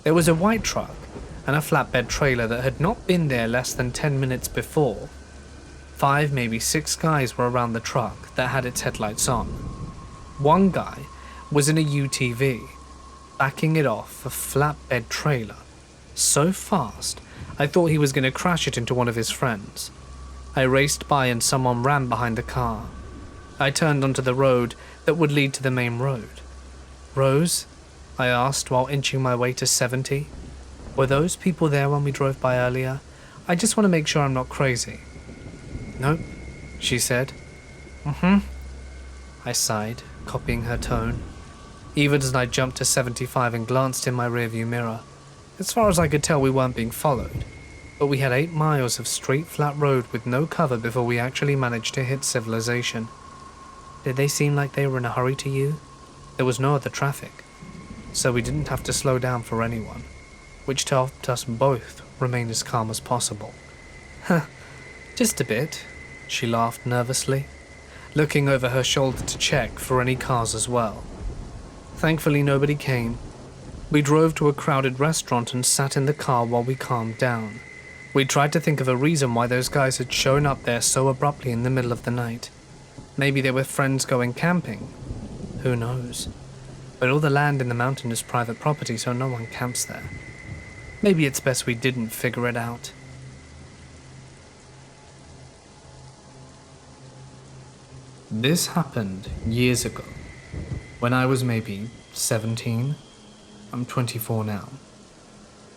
Speaker 1: There was a white truck and a flatbed trailer that had not been there less than 10 minutes before. 5, maybe 6 guys were around the truck that had its headlights on. One guy was in a UTV, backing it off a flatbed trailer, so fast I thought he was going to crash it into one of his friends. I raced by and someone ran behind the car. I turned onto the road that would lead to the main road. "Rose?" I asked while inching my way to 70. "Were those people there when we drove by earlier? I just want to make sure I'm not crazy." "Nope," she said. I sighed, copying her tone, even as I jumped to 75 and glanced in my rearview mirror. As far as I could tell, we weren't being followed, but we had 8 miles of straight flat road with no cover before we actually managed to hit civilization. "Did they seem like they were in a hurry to you?" There was no other traffic, so we didn't have to slow down for anyone, which helped us both remain as calm as possible. Just a bit," she laughed nervously, looking over her shoulder to check for any cars as well. Thankfully nobody came. We drove to a crowded restaurant and sat in the car while we calmed down. We tried to think of a reason why those guys had shown up there so abruptly in the middle of the night. Maybe they were friends going camping. Who knows? But all the land in the mountain is private property, so no one camps there. Maybe it's best we didn't figure it out. This happened years ago, when I was maybe 17. I'm 24 now.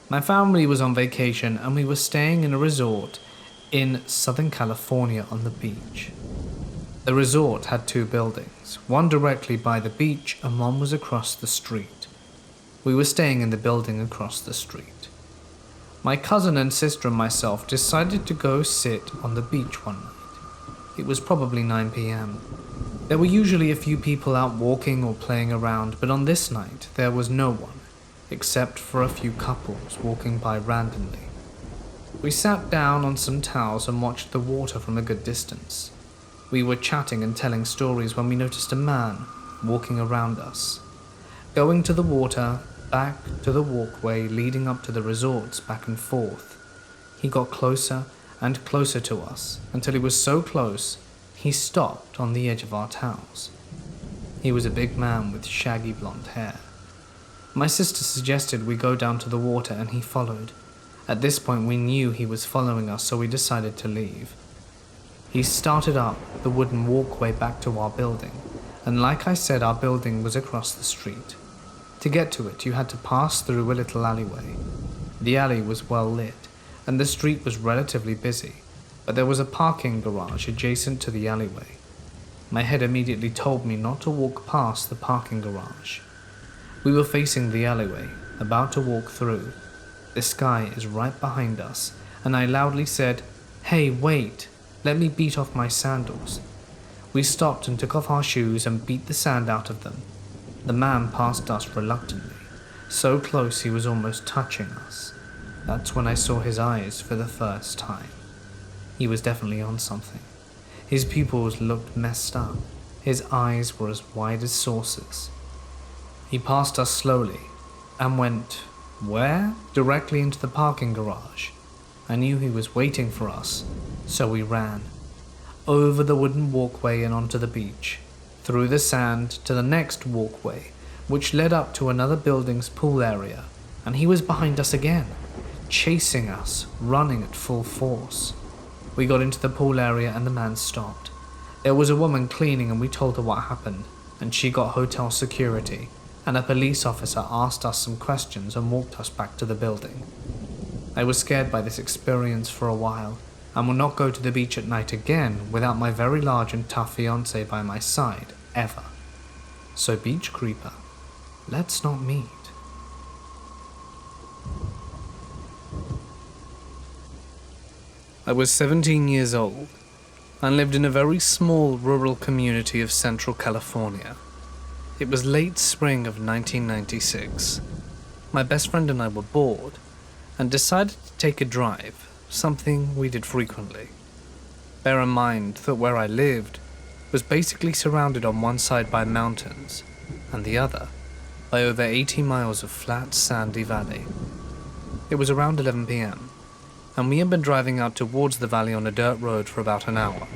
Speaker 1: My family was on vacation and we were staying in a resort in Southern California on the beach. The resort had 2 buildings, one directly by the beach and one was across the street. We were staying in the building across the street. My cousin and sister and myself decided to go sit on the beach one night. It was probably 9 p.m. There were usually a few people out walking or playing around, but on this night there was no one, except for a few couples walking by randomly. We sat down on some towels and watched the water from a good distance. We were chatting and telling stories when we noticed a man walking around us. going to the water, back to the walkway leading up to the resorts, back and forth. He got closer and closer to us until he was so close he stopped on the edge of our towels. He was a big man with shaggy blonde hair. My sister suggested we go down to the water and he followed. At this point we knew he was following us, so we decided to leave. He started up the wooden walkway back to our building, and like I said, our building was across the street. To get to it, you had to pass through a little alleyway. The alley was well lit, and the street was relatively busy, but there was a parking garage adjacent to the alleyway. My head immediately told me not to walk past the parking garage. We were facing the alleyway, about to walk through. This guy is right behind us, and I loudly said, "Hey, wait, let me beat off my sandals." We stopped and took off our shoes and beat the sand out of them. The man passed us reluctantly, so close he was almost touching us. That's when I saw his eyes for the first time. He was definitely on something. His pupils looked messed up. His eyes were as wide as saucers. He passed us slowly and went, where? Directly into the parking garage. I knew he was waiting for us, so we ran. Over the wooden walkway and onto the beach, through the sand to the next walkway, which led up to another building's pool area, and he was behind us again, chasing us, running at full force. We got into the pool area and the man stopped. There was a woman cleaning and we told her what happened, and she got hotel security, and a police officer asked us some questions and walked us back to the building. I was scared by this experience for a while, and will not go to the beach at night again without my very large and tough fiancé by my side, ever. So beach creeper, let's not meet. I was 17 years old and lived in a very small rural community of Central California. It was late spring of 1996. My best friend and I were bored and decided to take a drive, something we did frequently. Bear in mind that where I lived was basically surrounded on one side by mountains and the other by over 80 miles of flat, sandy valley. It was around 11 p.m. and we had been driving out towards the valley on a dirt road for about an hour,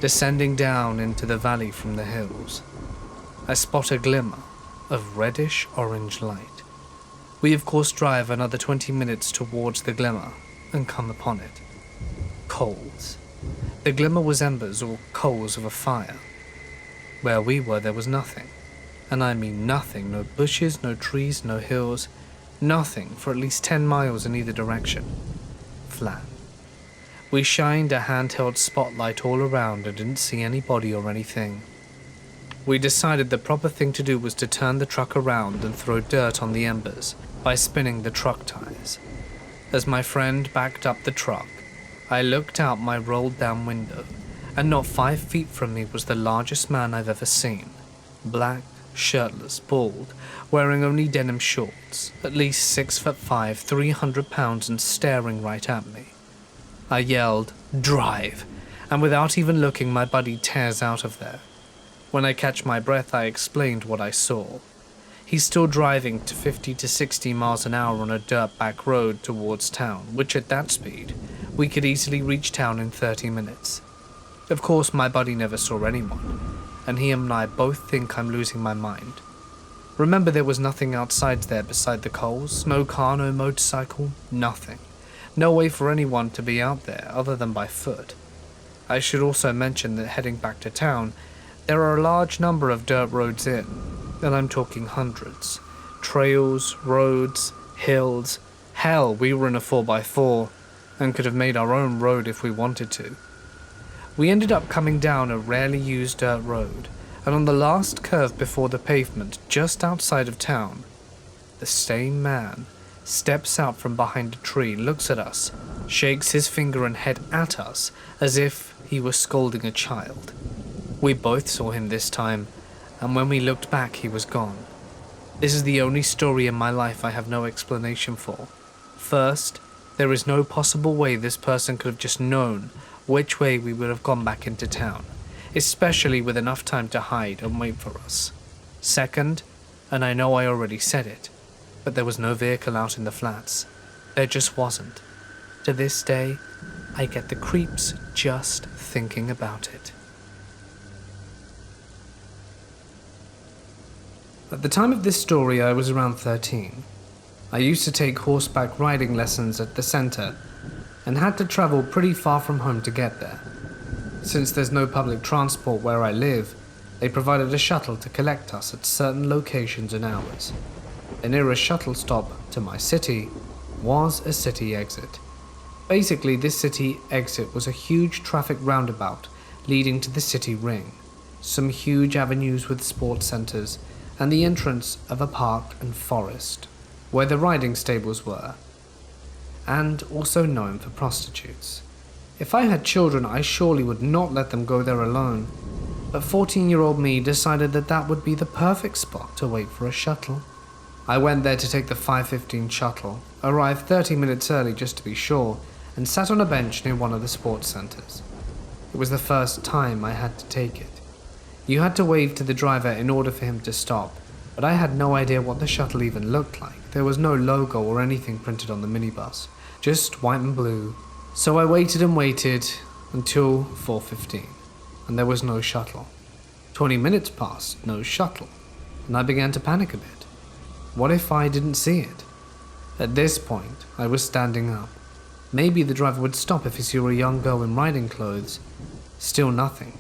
Speaker 1: descending down into the valley from the hills. I spot a glimmer of reddish-orange light. We of course drive another 20 minutes towards the glimmer and come upon it. Coals. The glimmer was embers or coals of a fire. Where we were there was nothing, and I mean nothing, no bushes, no trees, no hills, nothing for at least 10 miles in either direction. Flat. We shined a handheld spotlight all around and didn't see anybody or anything. We decided the proper thing to do was to turn the truck around and throw dirt on the embers by spinning the truck tires. As my friend backed up the truck, I looked out my rolled down window, and not 5 feet from me was the largest man I've ever seen. Black, shirtless, bald, wearing only denim shorts, at least 6'5", 300 pounds, and staring right at me. I yelled, "Drive!" and without even looking, my buddy tears out of there. When I catch my breath, I explained what I saw. He's still driving to 50 to 60 miles an hour on a dirt back road towards town, which at that speed, we could easily reach town in 30 minutes. Of course, my buddy never saw anyone, and he and I both think I'm losing my mind. Remember, there was nothing outside there beside the coals, no car, no motorcycle, nothing. No way for anyone to be out there other than by foot. I should also mention that heading back to town, there are a large number of dirt roads in, and I'm talking hundreds. Trails, roads, hills. Hell, we were in a 4x4 and could have made our own road if we wanted to. We ended up coming down a rarely used dirt road, and on the last curve before the pavement, just outside of town, the same man steps out from behind a tree, looks at us, shakes his finger and head at us as if he was scolding a child. We both saw him this time, and when we looked back, he was gone. This is the only story in my life I have no explanation for. First, there is no possible way this person could have just known which way we would have gone back into town, especially with enough time to hide and wait for us. Second, And I know I already said it, but there was no vehicle out in the flats. There just wasn't. To this day, I get the creeps just thinking about it. At the time of this story, I was around 13. I used to take horseback riding lessons at the center and had to travel pretty far from home to get there. Since there's no public transport where I live, they provided a shuttle to collect us at certain locations and hours. The nearest shuttle stop to my city was a city exit. Basically, this city exit was a huge traffic roundabout leading to the city ring, some huge avenues with sports centers, and the entrance of a park and forest, where the riding stables were, and also known for prostitutes. If I had children, I surely would not let them go there alone, but 14-year-old me decided that that would be the perfect spot to wait for a shuttle. I went there to take the 5:15 shuttle, arrived 30 minutes early just to be sure, and sat on a bench near one of the sports centers. It was the first time I had to take it. You had to wave to the driver in order for him to stop, but I had no idea what the shuttle even looked like. There was no logo or anything printed on the minibus, just white and blue. So I waited and waited until 4:15, and there was no shuttle. 20 minutes passed, no shuttle, and I began to panic a bit. What if I didn't see it? At this point, I was standing up. Maybe the driver would stop if he saw a young girl in riding clothes. Still nothing.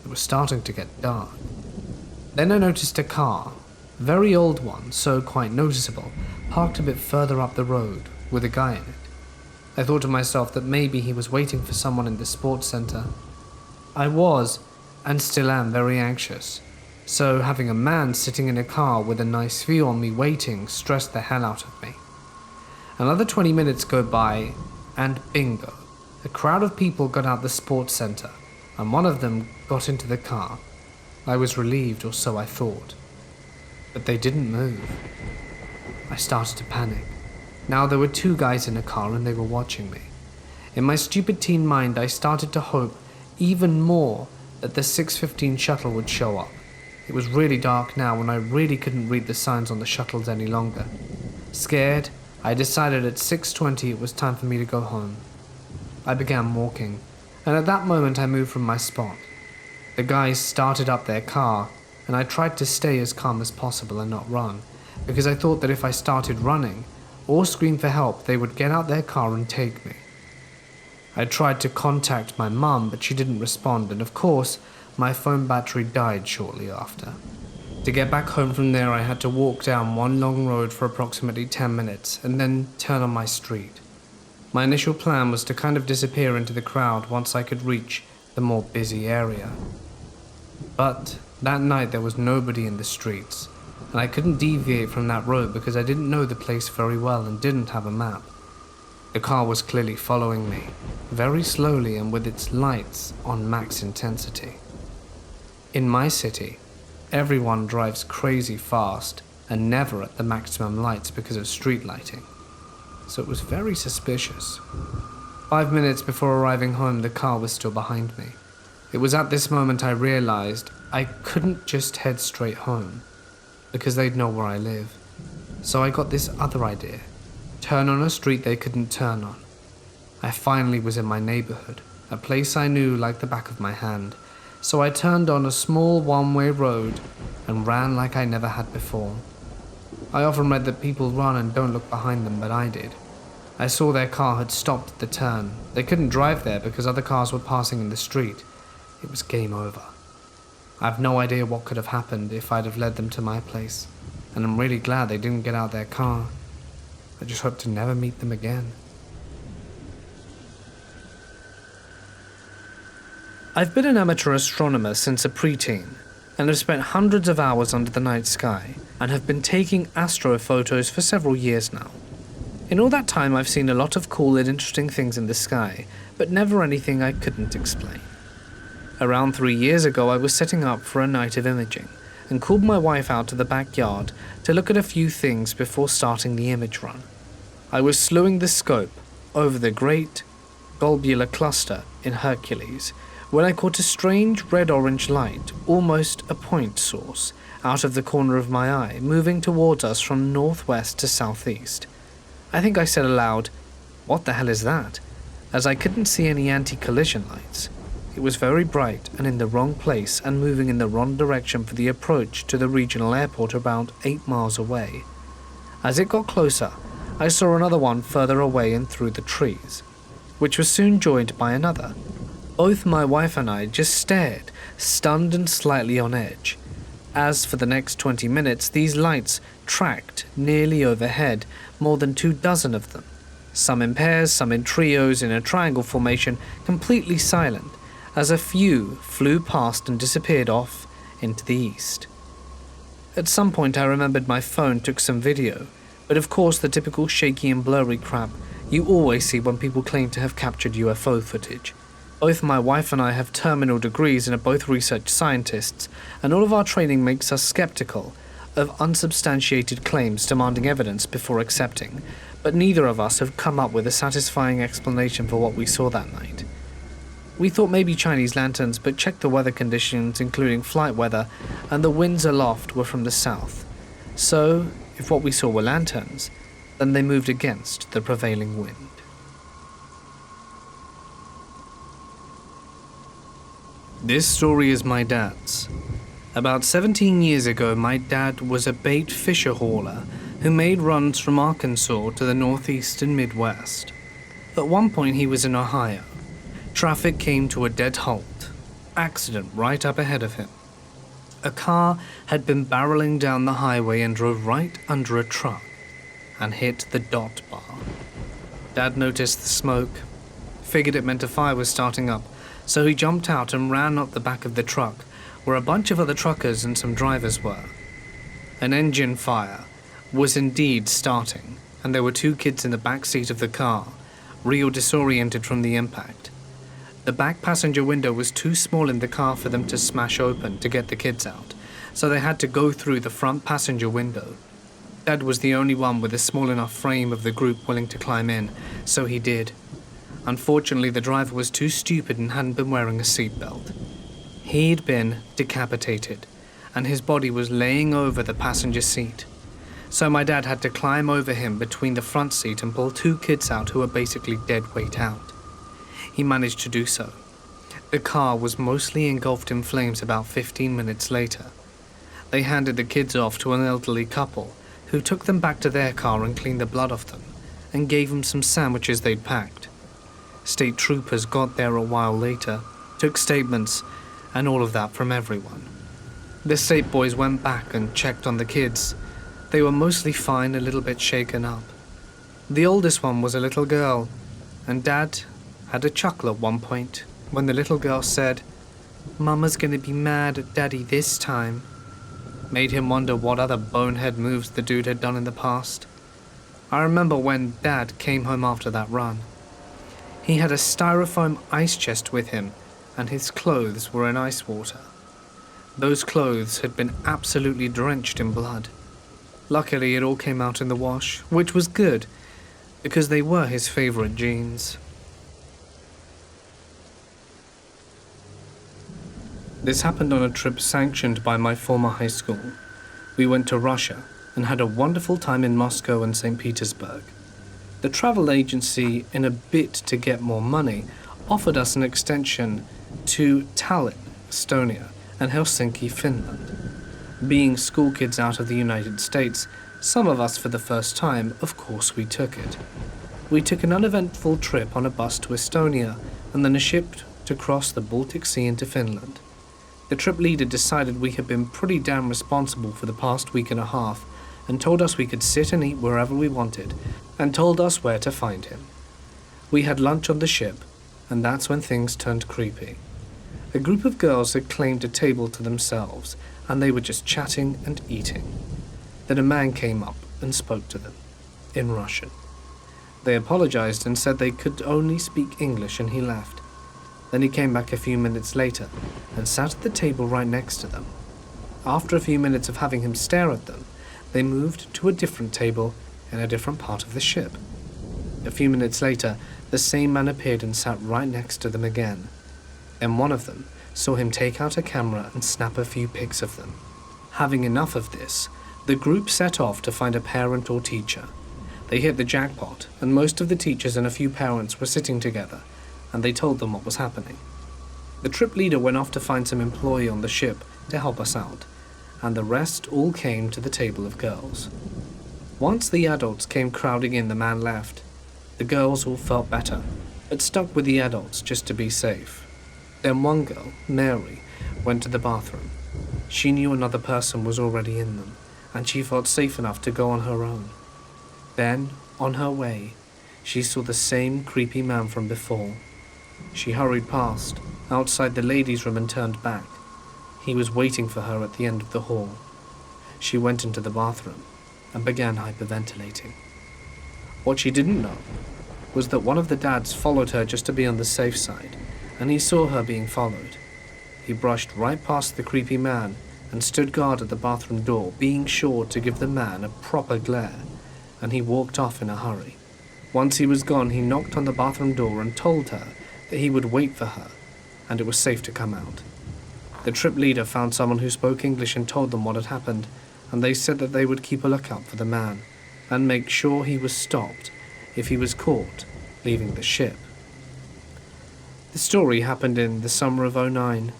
Speaker 1: It was starting to get dark. Then I noticed a car, very old one, so quite noticeable, parked a bit further up the road, with a guy in it. I thought to myself that maybe he was waiting for someone in the sports center. I was, and still am, very anxious, so having a man sitting in a car with a nice view on me waiting stressed the hell out of me. Another 20 minutes go by, and bingo, a crowd of people got out the sports center, and one of them got into the car. I was relieved, or so I thought. But they didn't move. I started to panic. Now there were two guys in a car and they were watching me. In my stupid teen mind, I started to hope even more that the 6:15 shuttle would show up. It was really dark now and I really couldn't read the signs on the shuttles any longer. Scared, I decided at 6:20 it was time for me to go home. I began walking, and at that moment I moved from my spot. The guys started up their car, and I tried to stay as calm as possible and not run, because I thought that if I started running, or screamed for help, they would get out their car and take me. I tried to contact my mum, but she didn't respond, and of course, my phone battery died shortly after. To get back home from there, I had to walk down one long road for approximately 10 minutes, and then turn on my street. My initial plan was to kind of disappear into the crowd once I could reach the more busy area. But that night there was nobody in the streets, and I couldn't deviate from that road because I didn't know the place very well and didn't have a map. The car was clearly following me, very slowly and with its lights on max intensity. In my city, everyone drives crazy fast and never at the maximum lights because of street lighting, so it was very suspicious. 5 minutes before arriving home, the car was still behind me. It was at this moment I realized I couldn't just head straight home, because they'd know where I live. So I got this other idea. Turn on a street they couldn't turn on. I finally was in my neighborhood, a place I knew like the back of my hand, so I turned on a small one-way road and ran like I never had before. I often read that people run and don't look behind them, but I did. I saw their car had stopped at the turn. They couldn't drive there because other cars were passing in the street. It was game over. I have no idea what could have happened if I'd have led them to my place, and I'm really glad they didn't get out their car. I just hope to never meet them again. I've been an amateur astronomer since a preteen, and have spent hundreds of hours under the night sky, and have been taking astrophotos for several years now. In all that time I've seen a lot of cool and interesting things in the sky, but never anything I couldn't explain. Around 3 years ago I was setting up for a night of imaging, and called my wife out to the backyard to look at a few things before starting the image run. I was slewing the scope over the Great Globular Cluster in Hercules when I caught a strange red-orange light, almost a point source, out of the corner of my eye, moving towards us from northwest to southeast. I think I said aloud, "What the hell is that?" as I couldn't see any anti-collision lights. It was very bright and in the wrong place and moving in the wrong direction for the approach to the regional airport about 8 miles away. As it got closer, I saw another one further away and through the trees, which was soon joined by another. Both my wife and I just stared, stunned and slightly on edge. As for the next 20 minutes, these lights tracked nearly overhead, more than 24 of them. Some in pairs, some in trios in a triangle formation, completely silent, as a few flew past and disappeared off into the east. At some point I remembered my phone took some video, but of course the typical shaky and blurry crap you always see when people claim to have captured UFO footage. Both my wife and I have terminal degrees and are both research scientists, and all of our training makes us skeptical of unsubstantiated claims demanding evidence before accepting, but neither of us have come up with a satisfying explanation for what we saw that night. We thought maybe Chinese lanterns, but checked the weather conditions, including flight weather, and the winds aloft were from the south. So, if what we saw were lanterns, then they moved against the prevailing wind. This story is my dad's. About 17 years ago, my dad was a bait fisher hauler who made runs from Arkansas to the northeast and midwest. At one point he was in Ohio. Traffic came to a dead halt. Accident right up ahead of him. A car had been barreling down the highway and drove right under a truck and hit the dot bar. Dad noticed the smoke, figured it meant a fire was starting up, so he jumped out and ran up the back of the truck, where a bunch of other truckers and some drivers were. An engine fire was indeed starting, and there were 2 kids in the back seat of the car, real disoriented from the impact. The back passenger window was too small in the car for them to smash open to get the kids out, so they had to go through the front passenger window. Dad was the only one with a small enough frame of the group willing to climb in, so he did. Unfortunately, the driver was too stupid and hadn't been wearing a seatbelt. He'd been decapitated, and his body was laying over the passenger seat. So my dad had to climb over him between the front seat and pull 2 kids out who were basically dead weight out. He managed to do so. The car was mostly engulfed in flames about 15 minutes later. They handed the kids off to an elderly couple, who took them back to their car and cleaned the blood off them, and gave them some sandwiches they'd packed. State troopers got there a while later, took statements, and all of that from everyone. The state boys went back and checked on the kids. They were mostly fine, a little bit shaken up. The oldest one was a little girl, and Dad had a chuckle at one point when the little girl said, "Mama's gonna be mad at Daddy this time." Made him wonder what other bonehead moves the dude had done in the past. I remember when Dad came home after that run. He had a styrofoam ice chest with him, and his clothes were in ice water. Those clothes had been absolutely drenched in blood. Luckily, it all came out in the wash, which was good, because they were his favorite jeans. This happened on a trip sanctioned by my former high school. We went to Russia and had a wonderful time in Moscow and St. Petersburg. The travel agency, in a bid to get more money, offered us an extension to Tallinn, Estonia, and Helsinki, Finland. Being school kids out of the United States, some of us for the first time, of course we took it. We took an uneventful trip on a bus to Estonia and then a ship to cross the Baltic Sea into Finland. The trip leader decided we had been pretty damn responsible for the past week and a half and told us we could sit and eat wherever we wanted and told us where to find him. We had lunch on the ship, and that's when things turned creepy. A group of girls had claimed a table to themselves, and they were just chatting and eating. Then a man came up and spoke to them, in Russian. They apologized and said they could only speak English, and he left. Then he came back a few minutes later and sat at the table right next to them. After a few minutes of having him stare at them, they moved to a different table in a different part of the ship. A few minutes later, the same man appeared and sat right next to them again. Then one of them saw him take out a camera and snap a few pics of them. Having enough of this, the group set off to find a parent or teacher. They hit the jackpot, and most of the teachers and a few parents were sitting together, and they told them what was happening. The trip leader went off to find some employee on the ship to help us out, and the rest all came to the table of girls. Once the adults came crowding in, the man left. The girls all felt better, but stuck with the adults just to be safe. Then one girl, Mary, went to the bathroom. She knew another person was already in them, and she felt safe enough to go on her own. Then, on her way, she saw the same creepy man from before. She hurried past, outside the ladies' room, and turned back. He was waiting for her at the end of the hall. She went into the bathroom and began hyperventilating. What she didn't know was that one of the dads followed her just to be on the safe side, and he saw her being followed. He brushed right past the creepy man and stood guard at the bathroom door, being sure to give the man a proper glare, and he walked off in a hurry. Once he was gone, he knocked on the bathroom door and told her that he would wait for her, and it was safe to come out. The trip leader found someone who spoke English and told them what had happened, and they said that they would keep a lookout for the man and make sure he was stopped if he was caught leaving the ship. The story happened in the summer of '09.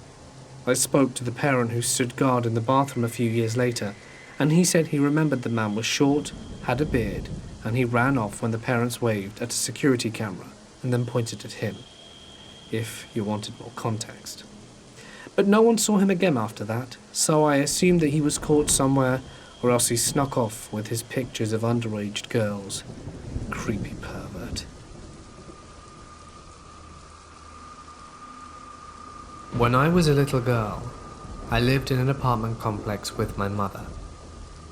Speaker 1: I spoke to the parent who stood guard in the bathroom a few years later, and he said he remembered the man was short, had a beard, and he ran off when the parents waved at a security camera and then pointed at him, if you wanted more context. But no one saw him again after that, so I assumed that he was caught somewhere, or else he snuck off with his pictures of underage girls. Creepy pervert. When I was a little girl, I lived in an apartment complex with my mother.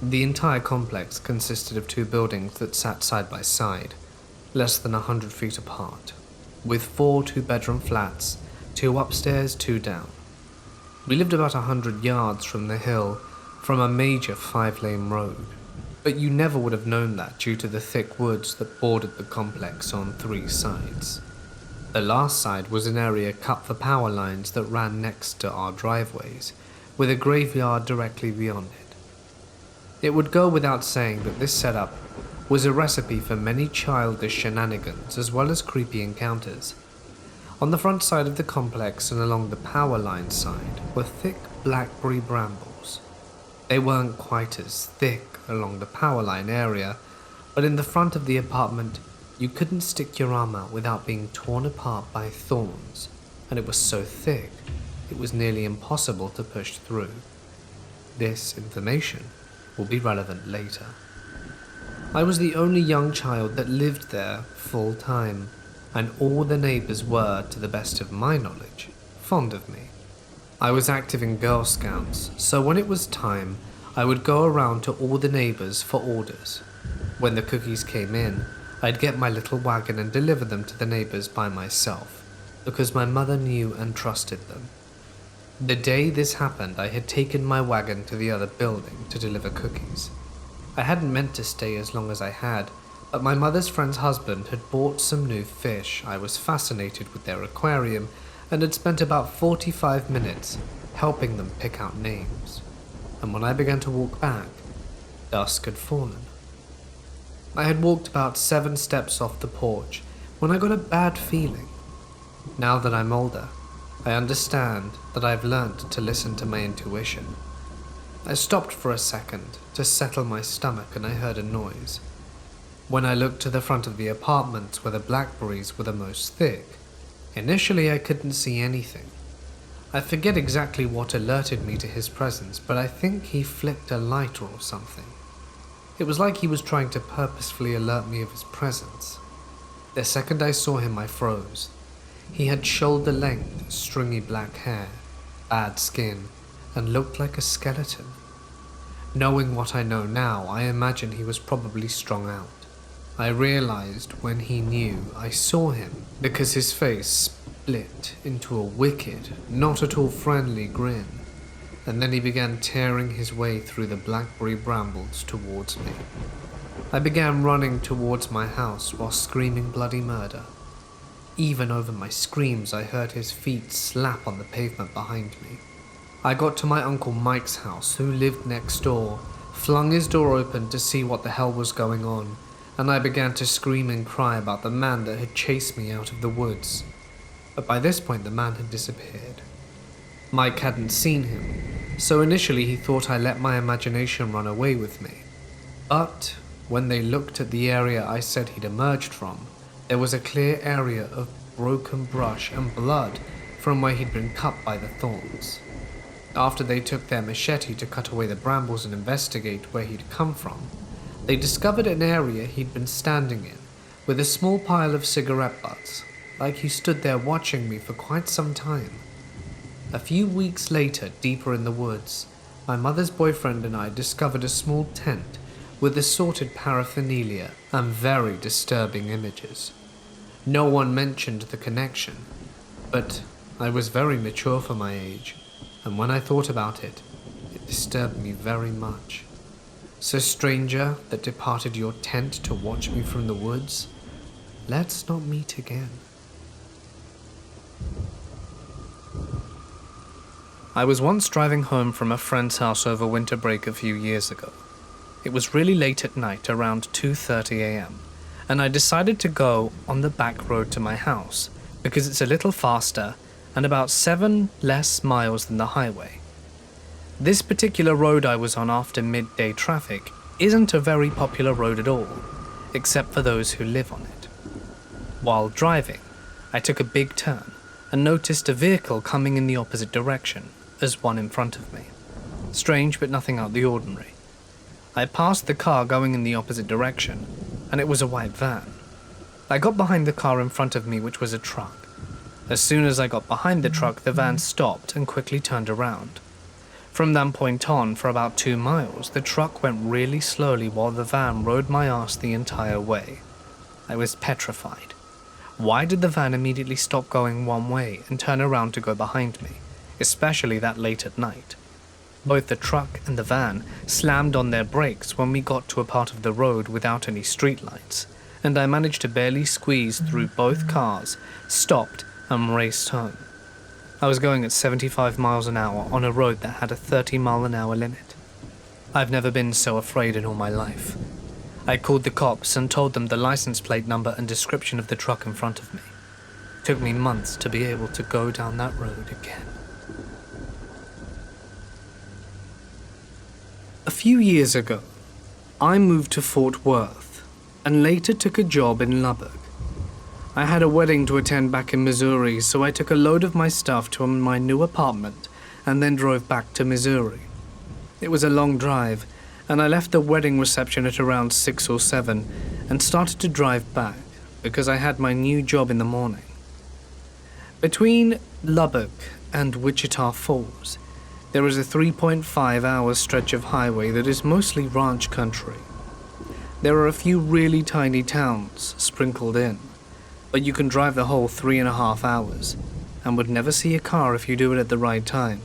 Speaker 1: The entire complex consisted of 2 buildings that sat side by side, less than 100 feet apart, with 4 2-bedroom flats, 2 upstairs, 2 down. We lived about 100 yards from the hill, from a major 5-lane road, but you never would have known that due to the thick woods that bordered the complex on 3 sides. The last side was an area cut for power lines that ran next to our driveways, with a graveyard directly beyond it. It would go without saying that this setup was a recipe for many childish shenanigans as well as creepy encounters. On the front side of the complex and along the power line side were thick blackberry brambles. They weren't quite as thick along the power line area, but in the front of the apartment you couldn't stick your arm out without being torn apart by thorns, and it was so thick it was nearly impossible to push through. This information will be relevant later. I was the only young child that lived there full time, and all the neighbors were, to the best of my knowledge, fond of me. I was active in Girl Scouts, so when it was time, I would go around to all the neighbors for orders. When the cookies came in, I'd get my little wagon and deliver them to the neighbors by myself, because my mother knew and trusted them. The day this happened, I had taken my wagon to the other building to deliver cookies. I hadn't meant to stay as long as I had, but my mother's friend's husband had bought some new fish. I was fascinated with their aquarium and had spent about 45 minutes helping them pick out names. And when I began to walk back, dusk had fallen. I had walked about 7 steps off the porch when I got a bad feeling. Now that I'm older, I understand that I've learned to listen to my intuition. I stopped for a second to settle my stomach and I heard a noise. When I looked to the front of the apartment where the blackberries were the most thick, initially I couldn't see anything. I forget exactly what alerted me to his presence, but I think he flicked a light or something. It was like he was trying to purposefully alert me of his presence. The second I saw him, I froze. He had shoulder-length, stringy black hair, bad skin, and looked like a skeleton. Knowing what I know now, I imagine he was probably strung out. I realized when he knew I saw him because his face split into a wicked, not at all friendly grin, and then he began tearing his way through the blackberry brambles towards me. I began running towards my house while screaming bloody murder. Even over my screams, I heard his feet slap on the pavement behind me. I got to my Uncle Mike's house, who lived next door, flung his door open to see what the hell was going on, and I began to scream and cry about the man that had chased me out of the woods. But by this point the man had disappeared. Mike hadn't seen him, so initially he thought I let my imagination run away with me. But when they looked at the area I said he'd emerged from, there was a clear area of broken brush and blood from where he'd been cut by the thorns. After they took their machete to cut away the brambles and investigate where he'd come from, they discovered an area he'd been standing in, with a small pile of cigarette butts, like he stood there watching me for quite some time. A few weeks later, deeper in the woods, my mother's boyfriend and I discovered a small tent with assorted paraphernalia and very disturbing images. No one mentioned the connection, but I was very mature for my age, and when I thought about it, it disturbed me very much. So stranger that departed your tent to watch me from the woods, let's not meet again. I was once driving home from a friend's house over winter break a few years ago. It was really late at night, around 2:30 a.m., and I decided to go on the back road to my house because it's a little faster and about 7 less miles than the highway. This particular road I was on after midday traffic isn't a very popular road at all, except for those who live on it. While driving, I took a big turn and noticed a vehicle coming in the opposite direction as one in front of me. Strange, but nothing out of the ordinary. I passed the car going in the opposite direction, and it was a white van. I got behind the car in front of me, which was a truck. As soon as I got behind the truck, the van stopped and quickly turned around. From that point on, for about 2 miles, the truck went really slowly while the van rode my ass the entire way. I was petrified. Why did the van immediately stop going one way and turn around to go behind me, especially that late at night? Both the truck and the van slammed on their brakes when we got to a part of the road without any streetlights, and I managed to barely squeeze through both cars, stopped, and raced home. I was going at 75 miles an hour on a road that had a 30-mile-an-hour limit. I've never been so afraid in all my life. I called the cops and told them the license plate number and description of the truck in front of me. It took me months to be able to go down that road again. A few years ago, I moved to Fort Worth and later took a job in Lubbock. I had a wedding to attend back in Missouri, so I took a load of my stuff to my new apartment and then drove back to Missouri. It was a long drive, and I left the wedding reception at around 6 or 7 and started to drive back because I had my new job in the morning. Between Lubbock and Wichita Falls, there is a 3.5-hour stretch of highway that is mostly ranch country. There are a few really tiny towns sprinkled in, but you can drive the whole 3.5 hours and would never see a car if you do it at the right time.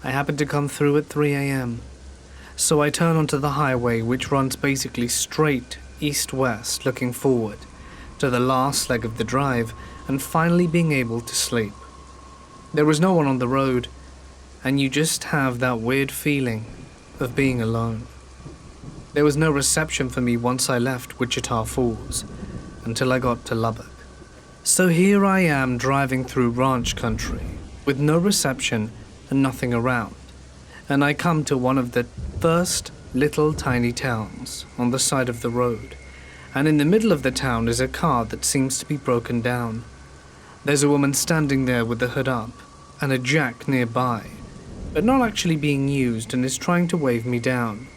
Speaker 1: I happened to come through at 3 a.m., so I turn onto the highway, which runs basically straight east-west looking forward to the last leg of the drive and finally being able to sleep. There was no one on the road, and you just have that weird feeling of being alone. There was no reception for me once I left Wichita Falls until I got to Lubbock. So here I am driving through ranch country with no reception and nothing around, and I come to one of the first little tiny towns on the side of the road, and in the middle of the town is a car that seems to be broken down. There's a woman standing there with the hood up and a jack nearby, but not actually being used, and is trying to wave me down.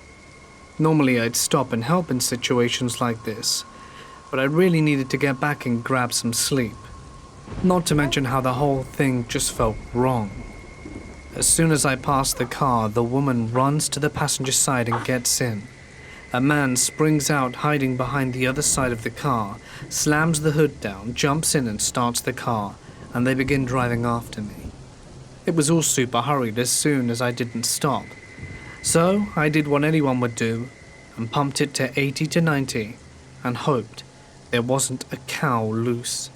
Speaker 1: Normally I'd stop and help in situations like this, but I really needed to get back and grab some sleep. Not to mention how the whole thing just felt wrong. As soon as I pass the car, the woman runs to the passenger side and gets in. A man springs out, hiding behind the other side of the car, slams the hood down, jumps in and starts the car, and they begin driving after me. It was all super hurried as soon as I didn't stop. So I did what anyone would do and pumped it to 80 to 90 and hoped there wasn't a cow loose.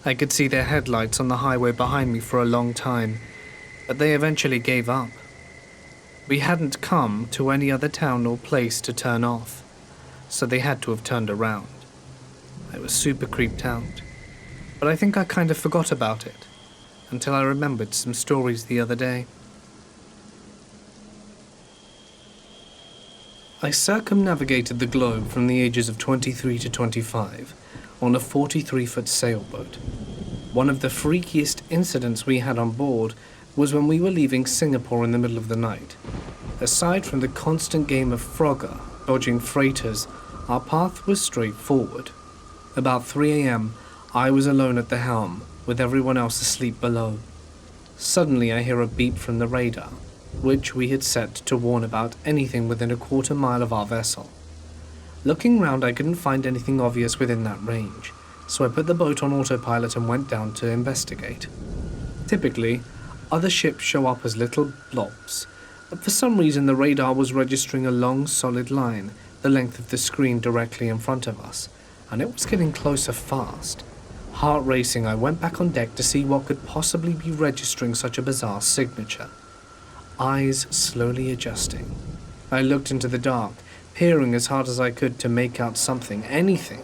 Speaker 1: I could see their headlights on the highway behind me for a long time, but they eventually gave up. We hadn't come to any other town or place to turn off, so they had to have turned around. I was super creeped out, but I think I kind of forgot about it until I remembered some stories the other day. I circumnavigated the globe from the ages of 23 to 25 on a 43-foot sailboat. One of the freakiest incidents we had on board was when we were leaving Singapore in the middle of the night. Aside from the constant game of Frogger, dodging freighters, our path was straightforward. About 3 a.m., I was alone at the helm, with everyone else asleep below. Suddenly I hear a beep from the radar, which we had set to warn about anything within a quarter mile of our vessel. Looking round, I couldn't find anything obvious within that range, so I put the boat on autopilot and went down to investigate. Typically, other ships show up as little blobs, but for some reason the radar was registering a long, solid line, the length of the screen directly in front of us, and it was getting closer fast. Heart racing, I went back on deck to see what could possibly be registering such a bizarre signature. Eyes slowly adjusting. I looked into the dark, peering as hard as I could to make out something, anything.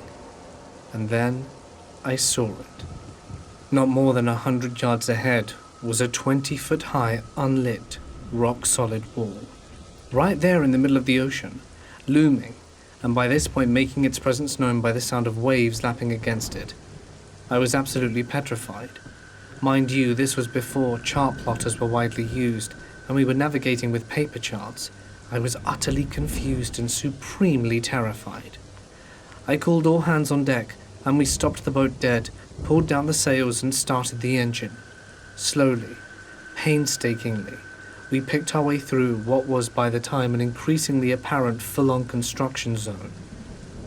Speaker 1: And then I saw it. Not more than 100 yards ahead was a 20-foot-high, unlit, rock-solid wall. Right there in the middle of the ocean, looming, and by this point making its presence known by the sound of waves lapping against it. I was absolutely petrified. Mind you, this was before chart plotters were widely used, and we were navigating with paper charts. I was utterly confused and supremely terrified. I called all hands on deck, and we stopped the boat dead, pulled down the sails and started the engine. Slowly, painstakingly, we picked our way through what was by the time an increasingly apparent full-on construction zone.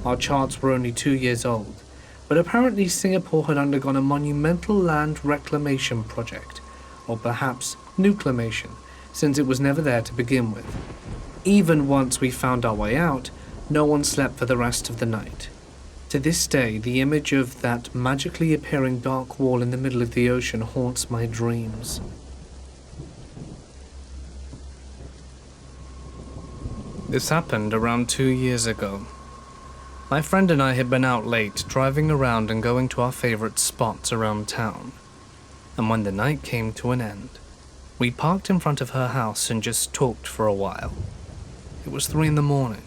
Speaker 1: Our charts were only 2 years old, but apparently Singapore had undergone a monumental land reclamation project, or perhaps nuclamation, since it was never there to begin with. Even once we found our way out, no one slept for the rest of the night. To this day, the image of that magically appearing dark wall in the middle of the ocean haunts my dreams. This happened around 2 years ago. My friend and I had been out late, driving around and going to our favorite spots around town. And when the night came to an end, we parked in front of her house and just talked for a while. It was 3 a.m.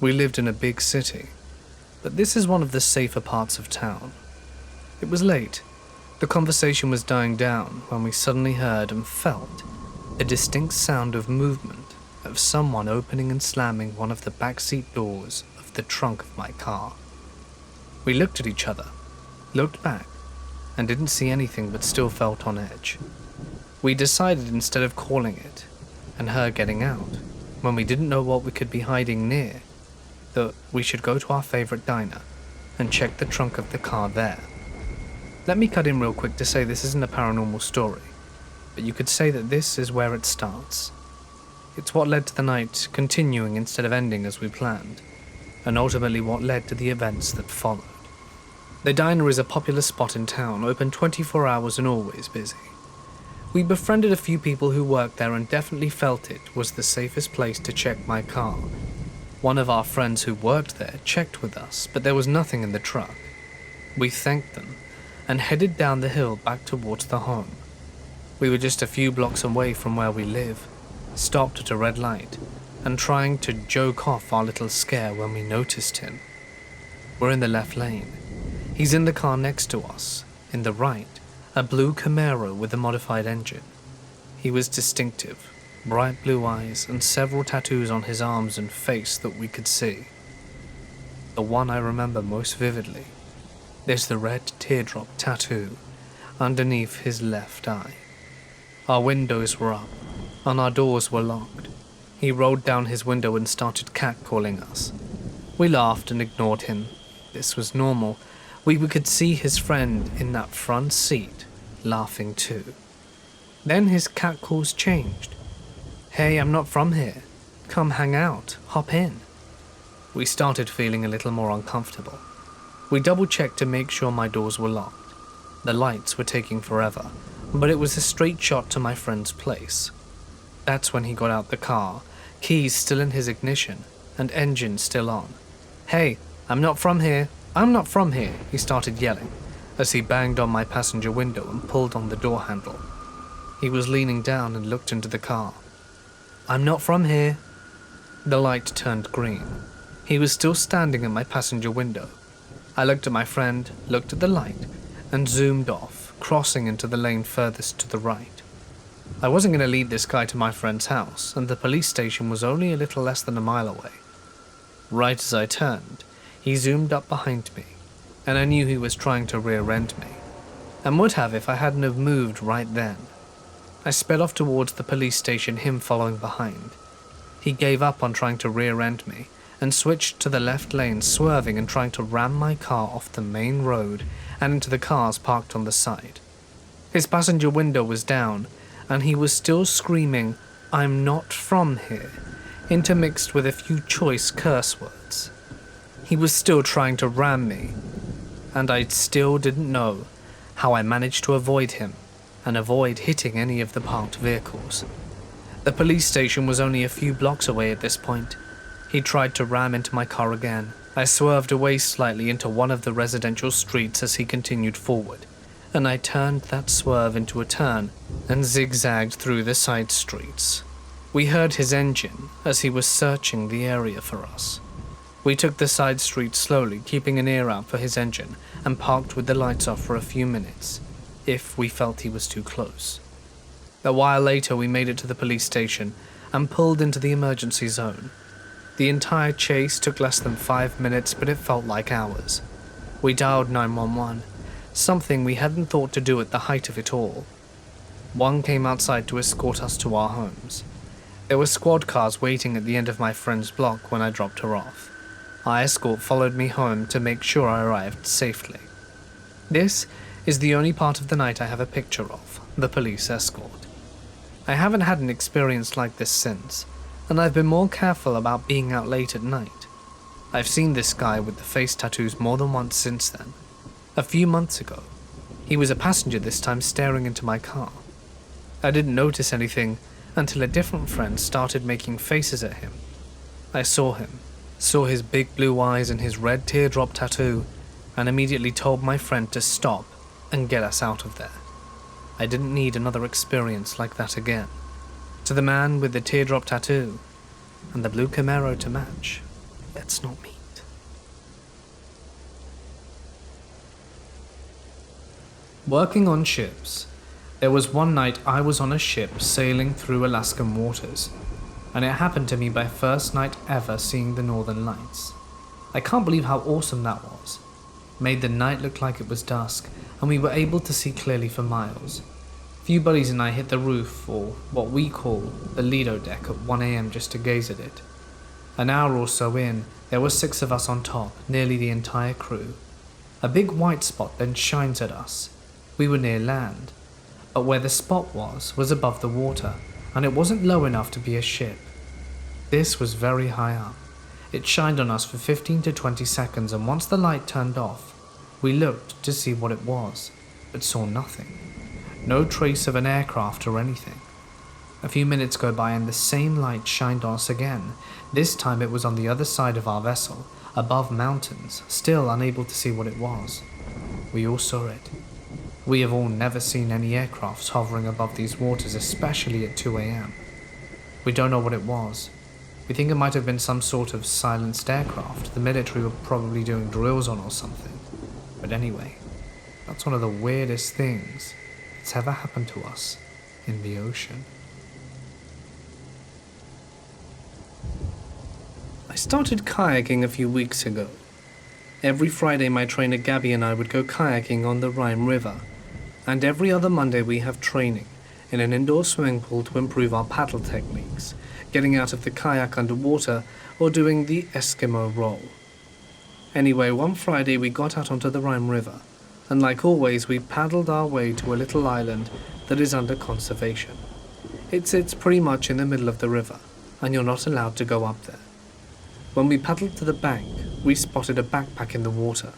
Speaker 1: We lived in a big city, but this is one of the safer parts of town. It was late. The conversation was dying down when we suddenly heard and felt a distinct sound of movement, of someone opening and slamming one of the backseat doors of the trunk of my car. We looked at each other, looked back, and didn't see anything but still felt on edge. We decided instead of calling it, and her getting out, when we didn't know what we could be hiding near, that we should go to our favorite diner and check the trunk of the car there. Let me cut in real quick to say this isn't a paranormal story, but you could say that this is where it starts. It's what led to the night continuing instead of ending as we planned, and ultimately what led to the events that followed. The diner is a popular spot in town, open 24 hours and always busy. We befriended a few people who worked there and definitely felt it was the safest place to check my car. One of our friends who worked there checked with us, but there was nothing in the truck. We thanked them and headed down the hill back towards the home. We were just a few blocks away from where we live, stopped at a red light, and trying to joke off our little scare when we noticed him. We're in the left lane. He's in the car next to us. In the right, a blue Camaro with a modified engine. He was distinctive, bright blue eyes and several tattoos on his arms and face that we could see. The one I remember most vividly, there's the red teardrop tattoo underneath his left eye. Our windows were up, and our doors were locked. He rolled down his window and started catcalling us. We laughed and ignored him. This was normal. We could see his friend in that front seat, laughing too. Then his catcalls changed. "Hey, I'm not from here. Come hang out. Hop in." We started feeling a little more uncomfortable. We double-checked to make sure my doors were locked. The lights were taking forever. but it was a straight shot to my friend's place. That's when he got out the car, keys still in his ignition, and engine still on. "Hey, I'm not from here, I'm not from here," he started yelling, as he banged on my passenger window and pulled on the door handle. He was leaning down and looked into the car. "I'm not from here." The light turned green. He was still standing at my passenger window. I looked at my friend, looked at the light, and zoomed off, crossing into the lane furthest to the right. I wasn't going to lead this guy to my friend's house, and the police station was only a little less than a mile away. Right as I turned, he zoomed up behind me, and I knew he was trying to rear-end me, and would have if I hadn't have moved right then. I sped off towards the police station, him following behind. He gave up on trying to rear-end me, and switched to the left lane, swerving and trying to ram my car off the main road and into the cars parked on the side. His passenger window was down, and he was still screaming, "I'm not from here," intermixed with a few choice curse words. He was still trying to ram me, and I still didn't know how I managed to avoid him and avoid hitting any of the parked vehicles. The police station was only a few blocks away at this point. He tried to ram into my car again. I swerved away slightly into one of the residential streets as he continued forward, and I turned that swerve into a turn and zigzagged through the side streets. We heard his engine as he was searching the area for us. We took the side street slowly, keeping an ear out for his engine, and parked with the lights off for a few minutes, if we felt he was too close. A while later we made it to the police station and pulled into the emergency zone. The entire chase took less than 5 minutes, but it felt like hours. We dialed 911, something we hadn't thought to do at the height of it all. One came outside to escort us to our homes. There were squad cars waiting at the end of my friend's block when I dropped her off. Our escort followed me home to make sure I arrived safely. This is the only part of the night I have a picture of, the police escort. I haven't had an experience like this since, and I've been more careful about being out late at night. I've seen this guy with the face tattoos more than once since then. A few months ago, he was a passenger this time, staring into my car. I didn't notice anything until a different friend started making faces at him. I saw him, saw his big blue eyes and his red teardrop tattoo, and immediately told my friend to stop and get us out of there. I didn't need another experience like that again. To the man with the teardrop tattoo and the blue Camaro to match, let's not meet. Working on ships. There was one night I was on a ship sailing through Alaskan waters, and it happened to me my first night ever seeing the northern lights. I can't believe how awesome that was. Made the night look like it was dusk, and we were able to see clearly for miles. Few buddies and I hit the roof, or what we call the Lido deck, at 1 AM just to gaze at it. An hour or so in, there were 6 of us on top, nearly the entire crew. A big white spot then shines at us. We were near land, but where the spot was above the water, and it wasn't low enough to be a ship. This was very high up. It shined on us for 15 to 20 seconds, and once the light turned off, we looked to see what it was, but saw nothing. No trace of an aircraft or anything. A few minutes go by and the same light shined on us again. This time it was on the other side of our vessel, above mountains, still unable to see what it was. We all saw it. We have all never seen any aircrafts hovering above these waters, especially at 2 AM. We don't know what it was. We think it might have been some sort of silenced aircraft the military were probably doing drills on or something. But anyway, that's one of the weirdest things that's ever happened to us in the ocean. I started kayaking a few weeks ago. Every Friday my trainer Gabby and I would go kayaking on the Rhine River, and every other Monday we have training in an indoor swimming pool to improve our paddle techniques, getting out of the kayak underwater or doing the Eskimo roll. Anyway, one Friday we got out onto the Rhine River, and like always we paddled our way to a little island that is under conservation. It sits pretty much in the middle of the river, and you're not allowed to go up there. When we paddled to the bank, we spotted a backpack in the water.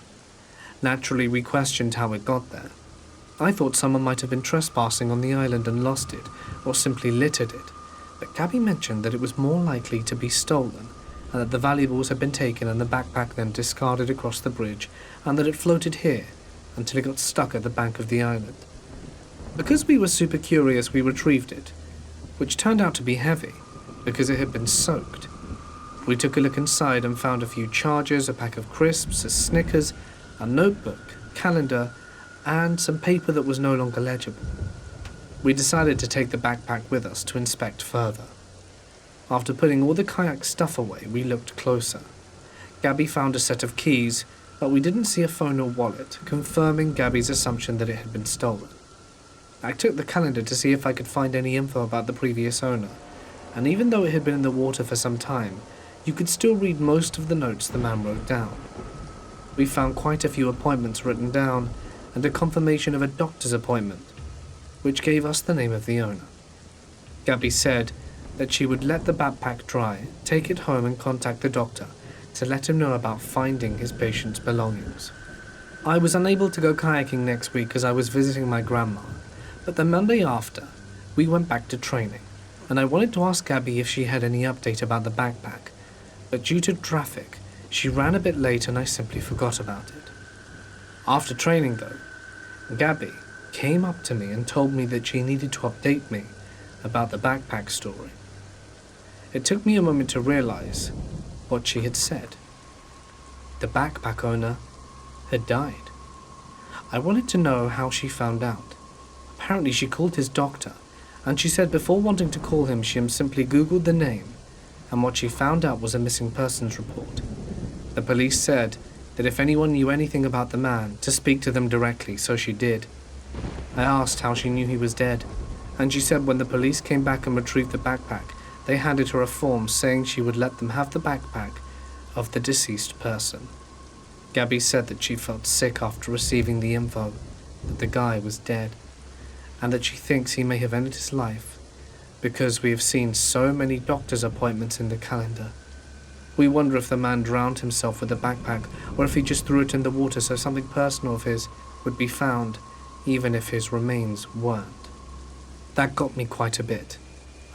Speaker 1: Naturally, we questioned how it got there. I thought someone might have been trespassing on the island and lost it, or simply littered it, but Gabby mentioned that it was more likely to be stolen, and that the valuables had been taken and the backpack then discarded across the bridge, and that it floated here until it got stuck at the bank of the island. Because we were super curious, we retrieved it, which turned out to be heavy, because it had been soaked. We took a look inside and found a few chargers, a pack of crisps, a Snickers, a notebook, calendar, and some paper that was no longer legible. We decided to take the backpack with us to inspect further. After putting all the kayak stuff away, we looked closer. Gabby found a set of keys, but we didn't see a phone or wallet, confirming Gabby's assumption that it had been stolen. I took the calendar to see if I could find any info about the previous owner, and even though it had been in the water for some time, you could still read most of the notes the man wrote down. We found quite a few appointments written down, and a confirmation of a doctor's appointment, which gave us the name of the owner. Gabby said that she would let the backpack dry, take it home and contact the doctor to let him know about finding his patient's belongings. I was unable to go kayaking next week as I was visiting my grandma, but the Monday after, we went back to training, and I wanted to ask Gabby if she had any update about the backpack, but due to traffic, she ran a bit late and I simply forgot about it. After training though, Gabby came up to me and told me that she needed to update me about the backpack story. It took me a moment to realize what she had said. The backpack owner had died. I wanted to know how she found out. Apparently she called his doctor, and she said before wanting to call him she simply googled the name, and what she found out was a missing persons report. The police said that if anyone knew anything about the man, to speak to them directly, so she did. I asked how she knew he was dead, and she said when the police came back and retrieved the backpack, they handed her a form saying she would let them have the backpack of the deceased person. Gabby said that she felt sick after receiving the info that the guy was dead, and that she thinks he may have ended his life because we have seen so many doctor's appointments in the calendar. We wonder if the man drowned himself with the backpack, or if he just threw it in the water so something personal of his would be found, even if his remains weren't. That got me quite a bit.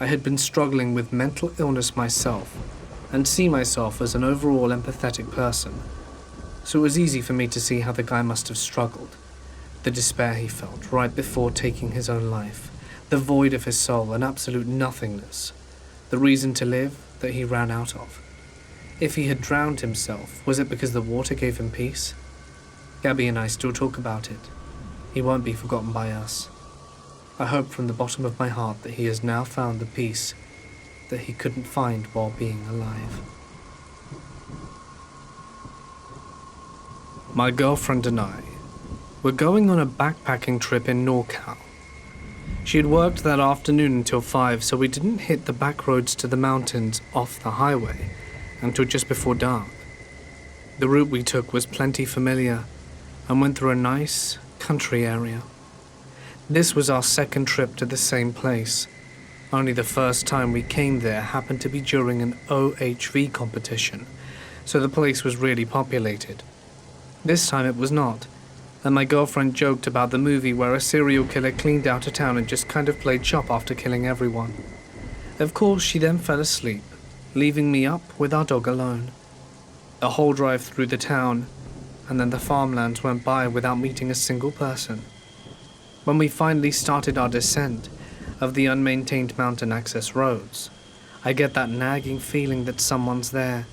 Speaker 1: I had been struggling with mental illness myself, and see myself as an overall empathetic person, so it was easy for me to see how the guy must have struggled. The despair he felt right before taking his own life, the void of his soul and absolute nothingness, the reason to live that he ran out of. If he had drowned himself, was it because the water gave him peace? Gabby and I still talk about it. He won't be forgotten by us. I hope from the bottom of my heart that he has now found the peace that he couldn't find while being alive. My girlfriend and I were going on a backpacking trip in NorCal. She had worked that afternoon until 5, so we didn't hit the back roads to the mountains off the highway until just before dark. The route we took was plenty familiar and went through a nice country area. This was our second trip to the same place. Only the first time we came there happened to be during an OHV competition, so the place was really populated. This time it was not, and my girlfriend joked about the movie where a serial killer cleaned out a town and just kind of played shop after killing everyone. Of course, she then fell asleep, leaving me up with our dog alone. The whole drive through the town, and then the farmlands went by without meeting a single person. When we finally started our descent of the unmaintained mountain access roads, I get that nagging feeling that someone's there,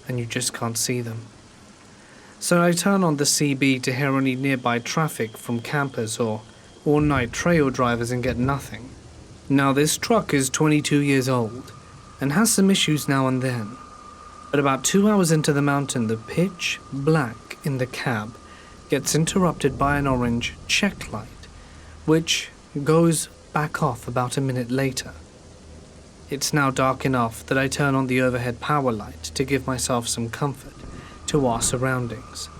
Speaker 1: and you just can't see them. So I turn on the CB to hear only nearby traffic from campers or all-night trail drivers and get nothing. Now this truck is 22 years old and has some issues now and then, but about 2 hours into the mountain, the pitch black in the cab gets interrupted by an orange check light, which goes back off about a minute later. It's now dark enough that I turn on the overhead power light to give myself some comfort to our surroundings.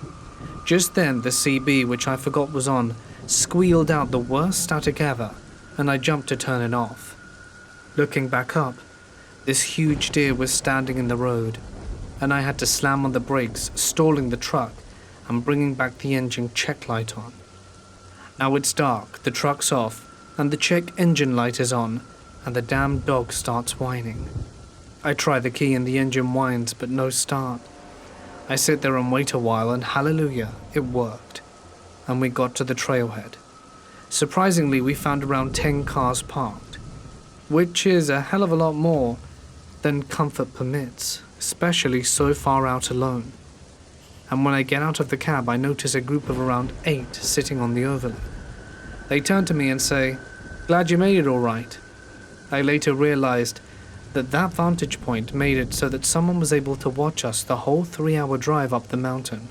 Speaker 1: Just then, the CB, which I forgot was on, squealed out the worst static ever, and I jumped to turn it off. Looking back up, this huge deer was standing in the road, and I had to slam on the brakes, stalling the truck and bringing back the engine check light on. Now it's dark, the truck's off, and the check engine light is on, and the damn dog starts whining. I try the key and the engine whines, but no start. I sit there and wait a while, and hallelujah, it worked. And we got to the trailhead. Surprisingly, we found around 10 cars parked, which is a hell of a lot more than comfort permits, especially so far out alone. And when I get out of the cab, I notice a group of around 8 sitting on the overlook. They turn to me and say, "Glad you made it all right." I later realized that vantage point made it so that someone was able to watch us the whole 3-hour drive up the mountain.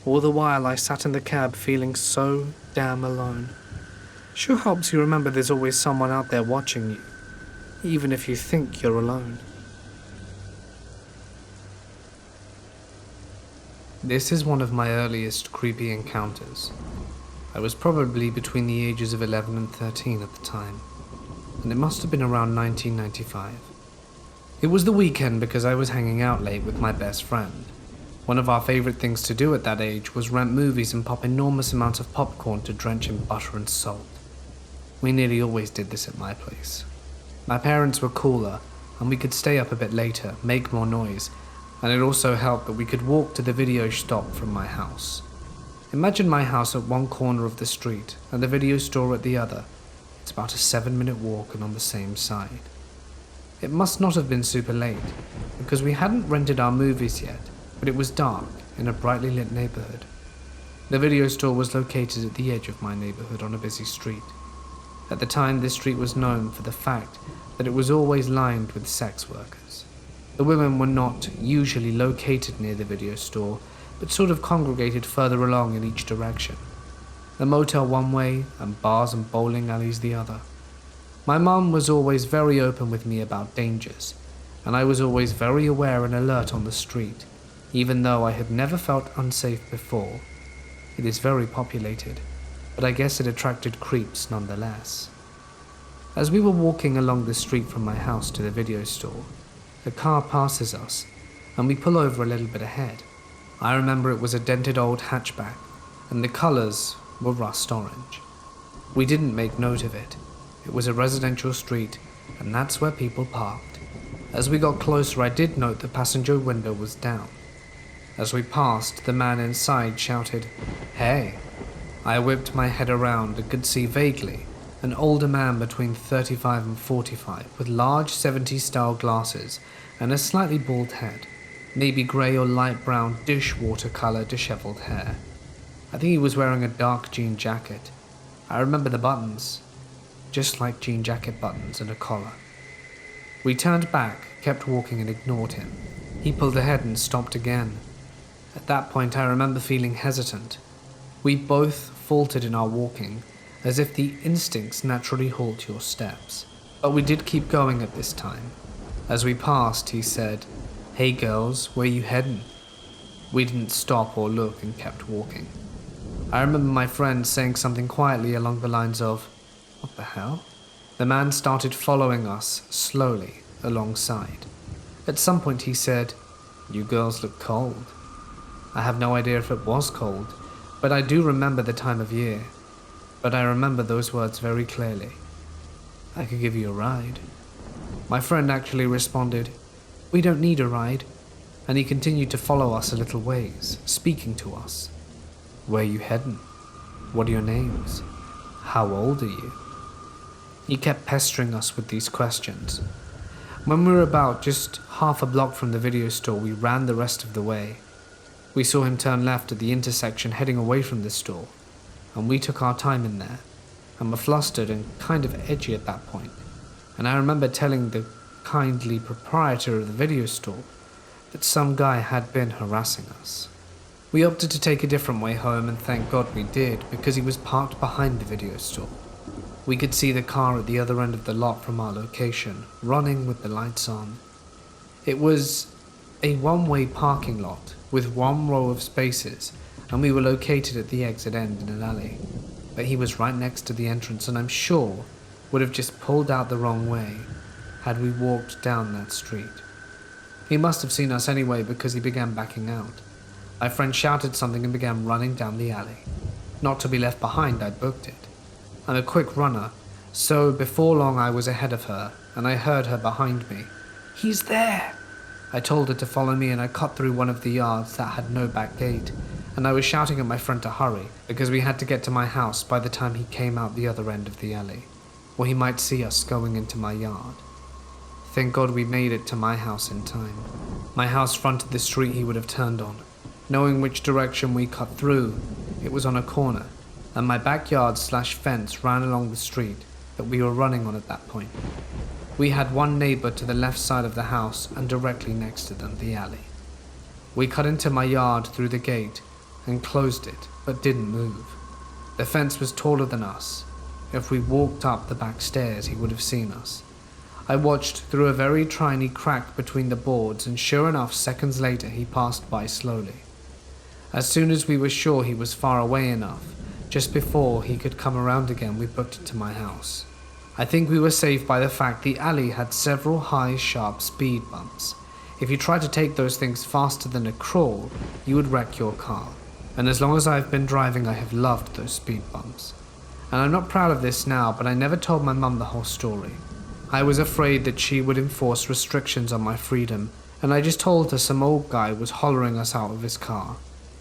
Speaker 1: All the while I sat in the cab feeling so damn alone. Sure helps you remember there's always someone out there watching you, even if you think you're alone. This is one of my earliest creepy encounters. I was probably between the ages of 11 and 13 at the time, and it must have been around 1995. It was the weekend because I was hanging out late with my best friend. One of our favorite things to do at that age was rent movies and pop enormous amounts of popcorn to drench in butter and salt. We nearly always did this at my place. My parents were cooler, and we could stay up a bit later, make more noise, and it also helped that we could walk to the video stop from my house. Imagine my house at one corner of the street and the video store at the other. It's about a 7-minute walk and on the same side. It must not have been super late, because we hadn't rented our movies yet, but it was dark in a brightly lit neighborhood. The video store was located at the edge of my neighborhood on a busy street. At the time, this street was known for the fact that it was always lined with sex workers. The women were not usually located near the video store, but sort of congregated further along in each direction. The motel one way, and bars and bowling alleys the other. My mum was always very open with me about dangers, and I was always very aware and alert on the street, even though I had never felt unsafe before. It is very populated, but I guess it attracted creeps nonetheless. As we were walking along the street from my house to the video store, a car passes us, and we pull over a little bit ahead. I remember it was a dented old hatchback, and the colors were rust orange. We didn't make note of it. It was a residential street, and that's where people parked. As we got closer, I did note the passenger window was down. As we passed, the man inside shouted, "Hey!" I whipped my head around and could see vaguely an older man between 35 and 45 with large 70s style glasses and a slightly bald head, maybe grey or light brown dishwater colour disheveled hair. I think he was wearing a dark jean jacket. I remember the buttons, just like jean jacket buttons and a collar. We turned back, kept walking and ignored him. He pulled ahead and stopped again. At that point I remember feeling hesitant. We both faltered in our walking, as if the instincts naturally halt your steps. But we did keep going at this time. As we passed, he said, "Hey girls, where you heading?" We didn't stop or look and kept walking. I remember my friend saying something quietly along the lines of, "What the hell?" The man started following us slowly alongside. At some point he said, "You girls look cold." I have no idea if it was cold, but I do remember the time of year. But I remember those words very clearly. "I could give you a ride." My friend actually responded, "We don't need a ride," and he continued to follow us a little ways, speaking to us. "Where you heading? What are your names? How old are you?" He kept pestering us with these questions. When we were about just half a block from the video store, we ran the rest of the way. We saw him turn left at the intersection heading away from the store, and we took our time in there, and were flustered and kind of edgy at that point. And I remember telling the kindly proprietor of the video store that some guy had been harassing us. We opted to take a different way home, and thank God we did, because he was parked behind the video store. We could see the car at the other end of the lot from our location, running with the lights on. It was a one-way parking lot with one row of spaces, and we were located at the exit end in an alley. But he was right next to the entrance, and I'm sure would have just pulled out the wrong way had we walked down that street. He must have seen us anyway, because he began backing out. My friend shouted something and began running down the alley. Not to be left behind, I'd booked it. I'm a quick runner, so before long I was ahead of her, and I heard her behind me. "He's there!" I told her to follow me, and I cut through one of the yards that had no back gate, and I was shouting at my friend to hurry, because we had to get to my house by the time he came out the other end of the alley, or he might see us going into my yard. Thank God we made it to my house in time. My house fronted the street he would have turned on. Knowing which direction we cut through, it was on a corner, and my backyard/fence ran along the street that we were running on at that point. We had one neighbor to the left side of the house and directly next to them the alley. We cut into my yard through the gate and closed it, but didn't move. The fence was taller than us. If we walked up the back stairs, he would have seen us. I watched through a very tiny crack between the boards, and sure enough, seconds later he passed by slowly. As soon as we were sure he was far away enough, just before he could come around again, we booked it to my house. I think we were saved by the fact the alley had several high, sharp speed bumps. If you tried to take those things faster than a crawl, you would wreck your car. And as long as I've been driving, I have loved those speed bumps. And I'm not proud of this now, but I never told my mum the whole story. I was afraid that she would enforce restrictions on my freedom, and I just told her some old guy was hollering us out of his car.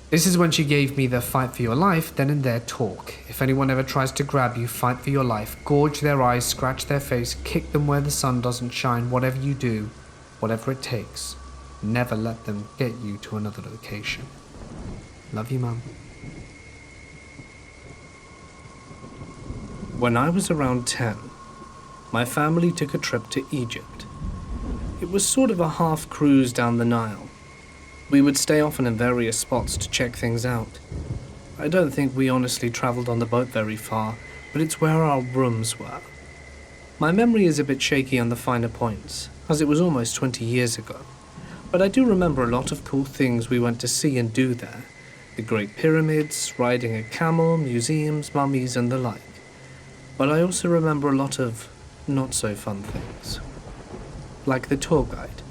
Speaker 1: This is when she gave me the fight for your life, then and there talk. If anyone ever tries to grab you, fight for your life, gorge their eyes, scratch their face, kick them where the sun doesn't shine, whatever you do, whatever it takes. Never let them get you to another location. Love you, Mum. When I was around 10, my family took a trip to Egypt. It was sort of a half cruise down the Nile. We would stay often in various spots to check things out. I don't think we honestly travelled on the boat very far, but it's where our rooms were. My memory is a bit shaky on the finer points, as it was almost 20 years ago, but I do remember a lot of cool things we went to see and do there. The Great Pyramids, riding a camel, museums, mummies and the like. But I also remember a lot of not so fun things. Like the tour guide,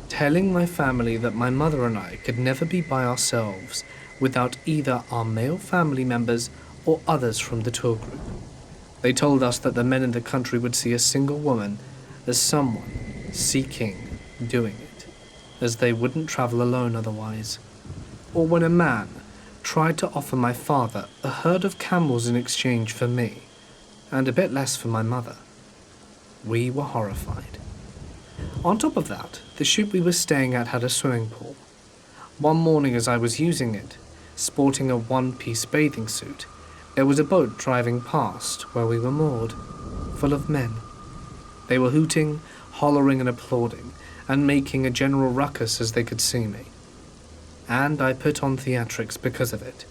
Speaker 1: telling my family that my mother and I could never be by ourselves without either our male family members or others from the tour group. They told us that the men in the country would see a single woman as someone seeking doing it, as they wouldn't travel alone otherwise. Or when a man tried to offer my father a herd of camels in exchange for me, and a bit less for my mother. We were horrified. On top of that, the ship we were staying at had a swimming pool. One morning as I was using it, sporting a one-piece bathing suit, there was a boat driving past where we were moored, full of men. They were hooting, hollering and applauding, and making a general ruckus as they could see me. And I put on theatrics because of it,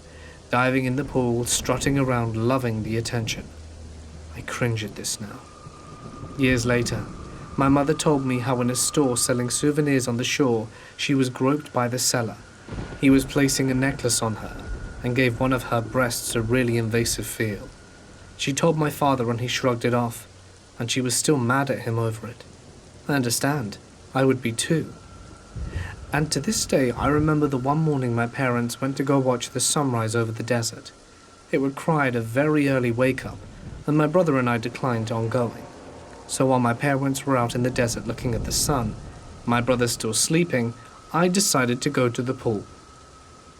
Speaker 1: diving in the pool, strutting around, loving the attention. I cringe at this now. Years later, my mother told me how in a store selling souvenirs on the shore, she was groped by the seller. He was placing a necklace on her and gave one of her breasts a really invasive feel. She told my father and he shrugged it off, and she was still mad at him over it. I understand. I would be too. And to this day, I remember the one morning my parents went to go watch the sunrise over the desert. It required a very early wake-up, and my brother and I declined on going. So while my parents were out in the desert looking at the sun, my brother still sleeping, I decided to go to the pool.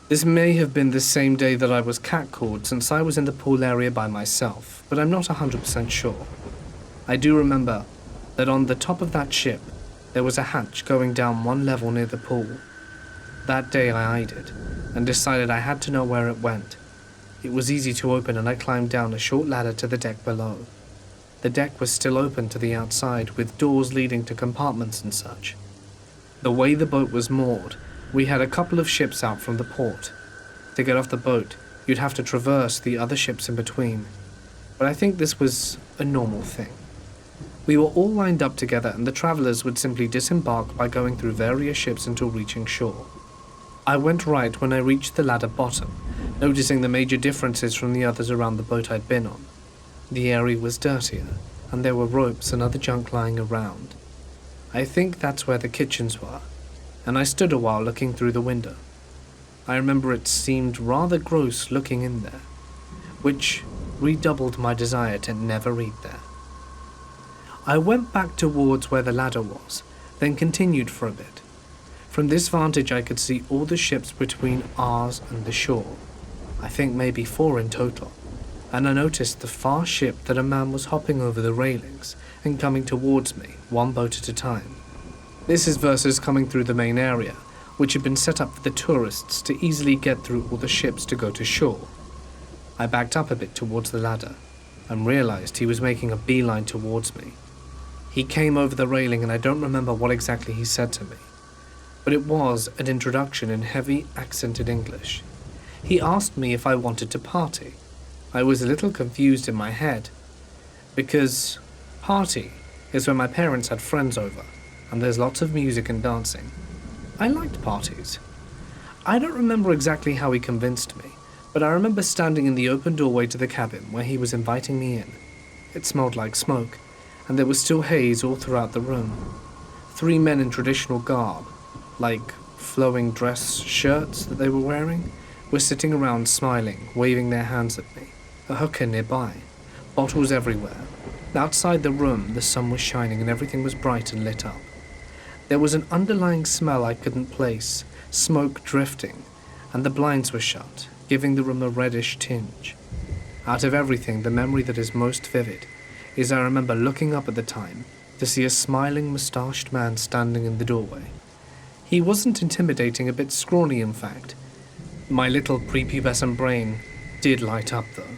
Speaker 1: This may have been the same day that I was catcalled, since I was in the pool area by myself, but I'm not 100% sure. I do remember that on the top of that ship, there was a hatch going down one level near the pool. That day I eyed it, and decided I had to know where it went. It was easy to open, and I climbed down a short ladder to the deck below. The deck was still open to the outside, with doors leading to compartments and such. The way the boat was moored, we had a couple of ships out from the port. To get off the boat, you'd have to traverse the other ships in between. But I think this was a normal thing. We were all lined up together, and the travelers would simply disembark by going through various ships until reaching shore. I went right when I reached the ladder bottom, noticing the major differences from the others around the boat I'd been on. The area was dirtier, and there were ropes and other junk lying around. I think that's where the kitchens were, and I stood a while looking through the window. I remember it seemed rather gross looking in there. which redoubled my desire to never eat there. I went back towards where the ladder was, then continued for a bit. From this vantage I could see all the ships between ours and the shore, I think maybe 4 in total, and I noticed the far ship that a man was hopping over the railings and coming towards me, one boat at a time. This is versus coming through the main area, which had been set up for the tourists to easily get through all the ships to go to shore. I backed up a bit towards the ladder and realized he was making a beeline towards me. He came over the railing and I don't remember what exactly he said to me, but it was an introduction in heavy accented English. He asked me if I wanted to party. I was a little confused in my head, because party is when my parents had friends over, and there's lots of music and dancing. I liked parties. I don't remember exactly how he convinced me, but I remember standing in the open doorway to the cabin where he was inviting me in. It smelled like smoke, and there was still haze all throughout the room. 3 men in traditional garb, like flowing dress shirts that they were wearing, were sitting around smiling, waving their hands at me. A hooker nearby, bottles everywhere. Outside the room, the sun was shining and everything was bright and lit up. There was an underlying smell I couldn't place, smoke drifting, and the blinds were shut, giving the room a reddish tinge. Out of everything, the memory that is most vivid is I remember looking up at the time to see a smiling, moustached man standing in the doorway. He wasn't intimidating, a bit scrawny in fact. My little prepubescent brain did light up though.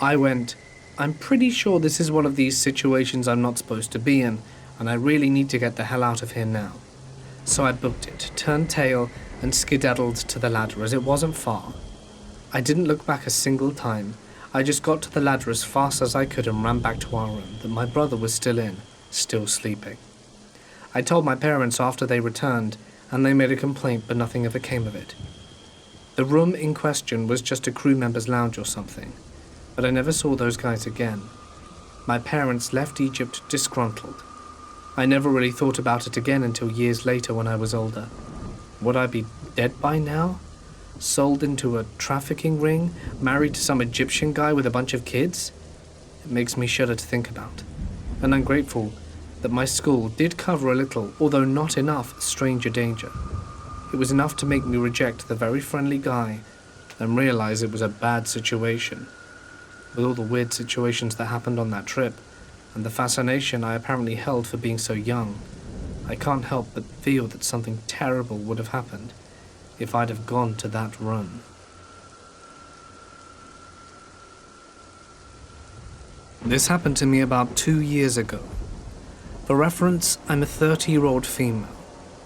Speaker 1: I went, I'm pretty sure this is one of these situations I'm not supposed to be in, and I really need to get the hell out of here now. So I booked it, turned tail, and skedaddled to the ladder as it wasn't far. I didn't look back a single time. I just got to the ladder as fast as I could and ran back to our room that my brother was still in, still sleeping. I told my parents after they returned, and they made a complaint, but nothing ever came of it. The room in question was just a crew member's lounge or something, but I never saw those guys again. My parents left Egypt disgruntled. I never really thought about it again until years later when I was older. Would I be dead by now? Sold into a trafficking ring? Married to some Egyptian guy with a bunch of kids? It makes me shudder to think about. And I'm grateful that my school did cover a little, although not enough, stranger danger. It was enough to make me reject the very friendly guy and realize it was a bad situation. With all the weird situations that happened on that trip, and the fascination I apparently held for being so young, I can't help but feel that something terrible would have happened if I'd have gone to that room. This happened to me about 2 years ago. For reference, I'm a 30-year-old female,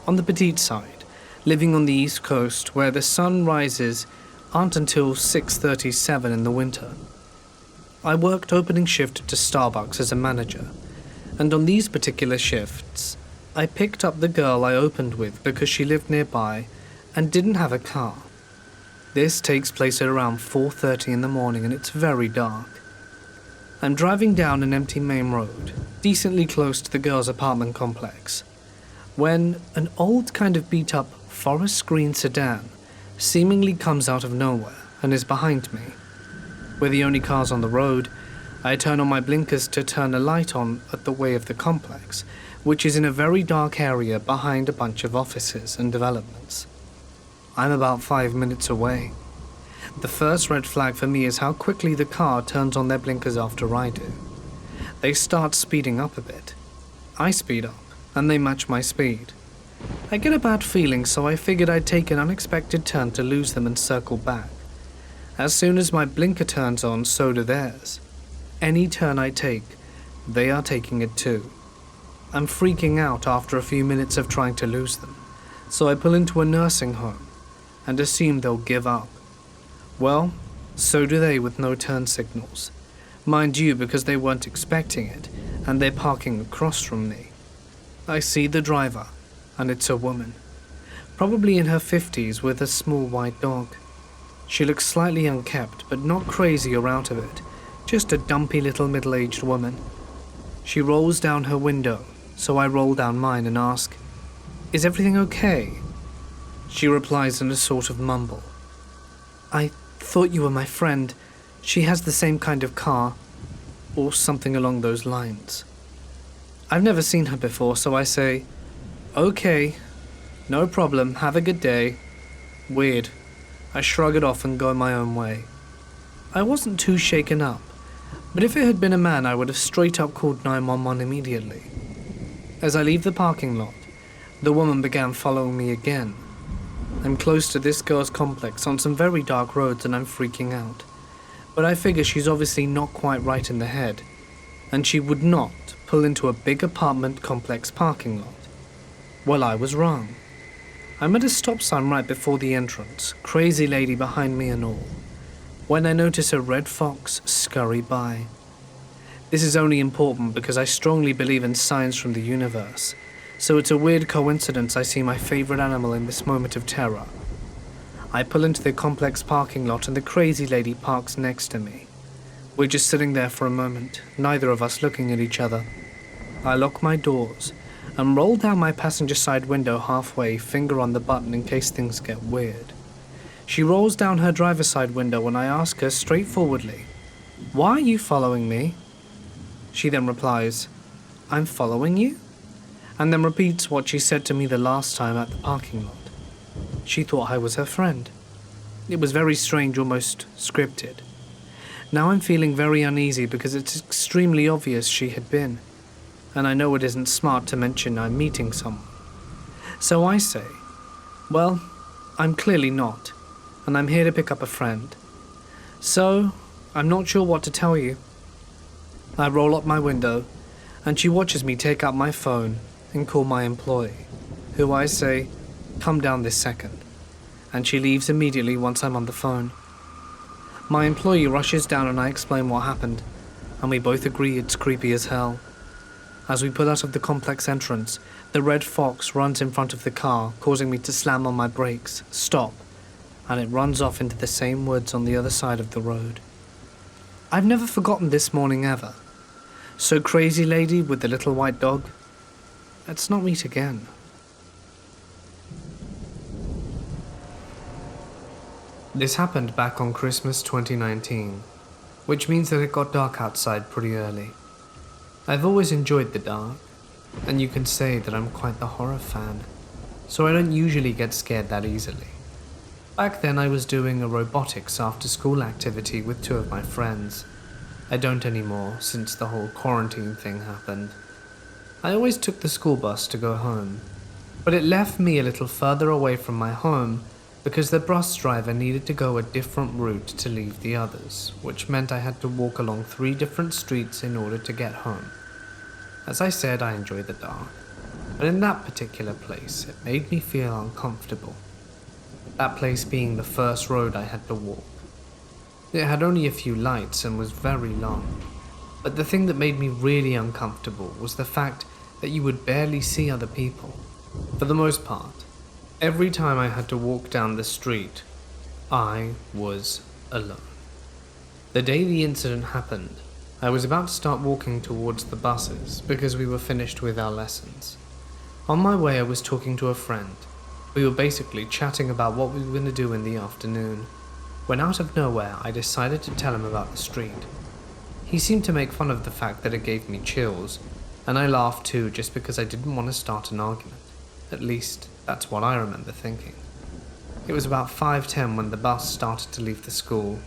Speaker 1: on the petite side, living on the East Coast where the sunrises aren't until 6:37 in the winter. I worked opening shift to Starbucks as a manager, and on these particular shifts, I picked up the girl I opened with because she lived nearby and didn't have a car. This takes place at around 4:30 in the morning and it's very dark. I'm driving down an empty main road, decently close to the girl's apartment complex, when an old kind of beat-up forest green sedan seemingly comes out of nowhere and is behind me. We're the only cars on the road. I turn on my blinkers to turn a light on at the way of the complex, which is in a very dark area behind a bunch of offices and developments. I'm about 5 minutes away. The first red flag for me is how quickly the car turns on their blinkers after I do. They start speeding up a bit. I speed up, and they match my speed. I get a bad feeling, so I figured I'd take an unexpected turn to lose them and circle back. As soon as my blinker turns on, so do theirs. Any turn I take, they are taking it too. I'm freaking out after a few minutes of trying to lose them, so I pull into a nursing home and assume they'll give up. Well, so do they with no turn signals. Mind you, because they weren't expecting it, and they're parking across from me. I see the driver, and it's a woman, probably in her 50s with a small white dog. She looks slightly unkempt, but not crazy or out of it, just a dumpy little middle-aged woman. She rolls down her window, so I roll down mine and ask, "Is everything okay?" She replies in a sort of mumble. "I thought you were my friend," She has the same kind of car, or something along those lines. I've never seen her before, so I say, "Okay, no problem, have a good day." Weird. I shrug it off and go my own way. I wasn't too shaken up, but if it had been a man, I would have straight up called 911 immediately. As I leave the parking lot, the woman began following me again. I'm close to this girl's complex on some very dark roads and I'm freaking out. But I figure she's obviously not quite right in the head, and she would not pull into a big apartment complex parking lot. Well, I was wrong. I'm at a stop sign right before the entrance, crazy lady behind me and all, when I notice a red fox scurry by. This is only important because I strongly believe in signs from the universe, so it's a weird coincidence I see my favorite animal in this moment of terror. I pull into the complex parking lot and the crazy lady parks next to me. We're just sitting there for a moment, neither of us looking at each other. I lock my doors and roll down my passenger side window halfway, finger on the button in case things get weird. She rolls down her driver's side window and I ask her straightforwardly, "Why are you following me?" She then replies, "I'm following you?" and then repeats what she said to me the last time at the parking lot. She thought I was her friend. It was very strange, almost scripted. Now I'm feeling very uneasy because it's extremely obvious she had been, and I know it isn't smart to mention I'm meeting someone. So I say, "Well, I'm clearly not, and I'm here to pick up a friend. So, I'm not sure what to tell you." I roll up my window, and she watches me take out my phone and call my employee, who I say, "Come down this second," and she leaves immediately once I'm on the phone. My employee rushes down and I explain what happened, and we both agree it's creepy as hell. As we pull out of the complex entrance, the red fox runs in front of the car, causing me to slam on my brakes, stop, and it runs off into the same woods on the other side of the road. I've never forgotten this morning ever. So crazy lady with the little white dog, let's not meet again. This happened back on Christmas 2019, which means that it got dark outside pretty early. I've always enjoyed the dark, and you can say that I'm quite the horror fan, so I don't usually get scared that easily. Back then I was doing a robotics after-school activity with two of my friends. I don't anymore since the whole quarantine thing happened. I always took the school bus to go home, but it left me a little further away from my home because the bus driver needed to go a different route to leave the others, which meant I had to walk along 3 different streets in order to get home. As I said, I enjoy the dark, but in that particular place, it made me feel uncomfortable. That place being the first road I had to walk. It had only a few lights and was very long, but the thing that made me really uncomfortable was the fact that you would barely see other people. For the most part, every time I had to walk down the street, I was alone. The day the incident happened, I was about to start walking towards the buses because we were finished with our lessons. On my way, I was talking to a friend. We were basically chatting about what we were going to do in the afternoon, when out of nowhere I decided to tell him about the street. He seemed to make fun of the fact that it gave me chills, and I laughed too just because I didn't want to start an argument. At least, that's what I remember thinking. It was about 5:10 when the bus started to leave the school.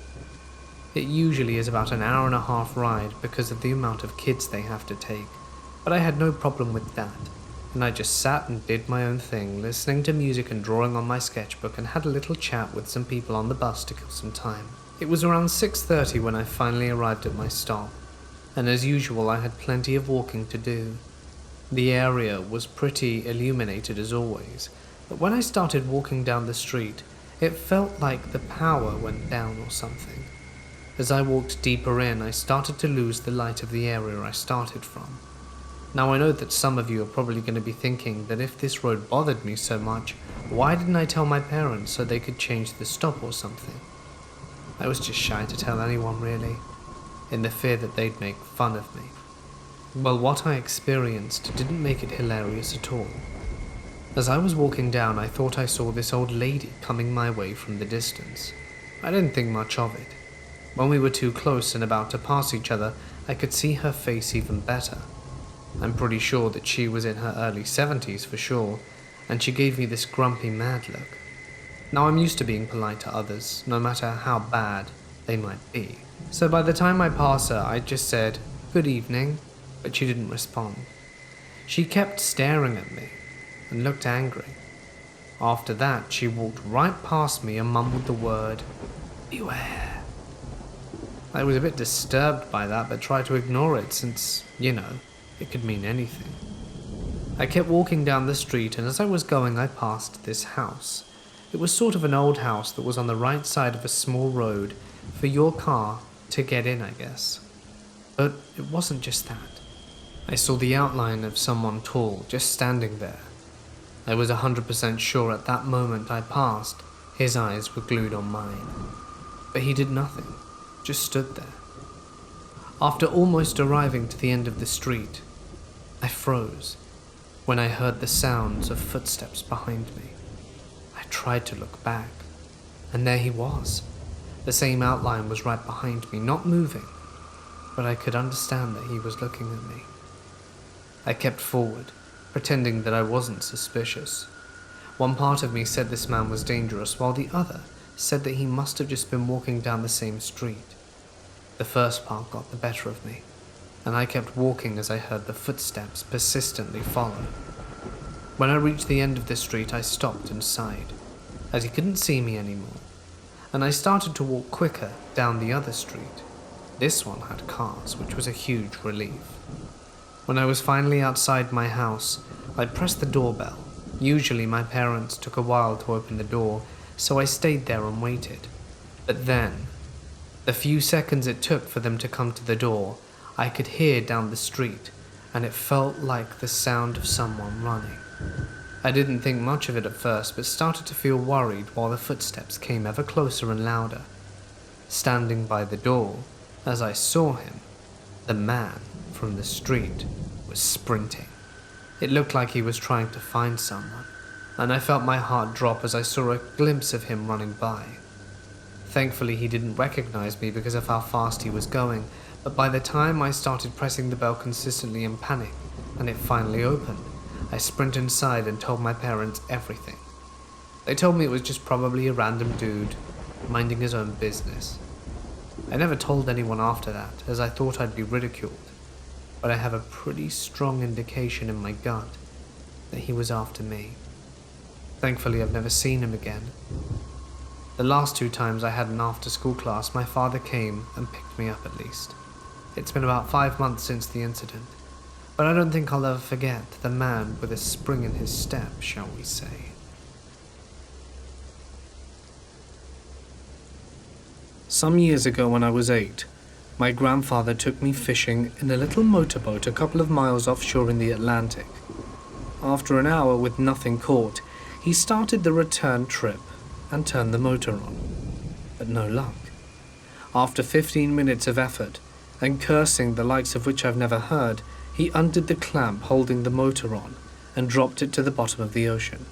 Speaker 1: It usually is about an hour and a half ride because of the amount of kids they have to take, but I had no problem with that, and I just sat and did my own thing, listening to music and drawing on my sketchbook, and had a little chat with some people on the bus to kill some time. It was around 6:30 when I finally arrived at my stop, and as usual I had plenty of walking to do. The area was pretty illuminated as always, but when I started walking down the street, it felt like the power went down or something. As I walked deeper in, I started to lose the light of the area I started from. Now I know that some of you are probably going to be thinking that if this road bothered me so much, why didn't I tell my parents so they could change the stop or something? I was just shy to tell anyone really, in the fear that they'd make fun of me. Well, what I experienced didn't make it hilarious at all. As I was walking down, I thought I saw this old lady coming my way from the distance. I didn't think much of it. When we were too close and about to pass each other, I could see her face even better. I'm pretty sure that she was in her early 70s for sure, and she gave me this grumpy mad look. Now I'm used to being polite to others, no matter how bad they might be. So by the time I passed her, I just said, "Good evening," but she didn't respond. She kept staring at me and looked angry. After that, she walked right past me and mumbled the word, "Beware." I was a bit disturbed by that, but tried to ignore it since, it could mean anything. I kept walking down the street, and as I was going, I passed this house. It was sort of an old house that was on the right side of a small road for your car to get in, I guess. But it wasn't just that. I saw the outline of someone tall just standing there. I was 100% sure at that moment I passed, his eyes were glued on mine. But he did nothing, just stood there. After almost arriving to the end of the street, I froze when I heard the sounds of footsteps behind me. I tried to look back, and there he was. The same outline was right behind me, not moving, but I could understand that he was looking at me. I kept forward, pretending that I wasn't suspicious. One part of me said this man was dangerous, while the other said that he must have just been walking down the same street. The first part got the better of me, and I kept walking as I heard the footsteps persistently follow. When I reached the end of the street, I stopped and sighed, as he couldn't see me anymore, and I started to walk quicker down the other street. This one had cars, which was a huge relief. When I was finally outside my house, I pressed the doorbell. Usually my parents took a while to open the door, so I stayed there and waited. But then, the few seconds it took for them to come to the door, I could hear down the street, and it felt like the sound of someone running. I didn't think much of it at first, but started to feel worried while the footsteps came ever closer and louder. Standing by the door, as I saw him, the man from the street was sprinting. It looked like he was trying to find someone, and I felt my heart drop as I saw a glimpse of him running by. Thankfully, he didn't recognize me because of how fast he was going, but by the time I started pressing the bell consistently in panic, and it finally opened, I sprinted inside and told my parents everything. They told me it was just probably a random dude, minding his own business. I never told anyone after that, as I thought I'd be ridiculed, but I have a pretty strong indication in my gut that he was after me. Thankfully, I've never seen him again. The last 2 times I had an after-school class, my father came and picked me up at least. It's been about 5 months since the incident, but I don't think I'll ever forget the man with a spring in his step, shall we say. Some years ago when I was 8, my grandfather took me fishing in a little motorboat a couple of miles offshore in the Atlantic. After an hour with nothing caught, he started the return trip and turned the motor on, but no luck. After 15 minutes of effort, and cursing the likes of which I've never heard, he undid the clamp holding the motor on and dropped it to the bottom of the ocean.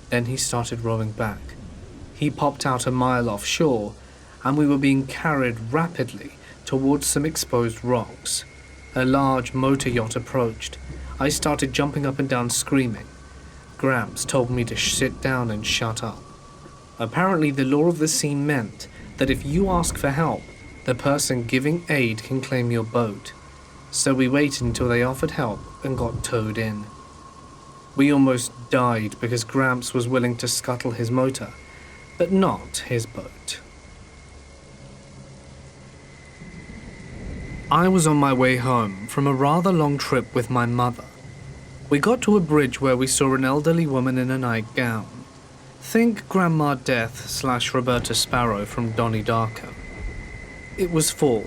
Speaker 1: Then he started rowing back. He popped out a mile offshore, and we were being carried rapidly towards some exposed rocks. A large motor yacht approached. I started jumping up and down screaming. Gramps told me to sit down and shut up. Apparently the law of the sea meant that if you ask for help, the person giving aid can claim your boat. So we waited until they offered help and got towed in. We almost died because Gramps was willing to scuttle his motor, but not his boat. I was on my way home from a rather long trip with my mother. We got to a bridge where we saw an elderly woman in a nightgown. Think Grandma Death / Roberta Sparrow from Donnie Darko. It was fall,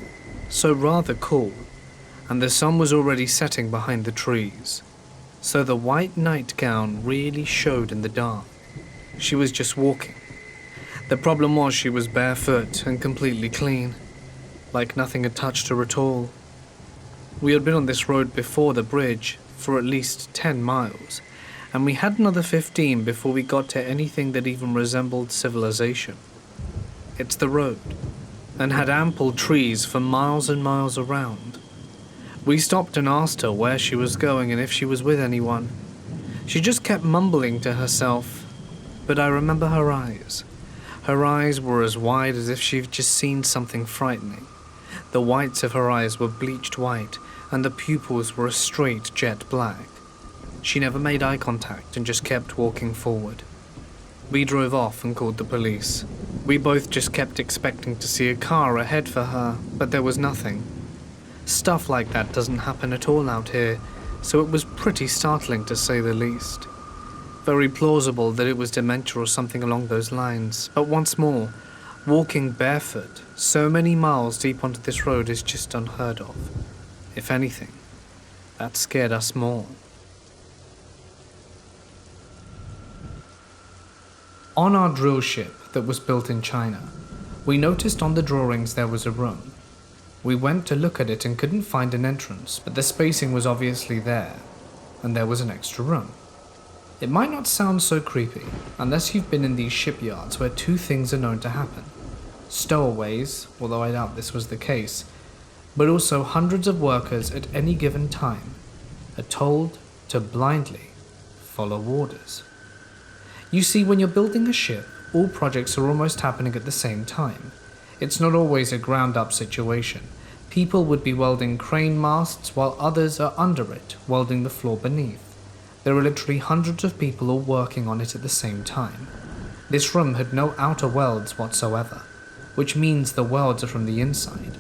Speaker 1: so rather cool, and the sun was already setting behind the trees, so the white nightgown really showed in the dark. She was just walking. The problem was she was barefoot and completely clean, like nothing had touched her at all. We had been on this road before the bridge for at least 10 miles, and we had another 15 before we got to anything that even resembled civilization. It's the road, and had ample trees for miles and miles around. We stopped and asked her where she was going and if she was with anyone. She just kept mumbling to herself, but I remember her eyes. Her eyes were as wide as if she'd just seen something frightening. The whites of her eyes were bleached white, and the pupils were a straight jet black. She never made eye contact and just kept walking forward. We drove off and called the police. We both just kept expecting to see a car ahead for her, but there was nothing. Stuff like that doesn't happen at all out here, so it was pretty startling to say the least. Very plausible that it was dementia or something along those lines, but once more, walking barefoot so many miles deep onto this road is just unheard of. If anything, that scared us more. On our drill ship that was built in China, we noticed on the drawings there was a room. We went to look at it and couldn't find an entrance, but the spacing was obviously there, and there was an extra room. It might not sound so creepy, unless you've been in these shipyards where two things are known to happen. Stowaways, although I doubt this was the case, but also hundreds of workers at any given time are told to blindly follow orders. You see, when you're building a ship, all projects are almost happening at the same time. It's not always a ground-up situation. People would be welding crane masts while others are under it, welding the floor beneath. There are literally hundreds of people all working on it at the same time. This room had no outer welds whatsoever, which means the welds are from the inside.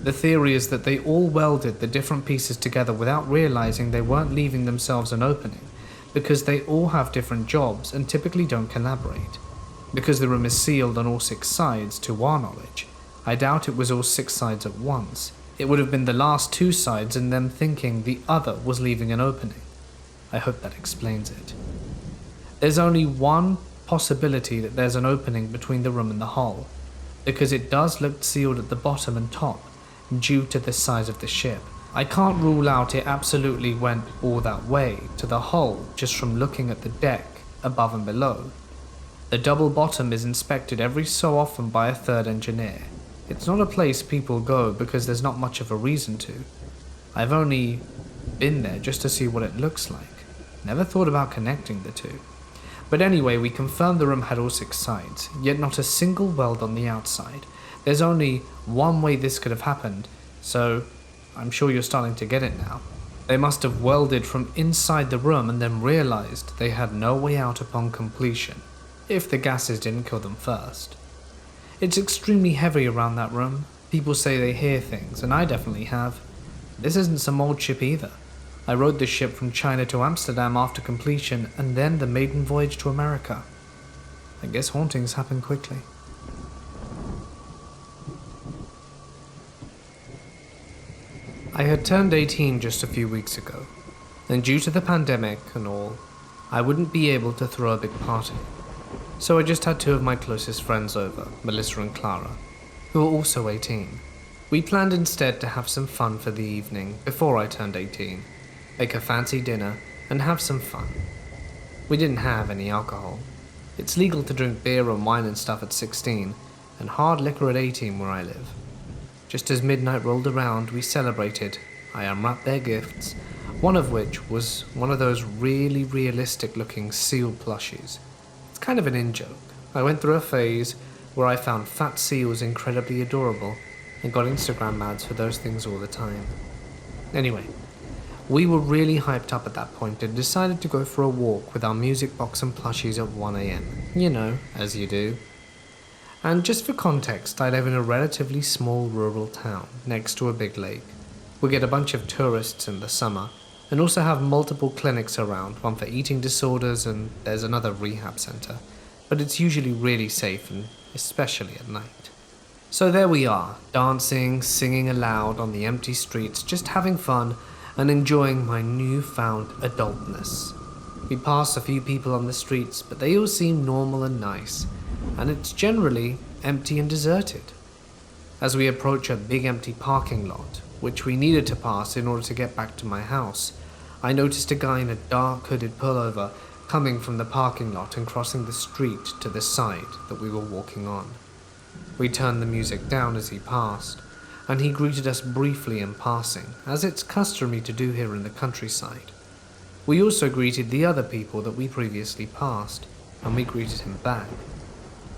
Speaker 1: The theory is that they all welded the different pieces together without realizing they weren't leaving themselves an opening, because they all have different jobs and typically don't collaborate. Because the room is sealed on all 6 sides, to our knowledge, I doubt it was all 6 sides at once. It would have been the last 2 sides and them thinking the other was leaving an opening. I hope that explains it. There's only one possibility that there's an opening between the room and the hull, because it does look sealed at the bottom and top, due to the size of the ship. I can't rule out it absolutely went all that way to the hull just from looking at the deck above and below. The double bottom is inspected every so often by a third engineer. It's not a place people go because there's not much of a reason to. I've only been there just to see what it looks like. Never thought about connecting the two. But anyway, we confirmed the room had all 6 sides, yet not a single weld on the outside. There's only one way this could have happened, so I'm sure you're starting to get it now. They must have welded from inside the room and then realized they had no way out upon completion, if the gases didn't kill them first. It's extremely heavy around that room. People say they hear things, and I definitely have. This isn't some old ship either. I rode this ship from China to Amsterdam after completion, and then the maiden voyage to America. I guess hauntings happen quickly. I had turned 18 just a few weeks ago, and due to the pandemic and all, I wouldn't be able to throw a big party. So I just had 2 of my closest friends over, Melissa and Clara, who were also 18. We planned instead to have some fun for the evening before I turned 18, make a fancy dinner, and have some fun. We didn't have any alcohol. It's legal to drink beer and wine and stuff at 16, and hard liquor at 18 where I live. Just as midnight rolled around, we celebrated. I unwrapped their gifts, one of which was one of those really realistic looking seal plushies. It's kind of an in-joke. I went through a phase where I found fat seals incredibly adorable and got Instagram ads for those things all the time. Anyway, we were really hyped up at that point and decided to go for a walk with our music box and plushies at 1 AM. You know, as you do. And just for context, I live in a relatively small rural town next to a big lake. We get a bunch of tourists in the summer and also have multiple clinics around, one for eating disorders and there's another rehab center. But it's usually really safe, and especially at night. So there we are, dancing, singing aloud on the empty streets, just having fun and enjoying my newfound adultness. We pass a few people on the streets, but they all seem normal and nice, and it's generally empty and deserted. As we approach a big empty parking lot, which we needed to pass in order to get back to my house, I noticed a guy in a dark hooded pullover coming from the parking lot and crossing the street to the side that we were walking on. We turned the music down as he passed, and he greeted us briefly in passing, as it's customary to do here in the countryside. We also greeted the other people that we previously passed, and we greeted him back.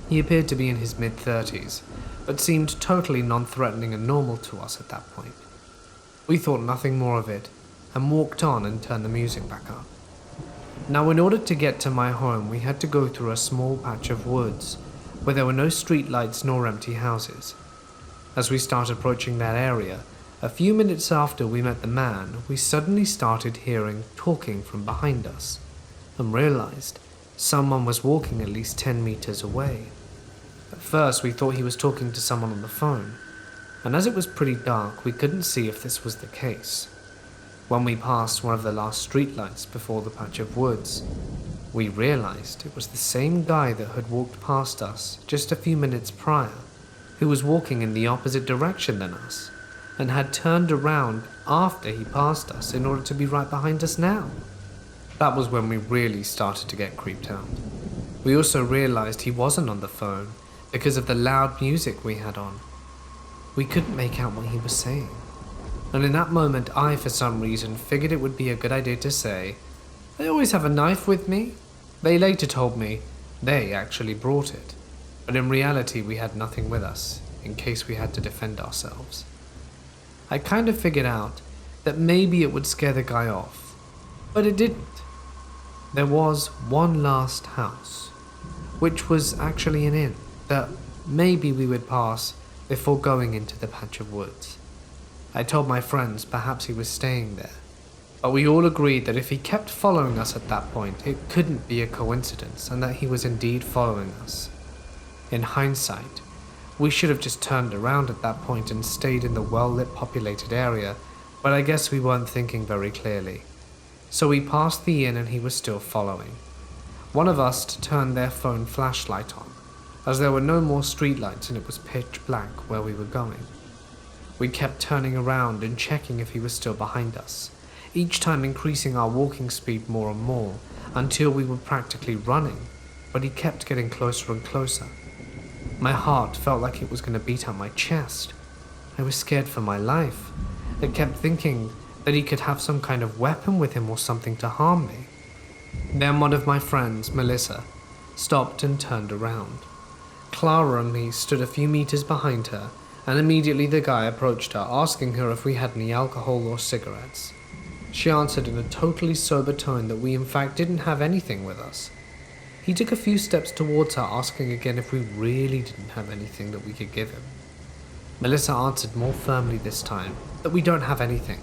Speaker 1: He appeared to be in his mid-30s, but seemed totally non-threatening and normal to us at that point. We thought nothing more of it, and walked on and turned the music back up. Now, in order to get to my home, we had to go through a small patch of woods, where there were no streetlights nor empty houses. As we started approaching that area, a few minutes after we met the man, we suddenly started hearing talking from behind us, and realized someone was walking at least 10 meters away. At first, we thought he was talking to someone on the phone, and as it was pretty dark, we couldn't see if this was the case. When we passed one of the last streetlights before the patch of woods, we realized it was the same guy that had walked past us just a few minutes prior, who was walking in the opposite direction than us, and had turned around after he passed us in order to be right behind us now. That was when we really started to get creeped out. We also realized he wasn't on the phone because of the loud music we had on. We couldn't make out what he was saying. And in that moment, I, for some reason, figured it would be a good idea to say, "I always have a knife with me." They later told me they actually brought it, but in reality we had nothing with us, in case we had to defend ourselves. I kind of figured out that maybe it would scare the guy off, but it didn't. There was one last house, which was actually an inn, that maybe we would pass before going into the patch of woods. I told my friends perhaps he was staying there, but we all agreed that if he kept following us at that point, it couldn't be a coincidence and that he was indeed following us. In hindsight, we should have just turned around at that point and stayed in the well-lit populated area, but I guess we weren't thinking very clearly. So we passed the inn and he was still following. One of us turned their phone flashlight on, as there were no more streetlights and it was pitch black where we were going. We kept turning around and checking if he was still behind us, each time increasing our walking speed more and more, until we were practically running, but he kept getting closer and closer. My heart felt like it was going to beat out my chest. I was scared for my life. I kept thinking that he could have some kind of weapon with him or something to harm me. Then one of my friends, Melissa, stopped and turned around. Clara and me stood a few meters behind her, and immediately the guy approached her, asking her if we had any alcohol or cigarettes. She answered in a totally sober tone that we in fact didn't have anything with us. He took a few steps towards her, asking again if we really didn't have anything that we could give him. Melissa answered more firmly this time that we don't have anything,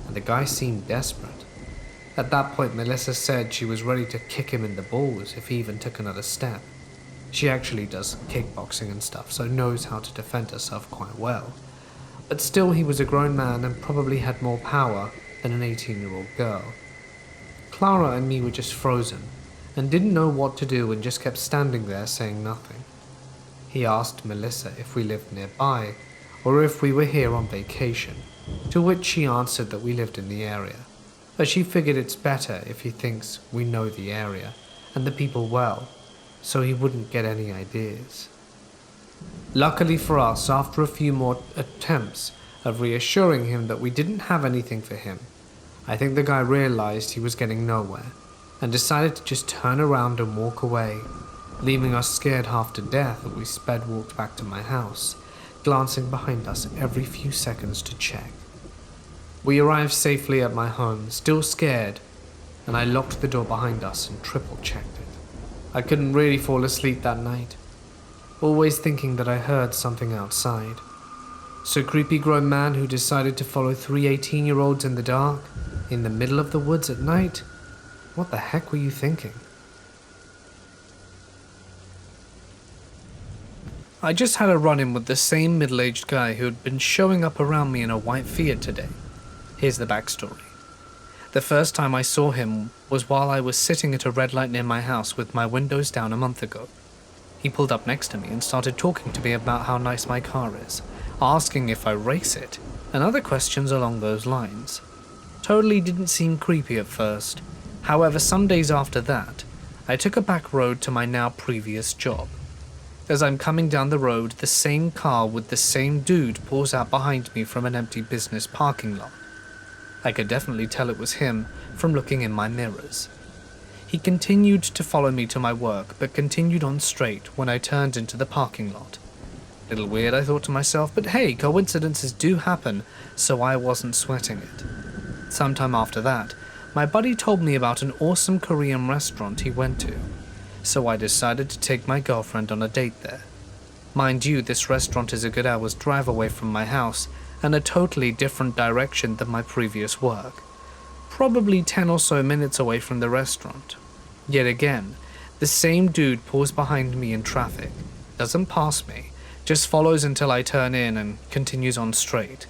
Speaker 1: and the guy seemed desperate. At that point, Melissa said she was ready to kick him in the balls if he even took another step. She actually does kickboxing and stuff, so knows how to defend herself quite well. But still, he was a grown man and probably had more power than an 18-year-old girl. Clara and me were just frozen, and didn't know what to do and just kept standing there saying nothing. He asked Melissa if we lived nearby, or if we were here on vacation, to which she answered that we lived in the area, but she figured it's better if he thinks we know the area and the people well, so he wouldn't get any ideas. Luckily for us, after a few more attempts of reassuring him that we didn't have anything for him, I think the guy realized he was getting nowhere and decided to just turn around and walk away, leaving us scared half to death as we walked back to my house, glancing behind us every few seconds to check. We arrived safely at my home, still scared, and I locked the door behind us and triple-checked it. I couldn't really fall asleep that night, always thinking that I heard something outside. So creepy grown man who decided to follow 3 18-year-olds in the dark, in the middle of the woods at night? What the heck were you thinking? I just had a run-in with the same middle-aged guy who had been showing up around me in a white Fiat today. Here's the backstory. The first time I saw him was while I was sitting at a red light near my house with my windows down a month ago. He pulled up next to me and started talking to me about how nice my car is, asking if I race it, and other questions along those lines. Totally didn't seem creepy at first. However, some days after that, I took a back road to my now previous job. As I'm coming down the road, the same car with the same dude pulls out behind me from an empty business parking lot. I could definitely tell it was him from looking in my mirrors. He continued to follow me to my work, but continued on straight when I turned into the parking lot. Little weird, I thought to myself, but hey, coincidences do happen, so I wasn't sweating it. Sometime after that, my buddy told me about an awesome Korean restaurant he went to, so I decided to take my girlfriend on a date there. Mind you, this restaurant is a good hour's drive away from my house and a totally different direction than my previous work. Probably 10 or so minutes away from the restaurant. Yet again, the same dude pulls behind me in traffic, doesn't pass me, just follows until I turn in and continues on straight.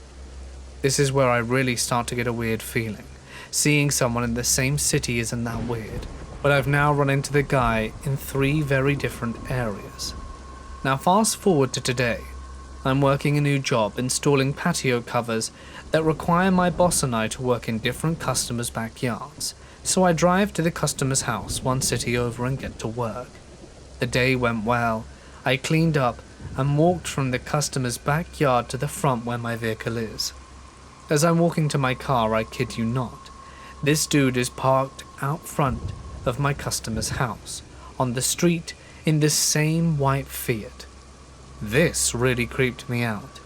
Speaker 1: This is where I really start to get a weird feeling. Seeing someone in the same city isn't that weird, but I've now run into the guy in 3 very different areas. Now fast forward to today. I'm working a new job installing patio covers that require my boss and I to work in different customers' backyards, so I drive to the customer's house 1 city over and get to work. The day went well. I cleaned up and walked from the customer's backyard to the front where my vehicle is. As I'm walking to my car, I kid you not, this dude is parked out front of my customer's house, on the street, in the same white Fiat. This really creeped me out,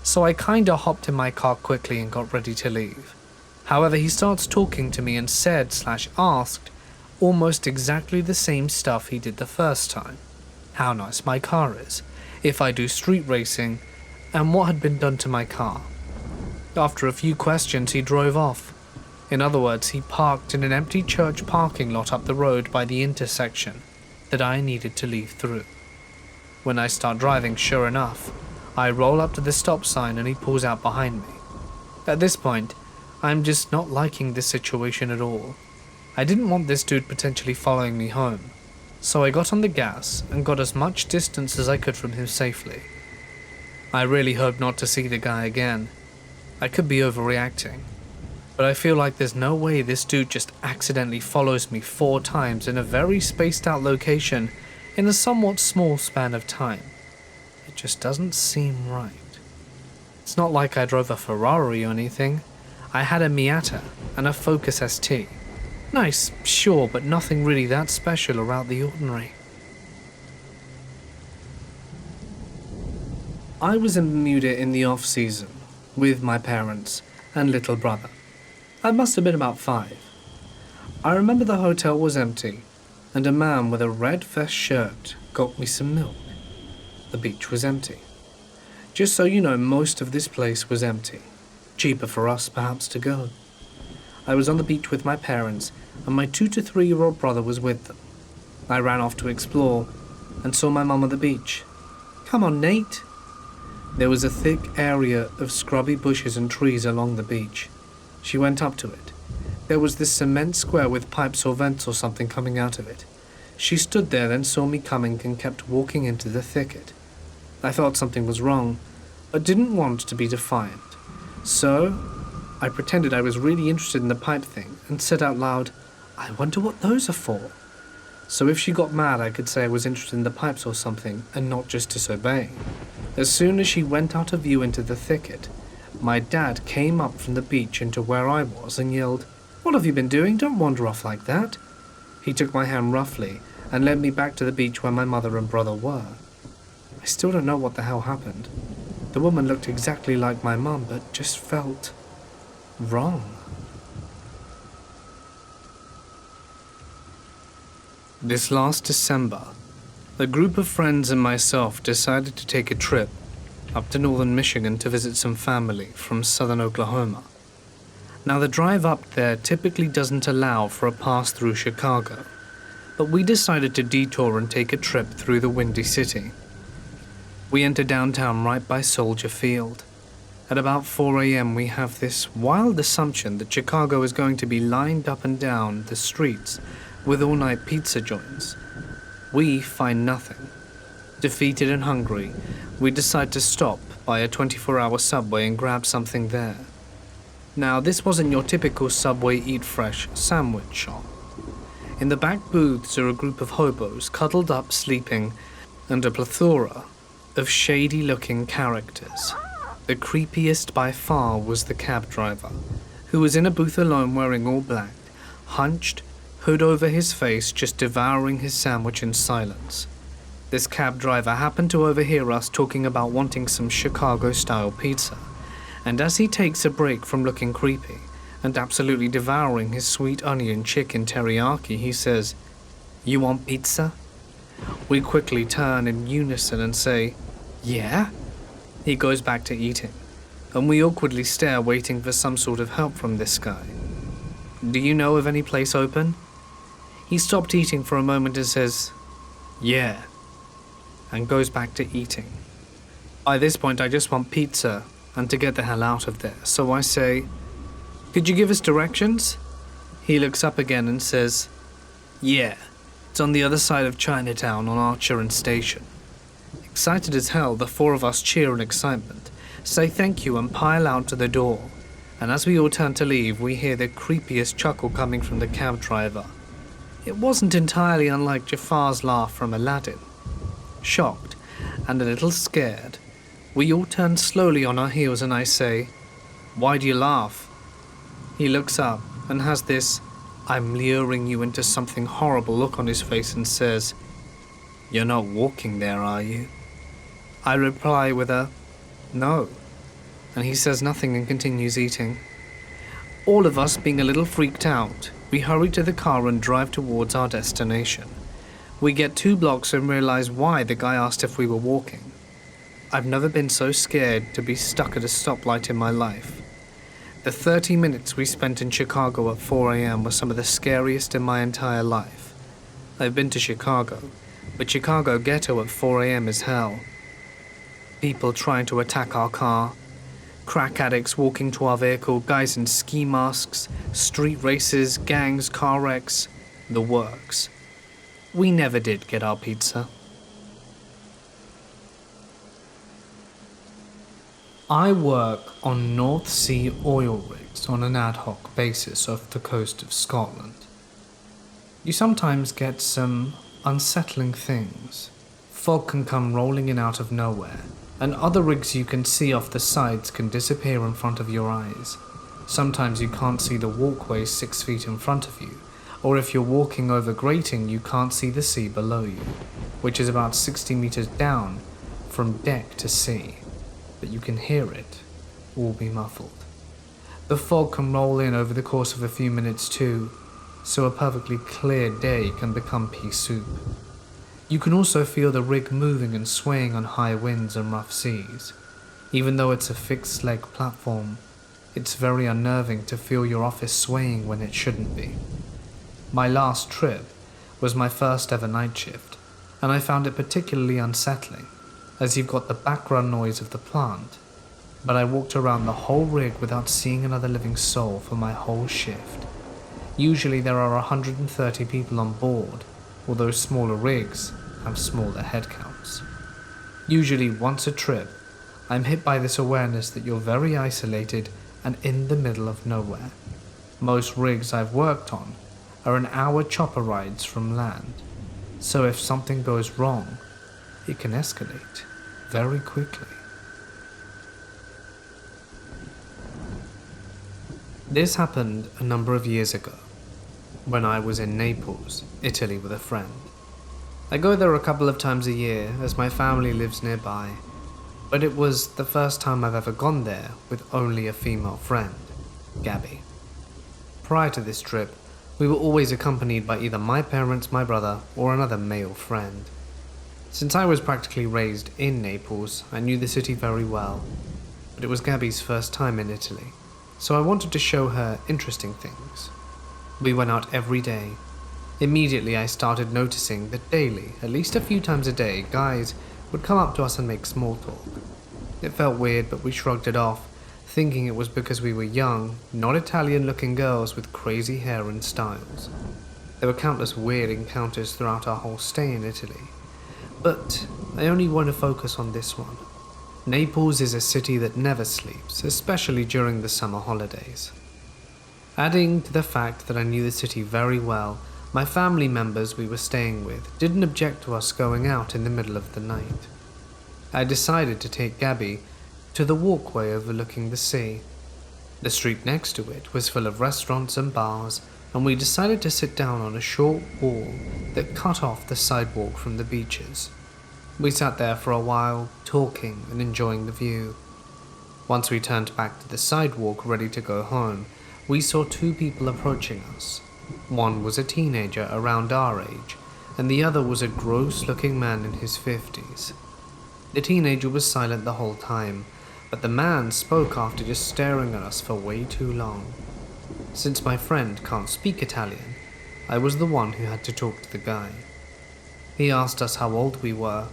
Speaker 1: so I kinda hopped in my car quickly and got ready to leave. However, he starts talking to me and said/asked almost exactly the same stuff he did the first time. How nice my car is, if I do street racing, and what had been done to my car. After a few questions, he drove off. In other words, he parked in an empty church parking lot up the road by the intersection that I needed to leave through. When I start driving, sure enough, I roll up to the stop sign and he pulls out behind me. At this point, I'm just not liking this situation at all. I didn't want this dude potentially following me home, so I got on the gas and got as much distance as I could from him safely. I really hope not to see the guy again. I could be overreacting, but I feel like there's no way this dude just accidentally follows me 4 times in a very spaced out location in a somewhat small span of time. It just doesn't seem right. It's not like I drove a Ferrari or anything. I had a Miata and a Focus ST. Nice, sure, but nothing really that special or out the ordinary. I was in Bermuda in the off-season with my parents and little brother. I must have been about 5. I remember the hotel was empty, and a man with a red vest shirt got me some milk. The beach was empty. Just so you know, most of this place was empty. Cheaper for us, perhaps, to go. I was on the beach with my parents, and my 2 to 3-year-old brother was with them. I ran off to explore, and saw my mum on the beach. "Come on, Nate." There was a thick area of scrubby bushes and trees along the beach. She went up to it. There was this cement square with pipes or vents or something coming out of it. She stood there, then saw me coming and kept walking into the thicket. I thought something was wrong, but didn't want to be defiant. So, I pretended I was really interested in the pipe thing and said out loud, "I wonder what those are for." So if she got mad, I could say I was interested in the pipes or something and not just disobey. As soon as she went out of view into the thicket, my dad came up from the beach into where I was and yelled, "What have you been doing? Don't wander off like that." He took my hand roughly and led me back to the beach where my mother and brother were. I still don't know what the hell happened. The woman looked exactly like my mum, but just felt wrong. This last December, a group of friends and myself decided to take a trip up to northern Michigan to visit some family from southern Oklahoma. Now, the drive up there typically doesn't allow for a pass through Chicago, but we decided to detour and take a trip through the Windy City. We enter downtown right by Soldier Field. At about 4 a.m. we have this wild assumption that Chicago is going to be lined up and down the streets with all-night pizza joints. We find nothing. Defeated and hungry, we decide to stop by a 24-hour Subway and grab something there. Now, this wasn't your typical Subway Eat Fresh sandwich shop. In the back booths are a group of hobos cuddled up sleeping, and a plethora of shady-looking characters. The creepiest by far was the cab driver, who was in a booth alone wearing all black, hunched, hood over his face, just devouring his sandwich in silence. This cab driver happened to overhear us talking about wanting some Chicago-style pizza, and as he takes a break from looking creepy and absolutely devouring his sweet onion chicken teriyaki, he says, "You want pizza?" We quickly turn in unison and say, "Yeah?" He goes back to eating, and we awkwardly stare, waiting for some sort of help from this guy. "Do you know of any place open?" He stopped eating for a moment and says, "Yeah," and goes back to eating. By this point, I just want pizza and to get the hell out of there, so I say, "Could you give us directions?" He looks up again and says, "Yeah, it's on the other side of Chinatown on Archer and Station." Excited as hell, the four of us cheer in excitement, say thank you and pile out to the door, and as we all turn to leave, we hear the creepiest chuckle coming from the cab driver. It wasn't entirely unlike Jafar's laugh from Aladdin. Shocked and a little scared, we all turn slowly on our heels and I say, "Why do you laugh?" He looks up and has this "I'm luring you into something horrible" look on his face and says, "You're not walking there, are you?" I reply with a "No," and he says nothing and continues eating. All of us being a little freaked out, we hurry to the car and drive towards our destination. We get 2 blocks and realize why the guy asked if we were walking. I've never been so scared to be stuck at a stoplight in my life. The 30 minutes we spent in Chicago at 4 a.m. were some of the scariest in my entire life. I've been to Chicago, but Chicago ghetto at 4 a.m. is hell. People trying to attack our car, crack addicts walking to our vehicle, guys in ski masks, street races, gangs, car wrecks, the works. We never did get our pizza. I work on North Sea oil rigs on an ad hoc basis off the coast of Scotland. You sometimes get some unsettling things. Fog can come rolling in out of nowhere, and other rigs you can see off the sides can disappear in front of your eyes. Sometimes you can't see the walkway 6 feet in front of you, or if you're walking over grating you can't see the sea below you, which is about 60 meters down from deck to sea. But you can hear it, all be muffled. The fog can roll in over the course of a few minutes too, so a perfectly clear day can become pea soup. You can also feel the rig moving and swaying on high winds and rough seas. Even though it's a fixed leg platform, it's very unnerving to feel your office swaying when it shouldn't be. My last trip was my first ever night shift, and I found it particularly unsettling, as you've got the background noise of the plant, but I walked around the whole rig without seeing another living soul for my whole shift. Usually there are 130 people on board, although smaller rigs have smaller head counts. Usually once a trip, I'm hit by this awareness that you're very isolated and in the middle of nowhere. Most rigs I've worked on are an hour chopper rides from land, so if something goes wrong, it can escalate very quickly. This happened a number of years ago, when I was in Naples, Italy with a friend. I go there a couple of times a year as my family lives nearby, but it was the first time I've ever gone there with only a female friend, Gabby. Prior to this trip, we were always accompanied by either my parents, my brother, or another male friend. Since I was practically raised in Naples, I knew the city very well, but it was Gabby's first time in Italy, so I wanted to show her interesting things. We went out every day. Immediately I started noticing that daily, at least a few times a day, guys would come up to us and make small talk. It felt weird, but we shrugged it off, thinking it was because we were young, not Italian-looking girls with crazy hair and styles. There were countless weird encounters throughout our whole stay in Italy, but I only want to focus on this one. Naples is a city that never sleeps, especially during the summer holidays. Adding to the fact that I knew the city very well My family members we were staying with didn't object to us going out in the middle of the night. I decided to take Gabby to the walkway overlooking the sea. The street next to it was full of restaurants and bars, and we decided to sit down on a short wall that cut off the sidewalk from the beaches. We sat there for a while, talking and enjoying the view. Once we turned back to the sidewalk ready to go home, we saw two people approaching us. One was a teenager around our age, and the other was a gross-looking man in his 50s. The teenager was silent the whole time, but the man spoke after just staring at us for way too long. Since my friend can't speak Italian, I was the one who had to talk to the guy. He asked us how old we were.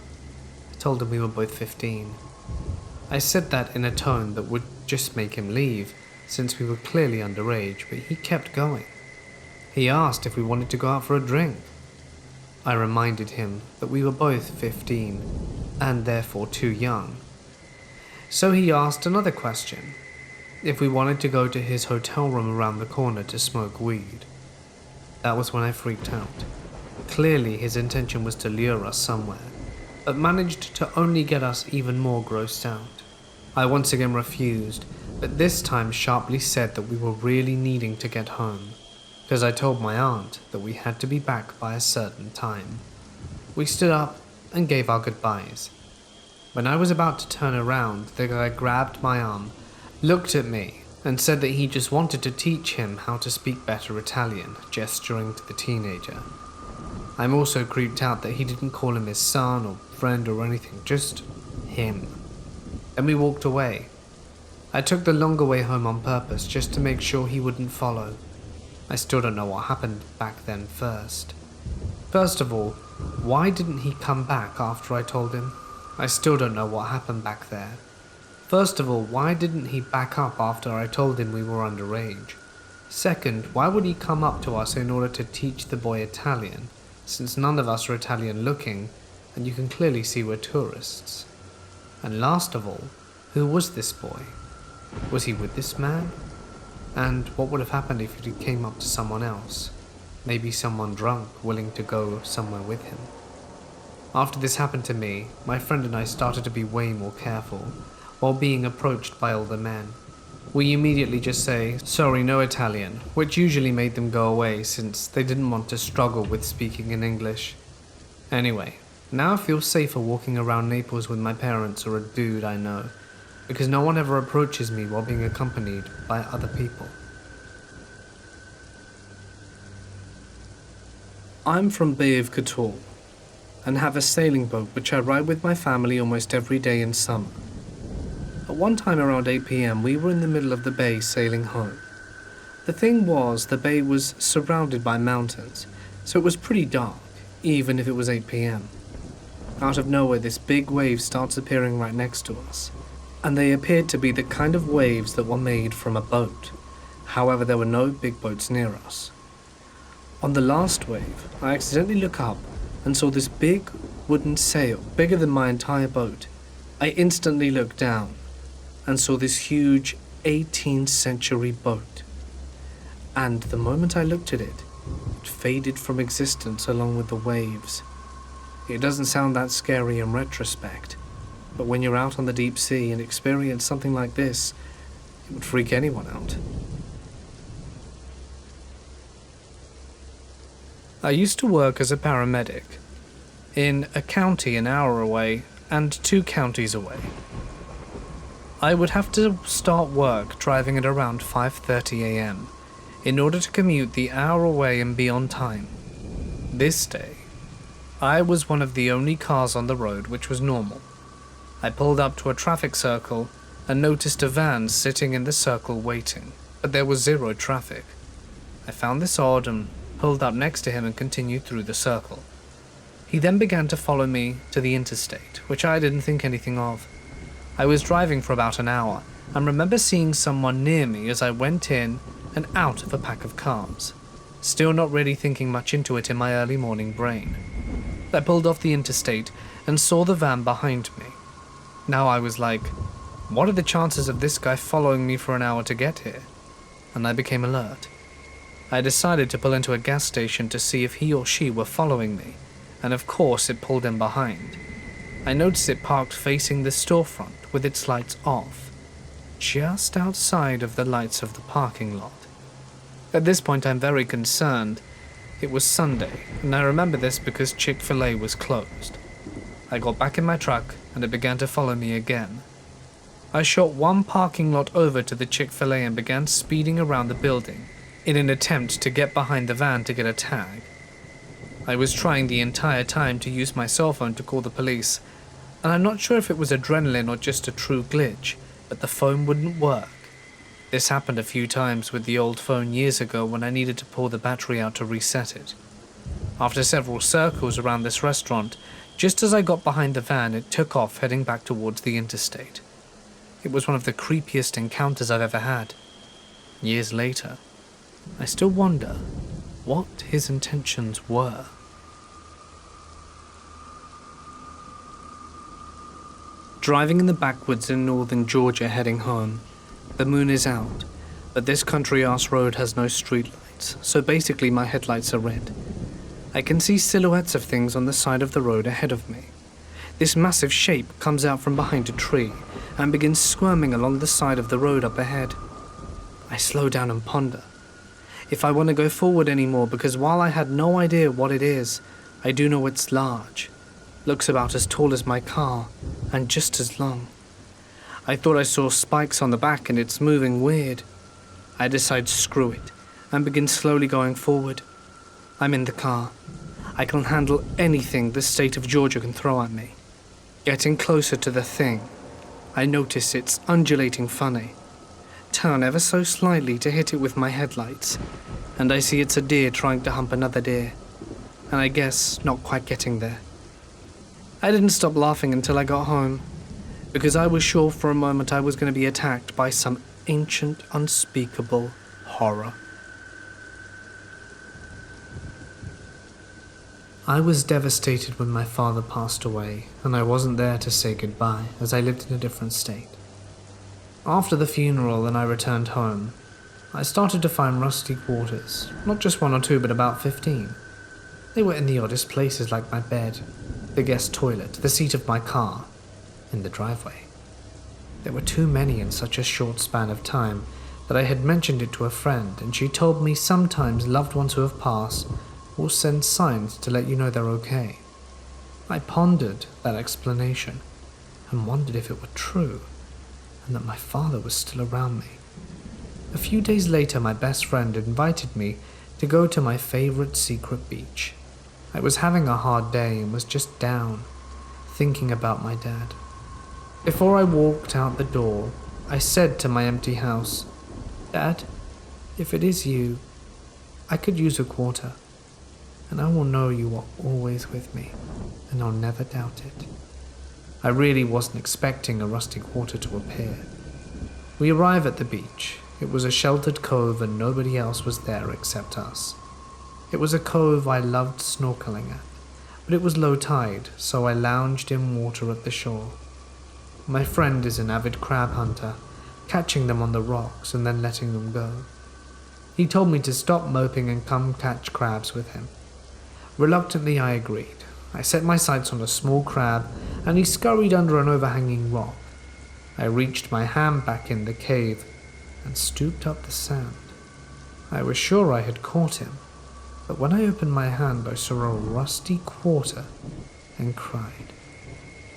Speaker 1: I told him we were both 15. I said that in a tone that would just make him leave, since we were clearly underage, but he kept going. He asked if we wanted to go out for a drink. I reminded him that we were both 15, and therefore too young. So he asked another question, if we wanted to go to his hotel room around the corner to smoke weed. That was when I freaked out. Clearly his intention was to lure us somewhere, but managed to only get us even more grossed out. I once again refused, but this time sharply said that we were really needing to get home, because I told my aunt that we had to be back by a certain time. We stood up and gave our goodbyes. When I was about to turn around, the guy grabbed my arm, looked at me, and said that he just wanted to teach him how to speak better Italian, gesturing to the teenager. I'm also creeped out that he didn't call him his son or friend or anything, just him. Then we walked away. I took the longer way home on purpose just to make sure he wouldn't follow. I still don't know what happened back then first. First of all, why didn't he come back after I told him? I still don't know what happened back there. First of all, why didn't he back up after I told him we were underage? Second, why would he come up to us in order to teach the boy Italian, since none of us are Italian looking, and you can clearly see we're tourists? And last of all, who was this boy? Was he with this man? And what would have happened if he came up to someone else? Maybe someone drunk, willing to go somewhere with him. After this happened to me, my friend and I started to be way more careful, while being approached by older men. We immediately just say, "Sorry, no Italian," which usually made them go away since they didn't want to struggle with speaking in English. Anyway, now I feel safer walking around Naples with my parents or a dude I know, because no one ever approaches me while being accompanied by other people. I'm from Bay of Kotor, and have a sailing boat which I ride with my family almost every day in summer. At one time around 8 PM we were in the middle of the bay sailing home. The thing was, the bay was surrounded by mountains, so it was pretty dark, even if it was 8 PM. Out of nowhere this big wave starts appearing right next to us, and they appeared to be the kind of waves that were made from a boat. However, there were no big boats near us. On the last wave, I accidentally look up and saw this big wooden sail, bigger than my entire boat. I instantly looked down and saw this huge 18th century boat. And the moment I looked at it, it faded from existence along with the waves. It doesn't sound that scary in retrospect, but when you're out on the deep sea and experience something like this, it would freak anyone out. I used to work as a paramedic in a county an hour away and 2 counties away. I would have to start work driving at around 5:30 AM in order to commute the hour away and be on time. This day, I was one of the only cars on the road, which was normal. I pulled up to a traffic circle and noticed a van sitting in the circle waiting, but there was zero traffic. I found this odd and pulled up next to him and continued through the circle. He then began to follow me to the interstate, which I didn't think anything of. I was driving for about an hour and remember seeing someone near me as I went in and out of a pack of cars, still not really thinking much into it in my early morning brain. I pulled off the interstate and saw the van behind me. Now I was like, what are the chances of this guy following me for an hour to get here? And I became alert. I decided to pull into a gas station to see if he or she were following me, and of course it pulled in behind. I noticed it parked facing the storefront with its lights off, just outside of the lights of the parking lot. At this point I'm very concerned. It was Sunday, and I remember this because Chick-fil-A was closed. I got back in my truck and it began to follow me again. I shot one parking lot over to the Chick-fil-A and began speeding around the building in an attempt to get behind the van to get a tag. I was trying the entire time to use my cell phone to call the police, and I'm not sure if it was adrenaline or just a true glitch, but the phone wouldn't work. This happened a few times with the old phone years ago when I needed to pull the battery out to reset it. After several circles around this restaurant, just as I got behind the van, it took off heading back towards the interstate. It was one of the creepiest encounters I've ever had. Years later, I still wonder what his intentions were. Driving in the backwoods in northern Georgia heading home. The moon is out, but this country-ass road has no streetlights, so basically my headlights are red. I can see silhouettes of things on the side of the road ahead of me. This massive shape comes out from behind a tree and begins squirming along the side of the road up ahead. I slow down and ponder if I want to go forward anymore, because while I had no idea what it is, I do know it's large, looks about as tall as my car, and just as long. I thought I saw spikes on the back and it's moving weird. I decide screw it and begin slowly going forward. I'm in the car. I can handle anything the state of Georgia can throw at me. Getting closer to the thing, I notice it's undulating funny. Turn ever so slightly to hit it with my headlights, and I see it's a deer trying to hump another deer, and I guess not quite getting there. I didn't stop laughing until I got home, because I was sure for a moment I was going to be attacked by some ancient, unspeakable horror. I was devastated when my father passed away, and I wasn't there to say goodbye, as I lived in a different state. After the funeral and I returned home, I started to find rusty quarters, not just one or two, but about 15. They were in the oddest places, like my bed, the guest toilet, the seat of my car, in the driveway. There were too many in such a short span of time that I had mentioned it to a friend, and she told me sometimes loved ones who have passed will send signs to let you know they're okay. I pondered that explanation and wondered if it were true, and that my father was still around me. A few days later, my best friend invited me to go to my favorite secret beach. I was having a hard day and was just down, thinking about my dad. Before I walked out the door, I said to my empty house, "Dad, if it is you, I could use a quarter, and I will know you are always with me, and I'll never doubt it." I really wasn't expecting a rusty quarter to appear. We arrive at the beach. It was a sheltered cove and nobody else was there except us. It was a cove I loved snorkeling at, but it was low tide, so I lounged in water at the shore. My friend is an avid crab hunter, catching them on the rocks and then letting them go. He told me to stop moping and come catch crabs with him. Reluctantly, I agreed. I set my sights on a small crab, and he scurried under an overhanging rock. I reached my hand back in the cave and stooped up the sand. I was sure I had caught him, but when I opened my hand, I saw a rusty quarter and cried.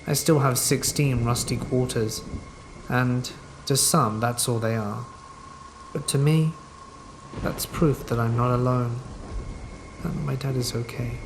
Speaker 1: I still have 16 rusty quarters, and to some, that's all they are. But to me, that's proof that I'm not alone, and that my dad is okay.